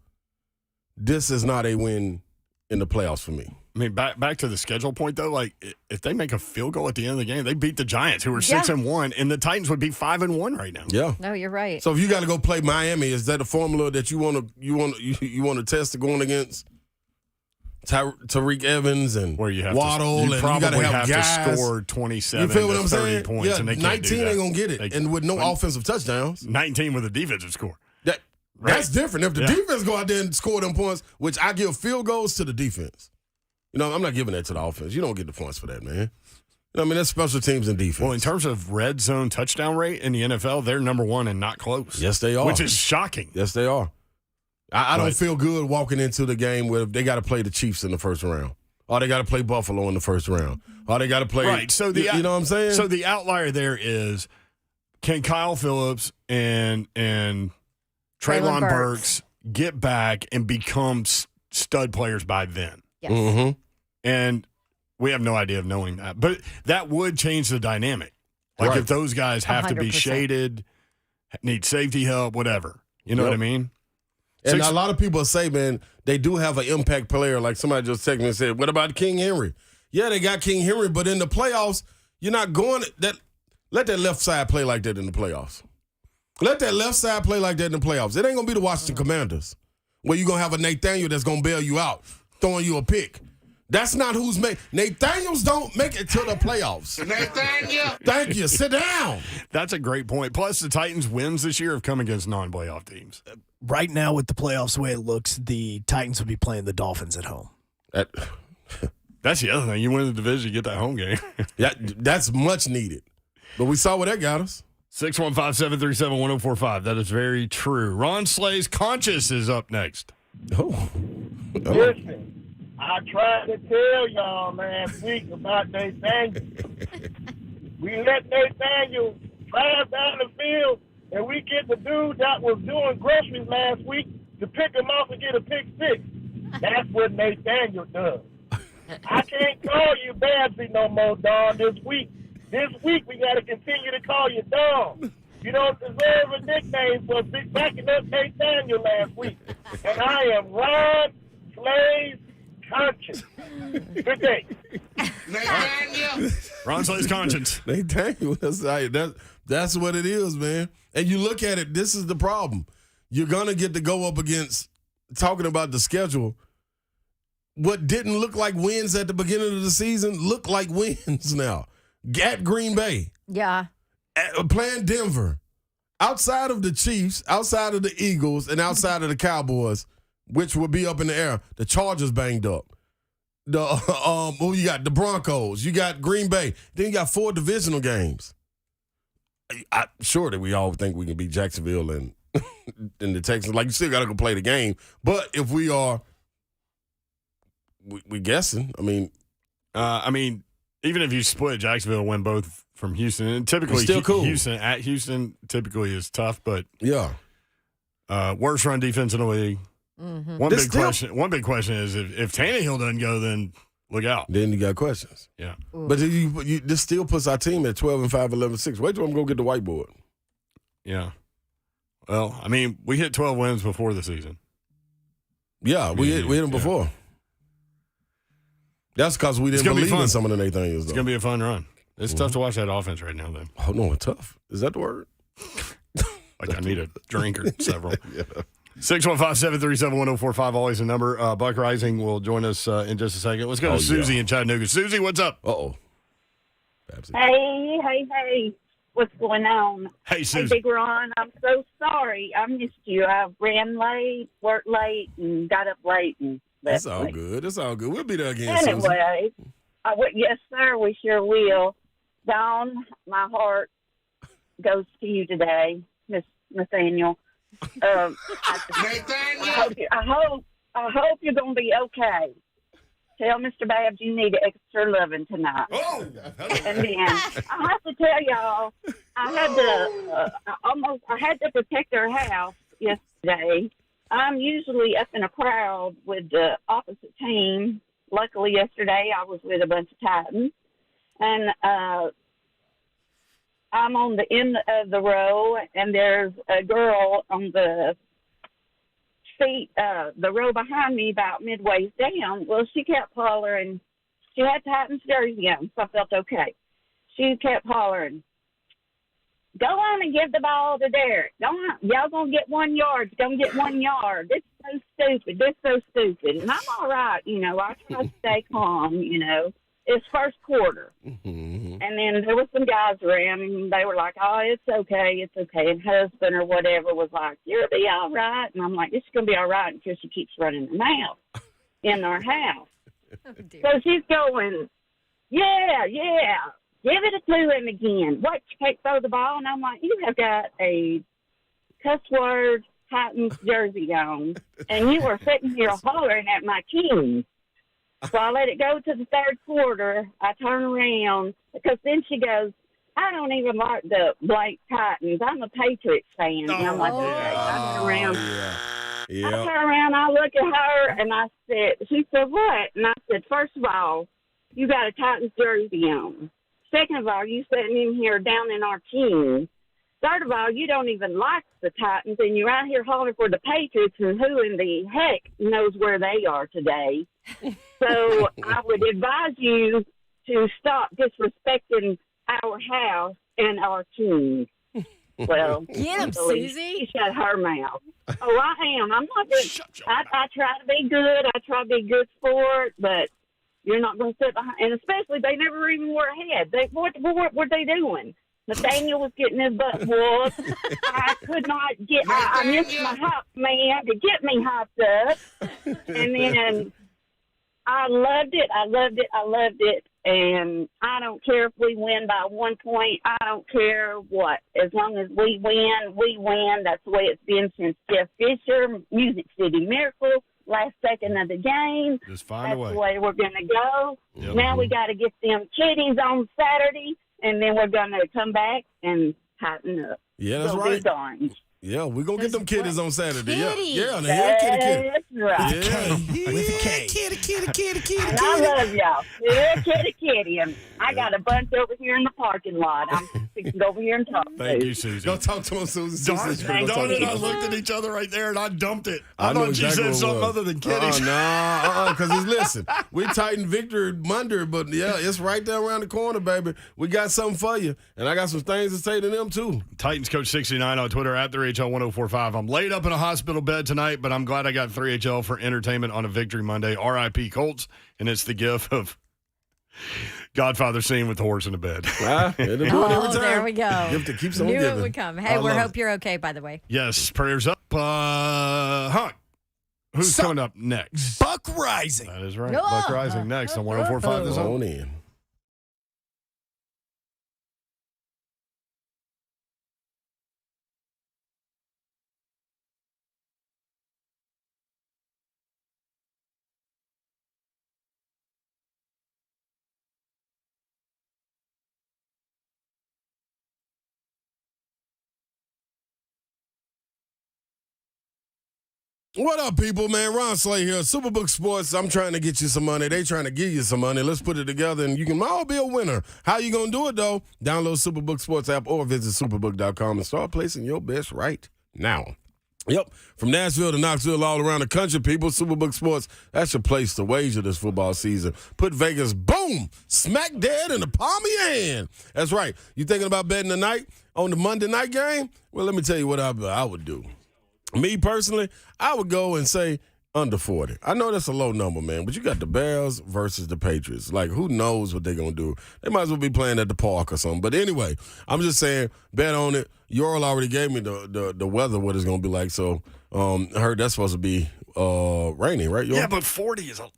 this is not a win in the playoffs for me. I mean, back to the schedule point, though, like if they make a field goal at the end of the game, they beat the Giants, who are 6-1, and the Titans would be 5-1 right now. Yeah. No, you're right. So if you got to go play Miami, is that a formula that you want to test going against Tariq Evans and where you have Waddle to, you and probably you got to have guys to score 27 you feel what to I'm 30 saying? points, Yeah, and they can't 19 do that. ain't going to get it, and with no offensive touchdowns. 19 with a defensive score. That's different. If the defense go out there and score them points, which I give field goals to the defense. I'm not giving that to the offense. You don't get the points for that, man. That's special teams and defense. Well, in terms of red zone touchdown rate in the NFL, they're number 1 and not close. Yes, they are. Which is shocking. Yes, they are. I don't feel good walking into the game where they got to play the Chiefs in the first round. Or they got to play Buffalo in the first round. Or they got to play. Right. So you know what I'm saying? So the outlier there is, can Kyle Phillips and Treylon Burks get back and become stud players by then? Yes. Mm-hmm. And we have no idea of knowing that. But that would change the dynamic. Like if those guys have to be 100%. shaded, need safety help, whatever. You know what I mean? And a lot of people say, man, they do have an impact player. Like somebody just texted me and said, what about King Henry? Yeah, they got King Henry, but in the playoffs, you're not going that. Let that left side play like that in the playoffs. Let that left side play like that in the playoffs. It ain't going to be the Washington Commanders where you're going to have a Nathaniel that's going to bail you out, throwing you a pick. That's not who's made. Nathaniels don't make it to the playoffs. Nathaniel. Thank you. Sit down. That's a great point. Plus, the Titans' wins this year have come against non-playoff teams. Right now, with the playoffs the way it looks, the Titans will be playing the Dolphins at home. That's the other thing. You win the division, you get that home game. That's much needed. But we saw where that got us. 615-737-1045. That is very true. Ron Slay's Conscious is up next. Oh. Listen, I tried to tell y'all last week about Nathaniel. We let Nathaniel drive down the field, and we get the dude that was doing groceries last week to pick him off and get a pick six. That's what Nathaniel does. I can't call you Babsy no more, Don, this week. This week, we got to continue to call you Don. You don't deserve a nickname for backing up Nathaniel last week. And I am Ron Slay's Conscience. Good day. Nathaniel. Ron Slay's Conscience. Nathaniel, that's what it is, man. And you look at it, this is the problem. You're going to get to go up against, talking about the schedule, what didn't look like wins at the beginning of the season look like wins now. At Green Bay. Yeah. Playing Denver. Outside of the Chiefs, outside of the Eagles, and outside of the Cowboys, which will be up in the air, the Chargers banged up. Who you got? The Broncos. You got Green Bay. Then you got 4 divisional games. Sure that we all think we can beat Jacksonville and the Texans. Like, you still got to go play the game. But if we are, we guessing. I mean, even if you split Jacksonville and win both from Houston, and typically still cool. Houston at Houston typically is tough, but yeah, worst run defense in the league. Mm-hmm. One big question is if Tannehill doesn't go, then look out. Then you got questions. Yeah, but this still puts our team at 12-5, 11-6. Wait till I'm go get the whiteboard. Yeah. Well, I mean, we hit 12 wins before the season. Yeah, we hit them before. That's because we didn't believe in some of the Nathaniels. It's going to be a fun run. It's tough to watch that offense right now, then. Oh, no, tough. Is that the word? Like I need a drink or several. Yeah. 615-737-1045, always a number. Buck Reising will join us in just a second. Let's go to Susie in Chattanooga. Susie, what's up? Uh-oh. Hey. What's going on? Hey, Susie. Hey, Big Ron, I'm so sorry. I missed you. I ran late, worked late, and got up late. And That's all good. It's all good. We'll be there again, Anyway, yes, sir, we sure will. Don, my heart goes to you today, Miss Nathaniel. I hope you're going to be okay. Tell Mr. Babs you need extra loving tonight. Oh, and then I have to tell y'all, I had to protect our house yesterday. I'm usually up in a crowd with the opposite team. Luckily, yesterday I was with a bunch of Titans, and I'm on the end of the row, and there's a girl on the seat, the row behind me, about midway down. Well, she kept hollering. She had Titans jersey on, so I felt okay. She kept hollering, "Go on and give the ball to Derek. Go on. Y'all gonna get 1 yard. Gonna get 1 yard. This is so stupid. This is so stupid." And I'm all right, I try to stay calm, It's first quarter. Mm-hmm. And then there was some guys around, and they were like, "Oh, it's okay. And husband or whatever was like, "You'll be all right." And I'm like, "It's going to be all right until she keeps running her mouth in our house." So she's going, yeah, give it to him again. What, you can't throw the ball? And I'm like, you have got a cuss word Titans jersey on, and you are sitting here hollering at my team. So I let it go to the third quarter. I turn around, because then she goes, "I don't even like the blank Titans. I'm a Patriots fan." And I'm like, okay. I turn around. Yeah. I turn around, I look at her, and I said, she said, "What?" And I said, "First of all, you got a Titans jersey on. Second of all, you sitting in here down in our team. Third of all, you don't even like the Titans, and you're out here hollering for the Patriots, and who in the heck knows where they are today. So I would advise you to stop disrespecting our house and our team. Well, Get him, Susie. She shut her mouth. Oh, I am. I'm not good. I try to be good. I try to be a good sport, but you're not going to sit behind. And especially, they never even were ahead. What were they doing? Nathaniel was getting his butt whooped. I could not get. I missed my hop man to get me hopped up, and then I loved it. I loved it. I loved it. And I don't care if we win by 1 point. I don't care what. As long as we win, we win. That's the way it's been since Jeff Fisher, Music City Miracle, last second of the game. Just find That's a way. the way we're going to go. Yep. Now we got to get them kitties on Saturday, and then we're going to come back and tighten up. Yeah, that's So be right. darned. Yeah, we're going to get them kiddies on Saturday. Kitties. Yeah, yeah, kitty. That's right. Yeah. With a K. And I love y'all. Yeah, kitty. And I got a bunch over here in the parking lot. I'm fixing to go over here and talk Thank to. you, Susie. Go talk to them, Susie. Dawn and I looked at each other right there, and I dumped it. I know thought she exactly said what it something was. other than kitties. Because listen, we Titan Victor Monday, but yeah, it's right there around the corner, baby. We got something for you, and I got some things to say to them too. Titans Coach 69 on Twitter at 3HL1045. I'm laid up in a hospital bed tonight, but I'm glad I got 3HL for entertainment on a Victory Monday. RIP Colts, and it's the gift of Godfather scene with the horse in the bed. It'll do it every time. There we go. Gift that keeps on Knew giving. it would come. Hey, I we love hope you're okay, by the way. Yes, prayers up. Hunt, who's coming up next? Buck Reising. That is right. Oh, Buck Rising next on 104.5 The it. Zone. On in. What up, people, man? Ron Slay here. Superbook Sports, I'm trying to get you some money. They trying to give you some money. Let's put it together, and you can all be a winner. How you going to do it, though? Download Superbook Sports app or visit superbook.com and start placing your bets right now. Yep, from Nashville to Knoxville, all around the country, people, Superbook Sports, that's your place to wager this football season. Put Vegas, boom, smack dead in the palm of your hand. That's right. You thinking about betting tonight on the Monday night game? Well, let me tell you what I would do. Me personally, I would go and say under 40. I know that's a low number, man, but you got the Bears versus the Patriots. Like, who knows what they're going to do? They might as well be playing at the park or something. But anyway, I'm just saying, bet on it. Yorl already gave me the weather, what it's going to be like. So I heard that's supposed to be rainy, right, Yorl? Yeah, but 40 is a...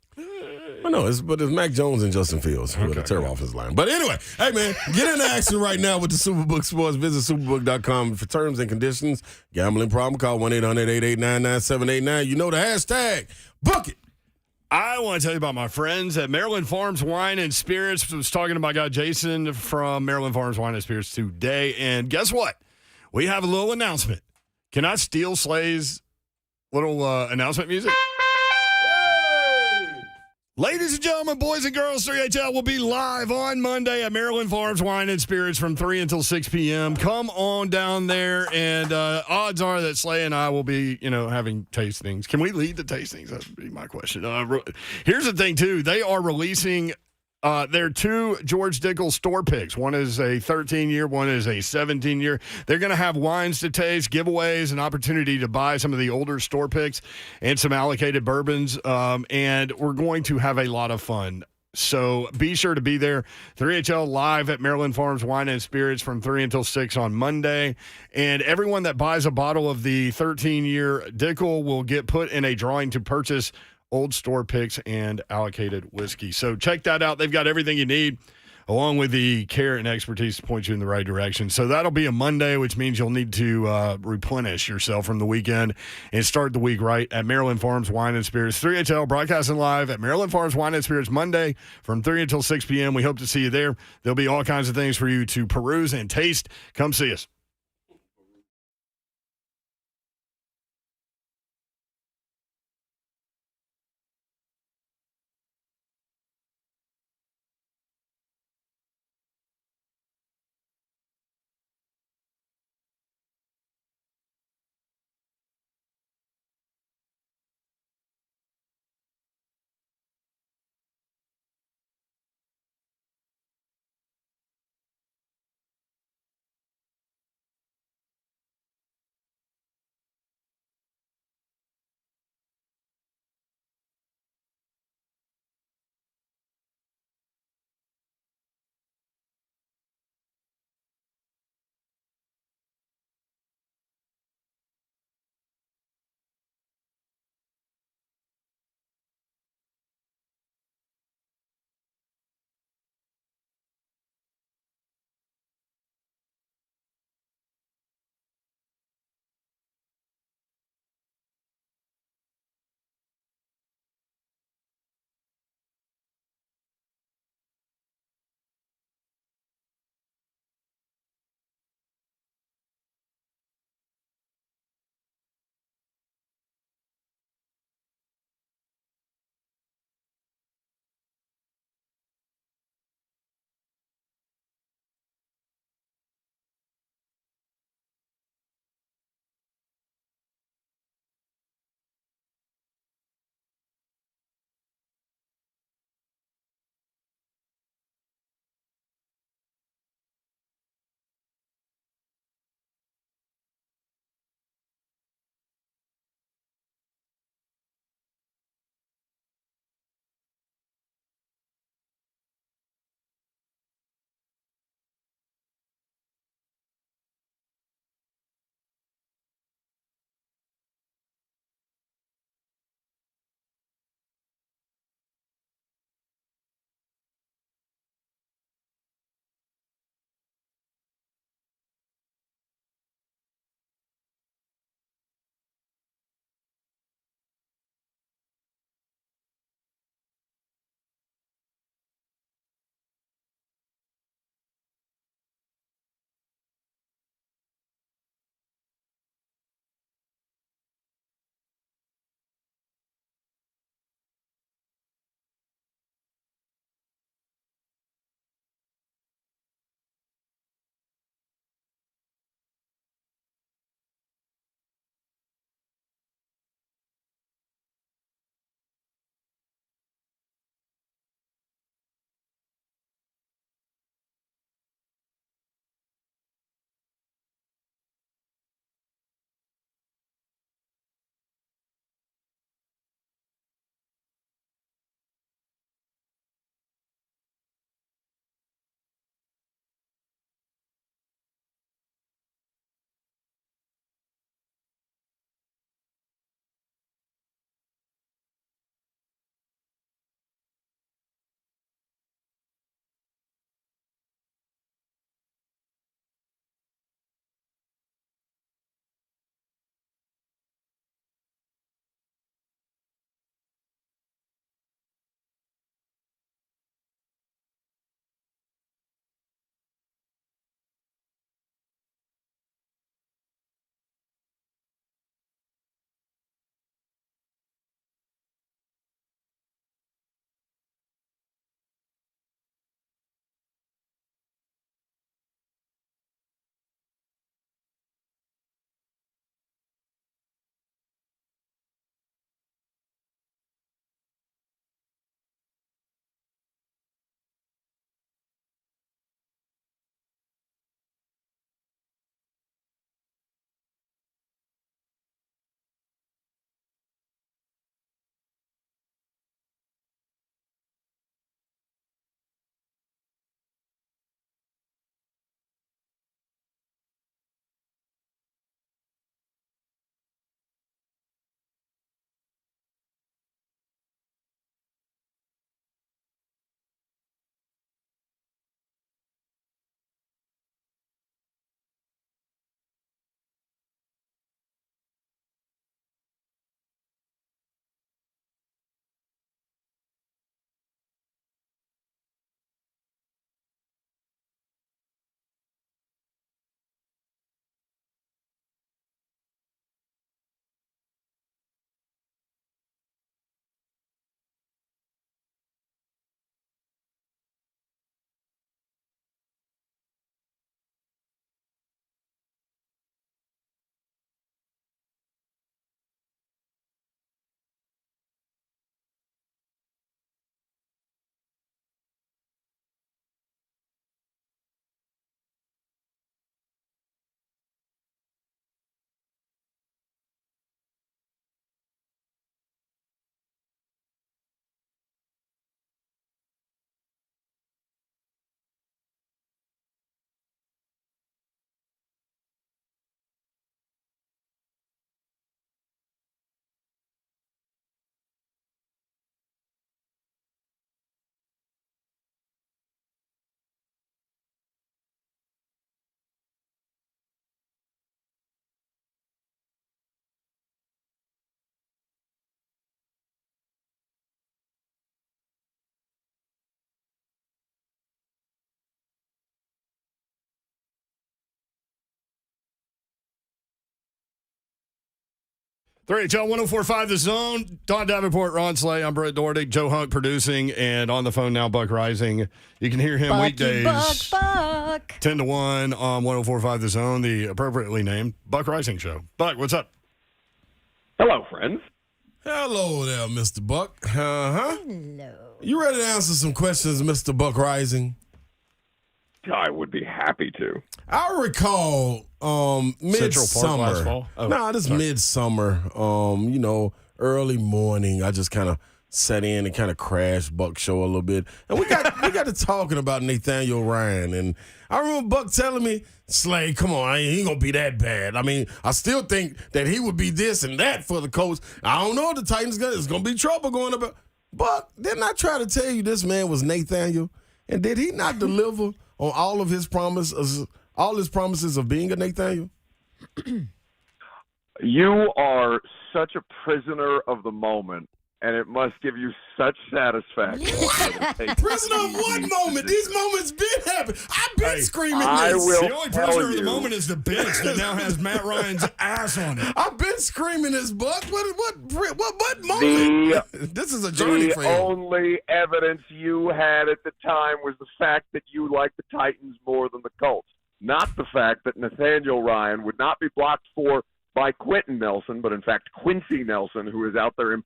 Well, no, it's Mac Jones and Justin Fields with a terrible offensive line. But anyway, hey, man, get into action right now with the Superbook Sports. Visit superbook.com for terms and conditions. Gambling problem, call 1-800-889-9789. You know the hashtag. Book it. I want to tell you about my friends at Maryland Farms Wine and Spirits. I was talking to my guy Jason from Maryland Farms Wine and Spirits today, and guess what? We have a little announcement. Can I steal Slay's little announcement music? Ladies and gentlemen, boys and girls, 3HL will be live on Monday at Maryland Farms Wine and Spirits from 3 until 6 p.m. Come on down there, and odds are that Slay and I will be, having tastings. Can we lead the tastings? That would be my question. Here's the thing, too. They are releasing their two George Dickel store picks. One is a 13-year, one is a 17-year. They're going to have wines to taste, giveaways, an opportunity to buy some of the older store picks and some allocated bourbons, and we're going to have a lot of fun. So be sure to be there. 3HL live at Maryland Farms Wine and Spirits from 3 until 6 on Monday. And everyone that buys a bottle of the 13-year Dickel will get put in a drawing to purchase old store picks and allocated whiskey. So check that out. They've got everything you need, along with the care and expertise to point you in the right direction. So that'll be a Monday, which means you'll need to replenish yourself from the weekend and start the week right at Maryland Farms Wine and Spirits. 3HL broadcasting live at Maryland Farms Wine and Spirits Monday from 3 until 6 p.m. We hope to see you there. There'll be all kinds of things for you to peruse and taste. Come see us. 3HL 104.5 The Zone. Don Davenport, Ron Slay. I'm Brett Doherty. Joe Hunk producing. And on the phone now, Buck Reising. You can hear him Bucky, weekdays. Buck. 10 to 1 on 104.5 The Zone, the appropriately named Buck Reising Show. Buck, what's up? Hello, friends. Hello there, Mr. Buck. Uh-huh. Hello. You ready to answer some questions, Mr. Buck Reising? I would be happy to. I recall Central Park last fall? midsummer. This midsummer, early morning. I just kind of sat in and kind of crashed Buck show a little bit. And we got to talking about Nathaniel Ryan. And I remember Buck telling me, Slay, come on, he ain't going to be that bad. I mean, I still think that he would be this and that for the Colts. I don't know if the Titans it's going to be trouble going up. Buck, didn't I try to tell you this man was Nathaniel? And did he not deliver on all of his promises of being a Nathaniel? You are such a prisoner of the moment, and it must give you such satisfaction. Prisoner of what moment? These moments been happening. I've been screaming this. The only prisoner of the moment is the bench that now has Matt Ryan's ass on it. I've been screaming this, Buck. What moment? This is a journey for you. The only evidence you had at the time was the fact that you liked the Titans more than the Colts, not the fact that Nathaniel Ryan would not be blocked for by Quentin Nelson, but in fact Quincy Nelson, who is out there,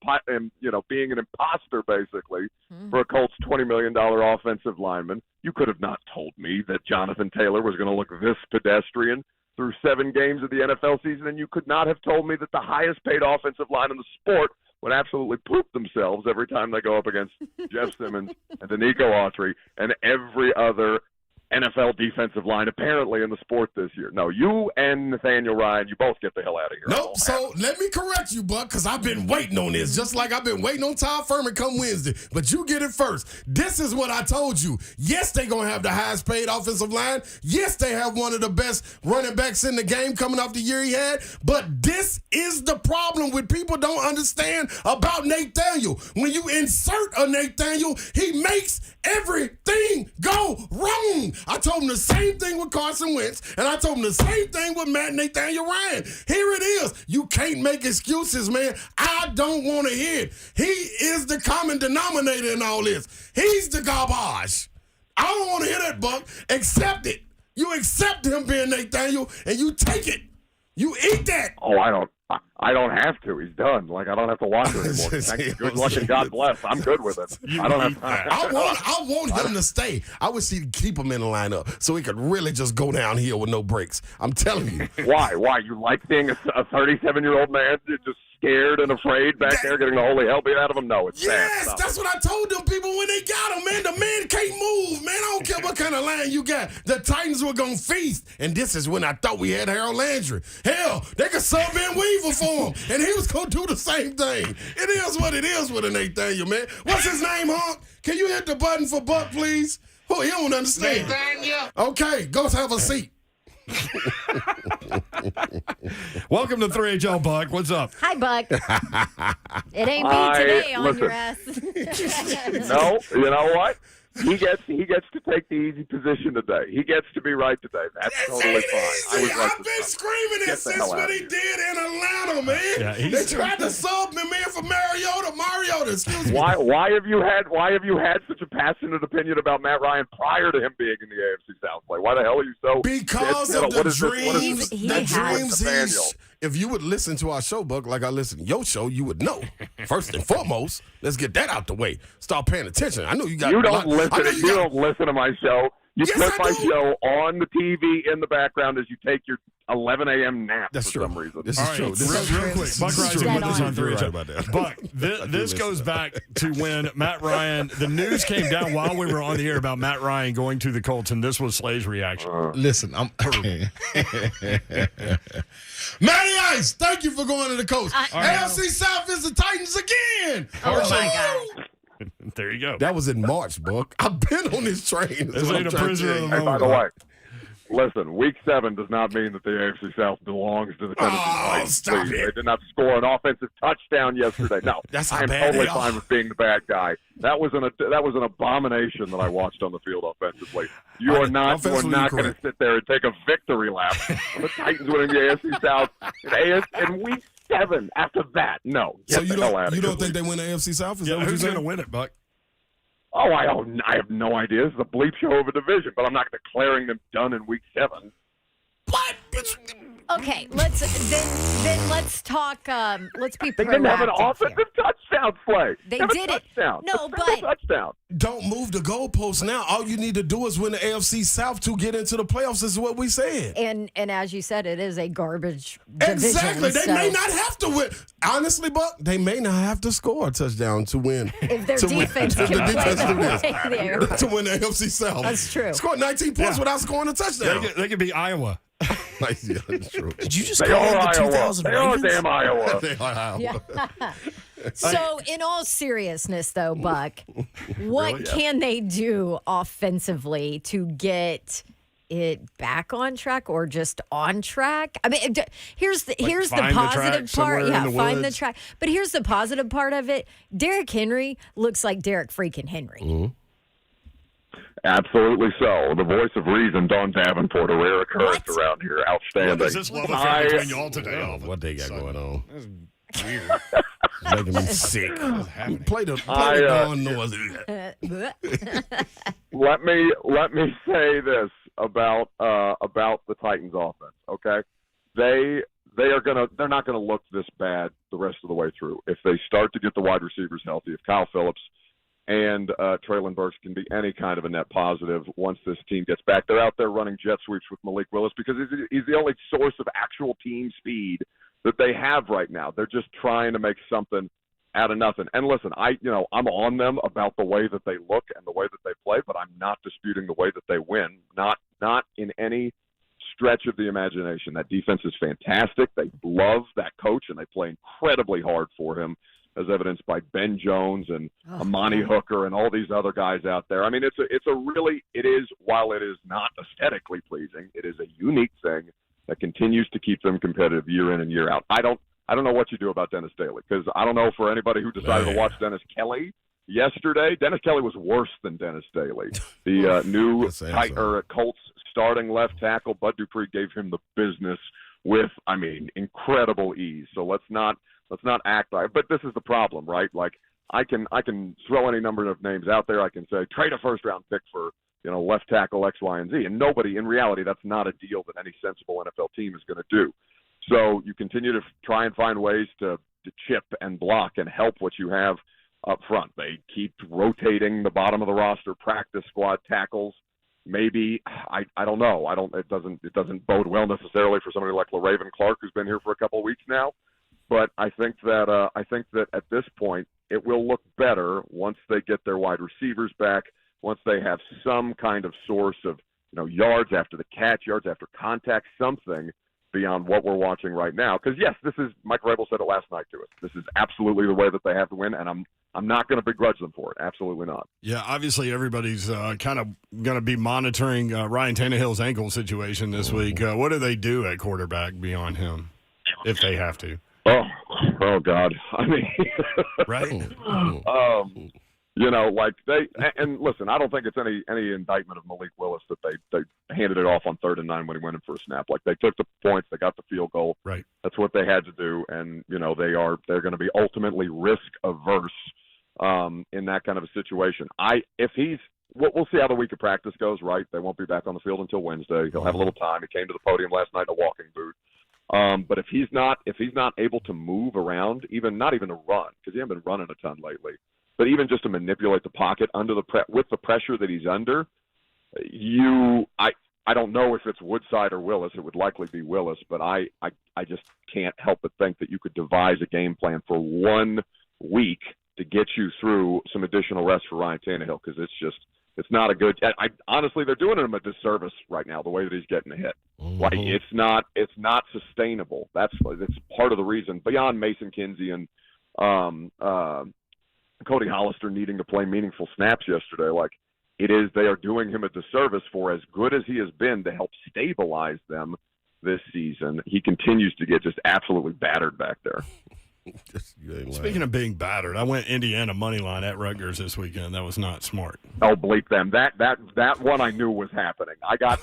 being an imposter basically for a Colts $20 million offensive lineman. You could have not told me that Jonathan Taylor was going to look this pedestrian through 7 games of the NFL season, and you could not have told me that the highest paid offensive line in the sport would absolutely poop themselves every time they go up against Jeff Simmons and Danico Autry and every other NFL defensive line apparently in the sport this year. No, you and Nathaniel Ryan, you both get the hell out of here. Nope. So let me correct you, Buck, because I've been waiting on this, just like I've been waiting on Todd Furman come Wednesday. But you get it first. This is what I told you. Yes, they're going to have the highest paid offensive line. Yes, they have one of the best running backs in the game coming off the year he had. But this is the problem with people don't understand about Nathaniel. When you insert a Nathaniel, he makes everything go wrong. I told him the same thing with Carson Wentz, and I told him the same thing with Nathaniel Ryan. Here it is. You can't make excuses, man. I don't want to hear it. He is the common denominator in all this. He's the garbage. I don't want to hear that, Buck. Accept it. You accept him being Nathaniel, and you take it. You eat that. Oh, I don't have to. He's done. Like, I don't have to watch it anymore. Thank you. Good luck and God bless. I'm good with it. I don't have time. I want him to stay. I wish he'd keep him in the lineup so he could really just go downhill with no breaks. I'm telling you. Why? You like being a 37-year-old man just scared and afraid back there getting the holy hell beat out of him? No, it's yes, sad. That's what I told them people when they got him, man. The man can't move, man. I don't care what kind of line you got. The Titans were going to feast. And this is when I thought we had Harold Landry. Hell, they could sub in Weaver for him. And he was going to do the same thing. It is what it is with a Nathaniel, man. What's his name, Hunk? Can you hit the button for Buck, please? Oh, he don't understand. Nathaniel. Okay, go have a seat. Welcome to 3HL, Buck. What's up? Hi, Buck. It ain't me today on your ass. No, you know what? He gets to take the easy position today. He gets to be right today. That's totally fine. I've been screaming it since what he did in Atlanta, man. Yeah, they tried to sub me, man, for Mariota. Excuse me. Why have you had such a passionate opinion about Matt Ryan prior to him being in the AFC South play? Why the hell are you so? Because of the dreams. The dreams. If you would listen to our show, Buck, like I listen to your show, you would know. First and foremost, let's get that out the way. Start paying attention. I know you got. You don't listen to my show. You put my show on the TV in the background as you take your 11 a.m. nap for some reason. This is true. Real quick, Buck Reising with us on 3HL. Buck, this goes back to when Matt Ryan, the news came down while we were on the air about Matt Ryan going to the Colts, and this was Slay's reaction. Listen, I'm. Matty Ice, thank you for going to the Colts. AFC South is the Titans again. Oh, my God. There you go. That was in March, Buck. I've been on this train. This ain't a prisoner of the moment. By the way, listen, Week 7 does not mean that the AFC South belongs to the Tennessee Titans. Stop Please. it. They did not score an offensive touchdown yesterday. No, That's how I'm bad totally they fine are. with being the bad guy. That was an abomination that I watched on the field offensively. You are not going to sit there and take a victory lap on the Titans winning the AFC South in Week 7 after that. No. So Get you the hell out of don't here. think they win the AFC South? Is that what who's you're going to saying? win it, Buck? Oh, I have no idea. This is a bleep show of a division, but I'm not declaring them done in week 7. Okay, let's talk. Let's be proactive. They didn't have an offensive here. touchdown play. They have a did it. touchdown. No, A single touchdown. Don't move the goalposts now. All you need to do is win the AFC South to get into the playoffs. This is what we said. And as you said, it is a garbage division. Exactly. They so may not have to win. Honestly, Buck, they may not have to score a touchdown to win. If their to defense win, can the play defense that do this. way there. To win the AFC South. That's true. Score 19 points without scoring a touchdown. They could be Iowa. Yeah, that's true. Did you just They call are them the Iowa. 2000 They are Ravens? damn Iowa. They are Iowa. So, in all seriousness, though, Buck, what Really? can they do offensively to get it back on track or just on track? I mean, here's the find the track positive somewhere part. in Yeah, the find the woods. track. But here's the positive part of it. Derrick Henry looks like Derrick freaking Henry. Mm-hmm. Absolutely so. The voice of reason, Don Davenport, a rare occurrence around here. Outstanding. What is this love affair between y'all today? Alvin? What they got going on? That's weird. It's making me sick. Play the I, dawn noise. Let me say this about the Titans offense, okay? They're not gonna look this bad the rest of the way through. If they start to get the wide receivers healthy, if Kyle Phillips and Traylon Burks can be any kind of a net positive once this team gets back. They're out there running jet sweeps with Malik Willis because he's the only source of actual team speed that they have right now. They're just trying to make something out of nothing. And listen, I'm on them about the way that they look and the way that they play, but I'm not disputing the way that they win. Not in any stretch of the imagination. That defense is fantastic. They love that coach and they play incredibly hard for him, as evidenced by Ben Jones and Amani Hooker and all these other guys out there. I mean, while it is not aesthetically pleasing, it is a unique thing that continues to keep them competitive year in and year out. I don't know what you do about Dennis Daly, because I don't know for anybody who decided to watch Dennis Kelly yesterday. Dennis Kelly was worse than Dennis Daly. The new Colts starting left tackle, Bud Dupree, gave him the business with, incredible ease. So let's not act like, but this is the problem, right? Like I can throw any number of names out there. I can say trade a first round pick for, left tackle X, Y, and Z. And nobody, in reality, that's not a deal that any sensible NFL team is going to do. So you continue to try and find ways to chip and block and help what you have up front. They keep rotating the bottom of the roster, practice squad tackles. Maybe I don't know. It doesn't bode well necessarily for somebody like LaRaven Clark, who's been here for a couple of weeks now. But I think that at this point it will look better once they get their wide receivers back, once they have some kind of source of yards after the catch, yards after contact, something beyond what we're watching right now. Because yes, this is Mike Vrabel said it last night to us. This is absolutely the way that they have to win, and I'm not going to begrudge them for it. Absolutely not. Yeah, obviously everybody's kind of going to be monitoring Ryan Tannehill's ankle situation this week. What do they do at quarterback beyond him, if they have to? Oh God! I mean, right? And listen, I don't think it's any indictment of Malik Willis that they handed it off on 3rd and 9 when he went in for a snap. Like they took the points, they got the field goal. Right. That's what they had to do, and they're going to be ultimately risk averse in that kind of a situation. We'll see how the week of practice goes. Right, they won't be back on the field until Wednesday. He'll have a little time. He came to the podium last night in a walking boot. But if he's not able to move around, not even to run, because he hasn't been running a ton lately, but even just to manipulate the pocket under with the pressure that he's under, I don't know if it's Woodside or Willis. It would likely be Willis, but I just can't help but think that you could devise a game plan for 1 week to get you through some additional rest for Ryan Tannehill, because it's not a good. Honestly, they're doing him a disservice right now, the way that he's getting hit. Mm-hmm. Like it's not sustainable. That's part of the reason. Beyond Mason Kinsey and Cody Hollister needing to play meaningful snaps yesterday, they are doing him a disservice for, as good as he has been to help stabilize them this season. He continues to get just absolutely battered back there. Speaking of being battered, I went Indiana money line at Rutgers this weekend. That was not smart. Oh, bleep them. That one I knew was happening. I got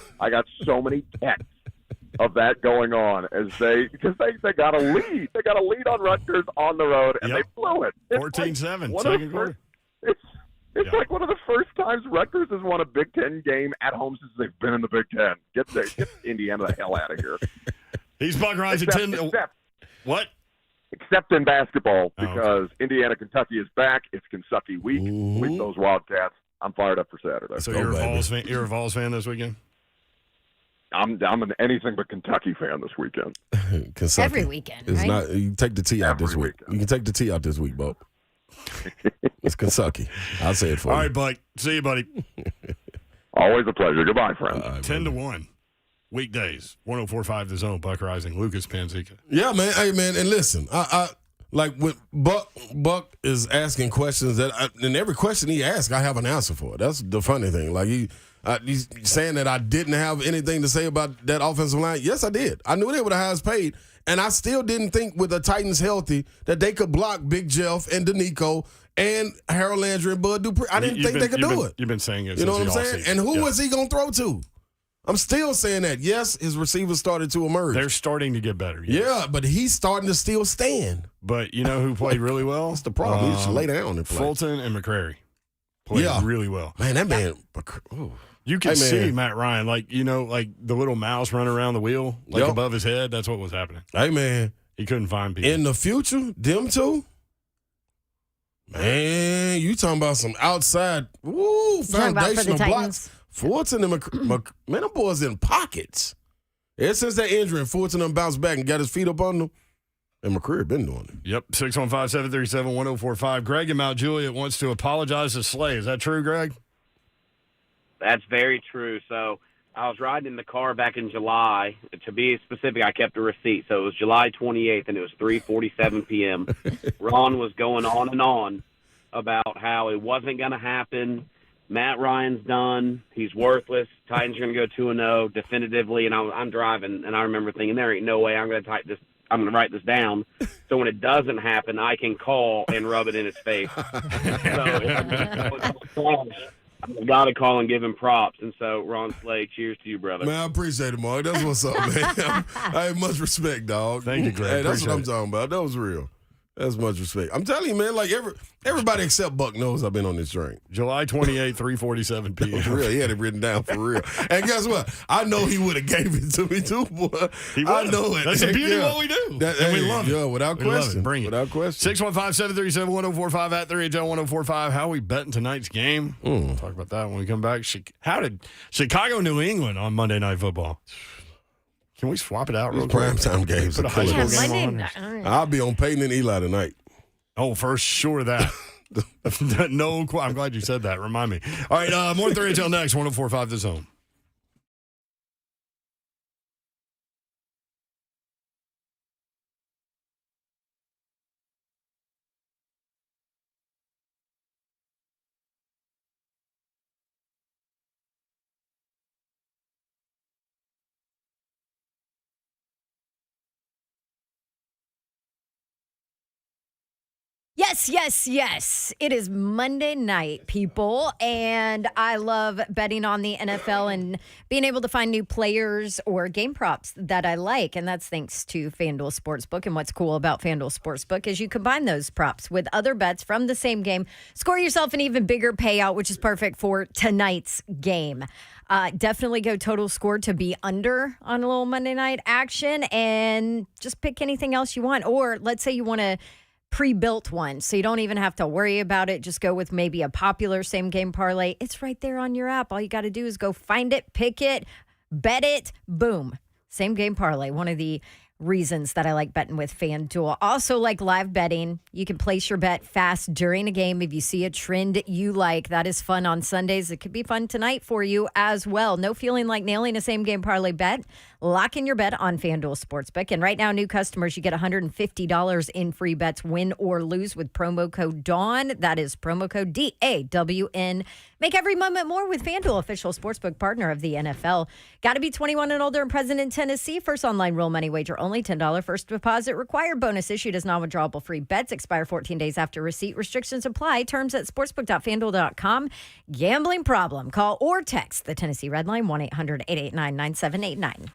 so many texts of that going on because they got a lead. They got a lead on Rutgers on the road, and they blew it. 14-7, second quarter. It's like one of the first times Rutgers has won a Big Ten game at home since they've been in the Big Ten. Get Indiana the hell out of here. He's Buck Reising 10. What? Except in basketball, because Indiana, Kentucky is back. It's Kentucky week. With those Wildcats, I'm fired up for Saturday. So you're a Vols fan this weekend? I'm an anything but Kentucky fan this weekend. Kentucky. Every weekend, It's right? not. You take the T out Every this week. weekend. You can take the T out this week, Bo. It's Kentucky. I'll say it for you. All right, Buck. See you, buddy. Always a pleasure. Goodbye, friends. 10-1. Weekdays. 104.5 The Zone. Buck Reising. Lucas Panzica. Yeah, man. Hey, man. And listen, I like when Buck is asking questions and every question he asks, I have an answer for it. That's the funny thing. Like he's saying that I didn't have anything to say about that offensive line. Yes, I did. I knew they were the highest paid, and I still didn't think with the Titans healthy that they could block Big Jeff and Danico and Harold Landry and Bud Dupree. I didn't think they could do it. You've been saying it. You know what I'm since the saying? offseason. And who was he going to throw to? I'm still saying that. Yes, his receivers started to emerge. They're starting to get better. Yes. Yeah, but he's starting to still stand. But you know who played really well? That's the problem. He should lay down and play. Fulton and McCrary played really well. Man, that man. You can see Matt Ryan, like the little mouse running around the wheel, above his head. That's what was happening. Hey, man. He couldn't find people. In the future, them two, man, you talking about some outside, foundational blocks. Fulton and man, them boys in pockets. Ever since that injury, and Fulton done bounced back and got his feet up on them, and McCreary been doing it. Yep, 615-737-1045. Greg in Mount Juliet wants to apologize to Slay. Is that true, Greg? That's very true. So I was riding in the car back in July. To be specific, I kept a receipt. So it was July 28th, and it was 3:47 p.m. Ron was going on and on about how it wasn't going to happen. Matt Ryan's done. He's worthless. Titans are going to go 2-0 definitively. And I'm driving, and I remember thinking, there ain't no way I'm going to type this. I'm going to write this down. So when it doesn't happen, I can call and rub it in his face. I've got to call and give him props. And so, Ron Slade, cheers to you, brother. Man, I appreciate it, Mark. That's what's up, man. I have much respect, dog. Thank you, Greg. Hey, that's what I'm Appreciate it. talking about. That was real. That's much respect. I'm telling you, man, like everybody except Buck knows I've been on this drink. July 28th, 3:47 p.m. For real. He had it written down for real. And guess what? I know he would have gave it to me too, boy. I know it. That's the beauty of what we do. And we love it. Yeah, without We love question. it. Bring it. Without question. 615-737-1045 at 3HL1045. How are we betting tonight's game? We'll talk about that when we come back. How did Chicago, New England on Monday Night Football? Can we swap it out real quick? Primetime games. Put a high school game on. I'll be on Peyton and Eli tonight. Oh, for sure that. No, I'm glad you said that. Remind me. All right, more 3HL next. 104.5 The Zone. Yes, yes, yes. It is Monday night, people, and I love betting on the NFL and being able to find new players or game props that I like, and that's thanks to FanDuel Sportsbook. And what's cool about FanDuel Sportsbook is you combine those props with other bets from the same game, score yourself an even bigger payout, which is perfect for tonight's game. Definitely go total score to be under on a little Monday night action, and just pick anything else you want. Or let's say you want to pre-built one, so you don't even have to worry about it. Just go with maybe a popular same game parlay. It's right there on your app. All you got to do is go find it, pick it, bet it, boom. Same game parlay. One of the reasons that I like betting with FanDuel. Also like live betting. You can place your bet fast during a game if you see a trend you like. That is fun on Sundays. It could be fun tonight for you as well. No feeling like nailing a same game parlay bet? Lock in your bet on FanDuel Sportsbook. And right now, new customers, you get $150 in free bets, win or lose, with promo code DAWN. That is promo code DAWN. Make every moment more with FanDuel, official sportsbook partner of the NFL. Got to be 21 and older and present in Tennessee. First online real money wager only. $10 first deposit required. Bonus issued as non-withdrawable free bets. Expire 14 days after receipt. Restrictions apply. Terms at sportsbook.fanduel.com. Gambling problem? Call or text the Tennessee Red Line 1-800-889-9789.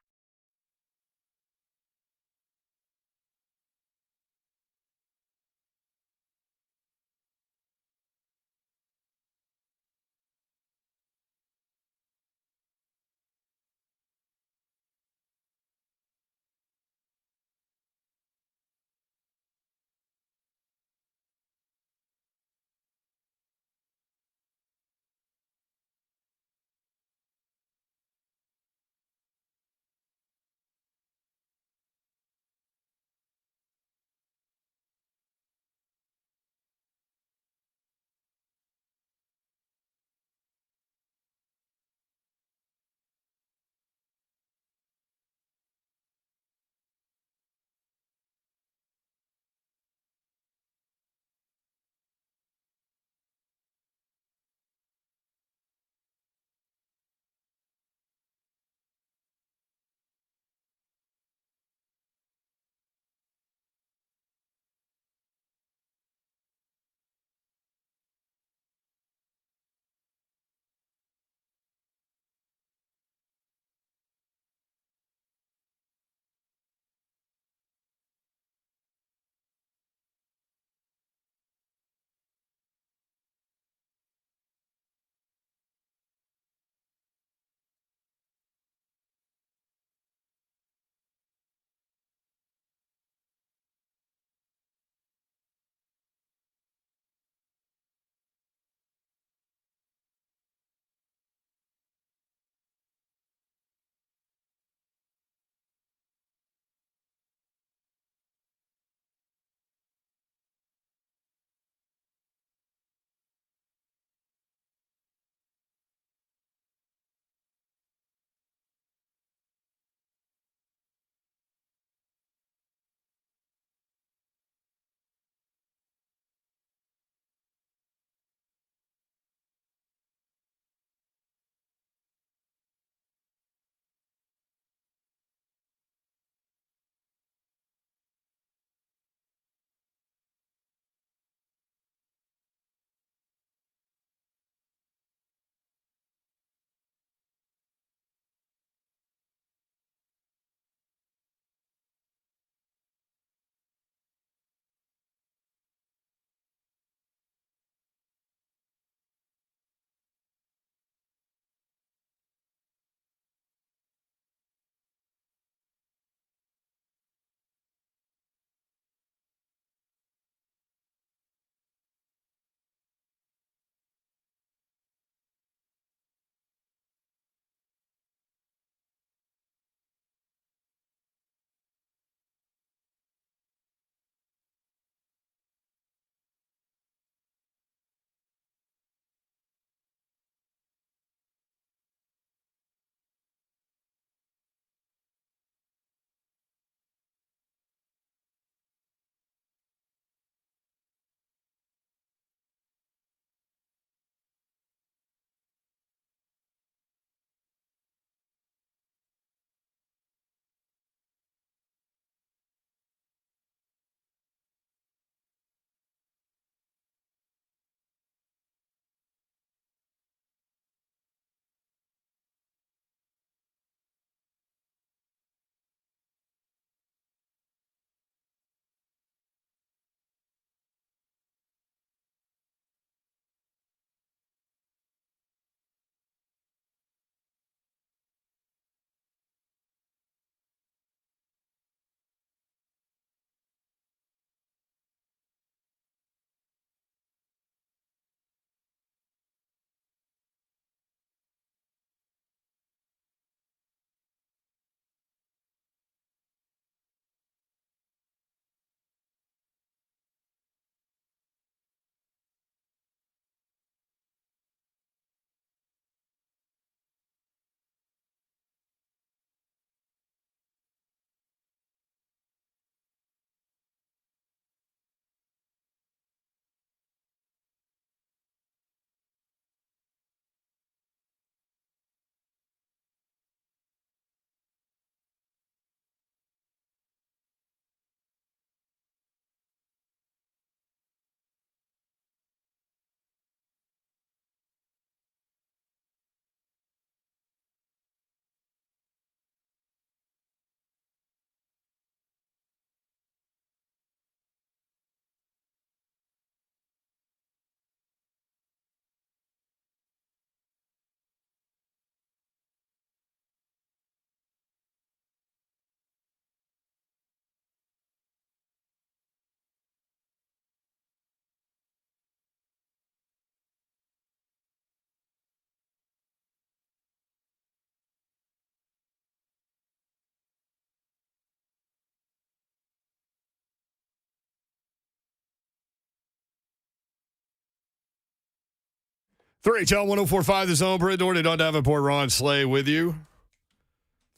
3HL 104.5 The Zone. Britt Doherty, Don Davenport, Ron Slay with you.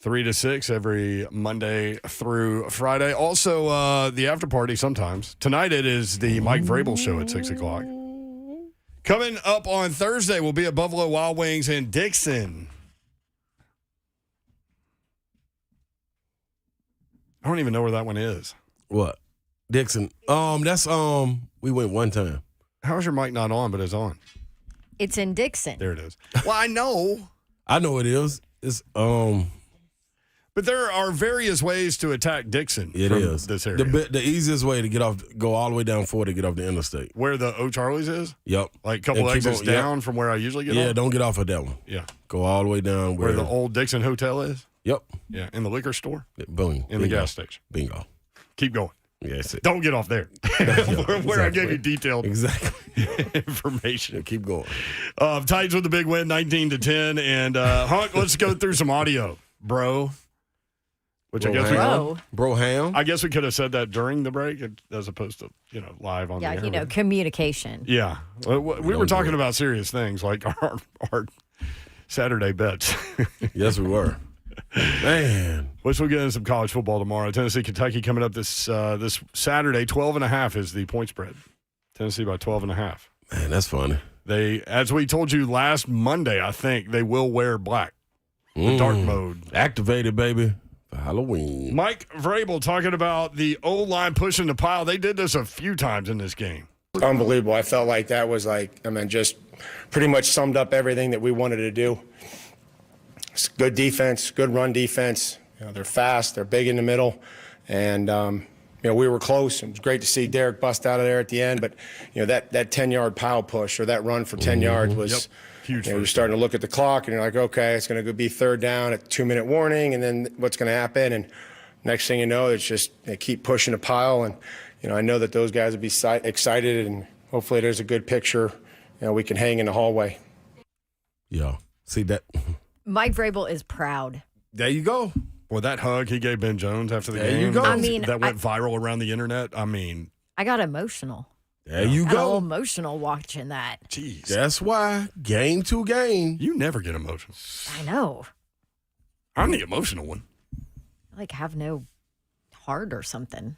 3 to 6 every Monday through Friday. Also, the after party sometimes. Tonight it is the Mike Vrabel show at 6 o'clock. Coming up on Thursday will be at Buffalo Wild Wings in Dixon. I don't even know where that one is. What? Dixon. That's we went one time. How is your mic not on, but it's on? It's in Dixon. There it is. Well, I know. I know it is. It's But there are various ways to attack Dixon. It from is this area. The easiest way to go all the way down 40 to get off the interstate. Where the O'Charlie's is? Yep. Like a couple And keep exits on- down from where I usually get off? Yeah, don't get off at that one. Yeah. Go all the way down Where the old Dixon Hotel is? Yep. Yeah, in the liquor store? Boom. In the gas station. Bingo. Keep going. Yeah, that's it. Don't get off there. Where I gave you detailed information. Yeah, keep going. Titans with the big win, 19-10. And Hunk, let's go through some audio, bro. Which I guess Ham. I guess we could have said that during the break as opposed to, live on the air. Yeah, communication. Yeah. We were talking about serious things like our Saturday bets. Yes, we were. Man. Which we'll get into some college football tomorrow. Tennessee, Kentucky coming up this Saturday. 12.5 is the point spread. Tennessee by 12.5. Man, that's funny. They, as we told you last Monday, I think, they will wear black. The dark mode. Activated, baby. For Halloween. Mike Vrabel talking about the O-line pushing the pile. They did this a few times in this game. Unbelievable. I felt like that was just pretty much summed up everything that we wanted to do. It's good defense, good run defense. They're fast, they're big in the middle, and we were close. It was great to see Derek bust out of there at the end, but that 10-yard pile push or that run for 10 yards was huge. You're starting to look at the clock, and you're like, okay, it's going to be third down at 2-minute warning, and then what's going to happen? And next thing you know, it's just they keep pushing the pile, and I know that those guys will be excited, and hopefully there's a good picture we can hang in the hallway. Yeah, see that. Mike Vrabel is proud. There you go. Well, that hug he gave Ben Jones after the game. There you go. I mean, that went viral around the internet. I mean, I got emotional. There you I got a go. little emotional watching that. Jeez. That's why game to game. You never get emotional. I know. I'm the emotional one. I have no heart or something.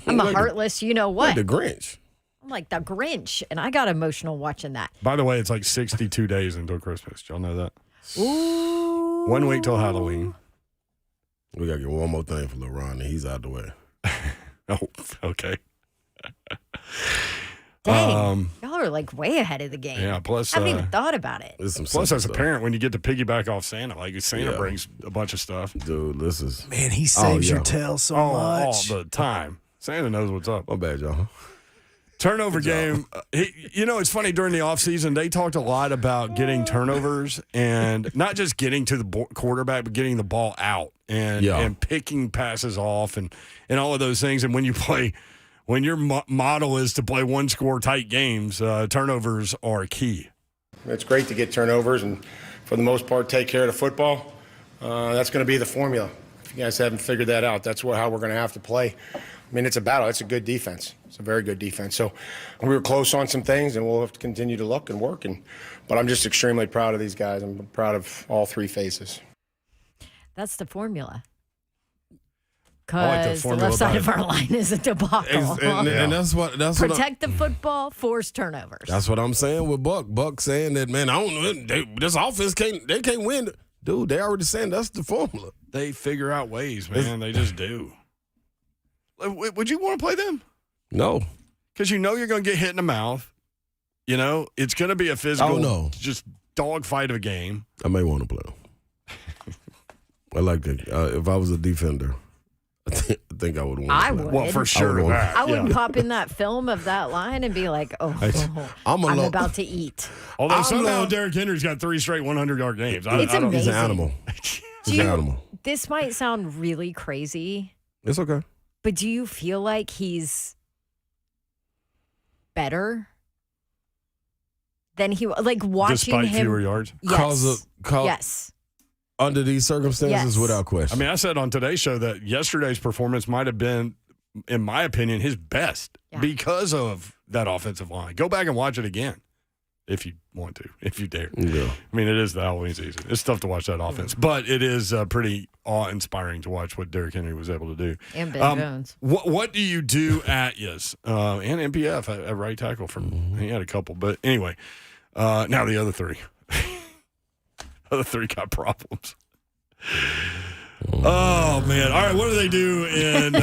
I'm a heartless, you know what? Like the Grinch. I'm like the Grinch, and I got emotional watching that. By the way, it's like 62 days until Christmas. Did y'all know that? Ooh. 1 week till Halloween. We got to get one more thing for LeBron, and he's out the way. Oh, okay. Dang. Y'all are way ahead of the game. Yeah, plus I haven't even thought about it. Plus, as a parent, when you get to piggyback off Santa, Santa brings a bunch of stuff. Dude, this is... Man, he saves your tail so much. All the time. Santa knows what's up. My bad, y'all. Turnover game. It's funny, during the offseason, they talked a lot about getting turnovers and not just getting to the quarterback, but getting the ball out and picking passes off and all of those things. And when your model is to play one-score tight games, turnovers are key. It's great to get turnovers and, for the most part, take care of the football. That's going to be the formula. If you guys haven't figured that out, that's how we're going to have to play. I mean, it's a battle. It's a good defense. It's a very good defense. So we were close on some things, and we'll have to continue to look and work. But I'm just extremely proud of these guys. I'm proud of all three phases. That's the formula. I like the Because the formula left side about of our line is a debacle. And that's what Protect the football, force turnovers. That's what I'm saying with Buck. Buck saying that, man, I don't know. This offense can't win. Dude, they already saying that's the formula. They figure out ways, man. They just do. Would you want to play them? No. Because you're going to get hit in the mouth. It's going to be a physical, just dogfight of a game. I may want to play them. I like that. If I was a defender, I think I would want to play. I would. Well, for sure. I would pop in that film of that line and be like, I'm about to eat. Although somehow Derrick Henry's got 3 straight 100-yard games. It's amazing. He's an animal. He's an animal. This might sound really crazy. It's okay. But do you feel like he's better than he watching despite him? fewer yards? Yes. Yes. Under these circumstances, Yes. without question. I mean, I said on today's show that yesterday's performance might have been, in my opinion, his best because of that offensive line. Go back and watch it again. if you want to, if you dare. Yeah. I mean, it is the Halloween season. It's tough to watch that offense, but it is pretty awe-inspiring to watch what Derrick Henry was able to do. And Ben Jones. What do you do at Yes and MPF at right tackle? He had a couple, but anyway. Now the other three. Other three got problems. Oh man! All right, what do they do in?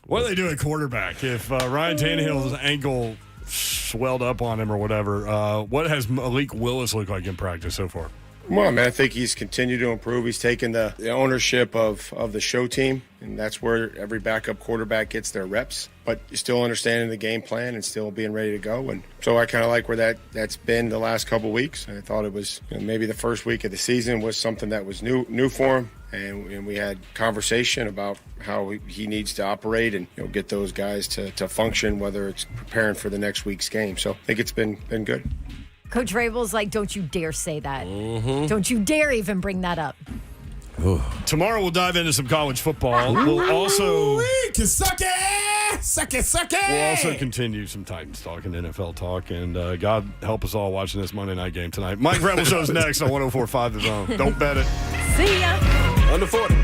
What do they do at quarterback if Ryan Tannehill's ankle swelled up on him or whatever? What has Malik Willis look like in practice so far? Well, man, I think he's continued to improve. He's taken the ownership of the show team, and that's where every backup quarterback gets their reps. But still understanding the game plan and still being ready to go. And so I kind of like where that's been the last couple of weeks. I thought it was maybe the first week of the season was something that was new for him. And we had conversation about how he needs to operate and get those guys to function, whether it's preparing for the next week's game. So I think it's been good. Coach Vrabel's like, don't you dare say that. Mm-hmm. Don't you dare even bring that up. Tomorrow we'll dive into some college football. We'll also suck it. We'll also continue some Titans talk and NFL talk, and God help us all watching this Monday night game tonight. Mike Rebel Show's next on 104.5 The Zone. Don't bet it. See ya. Under 40.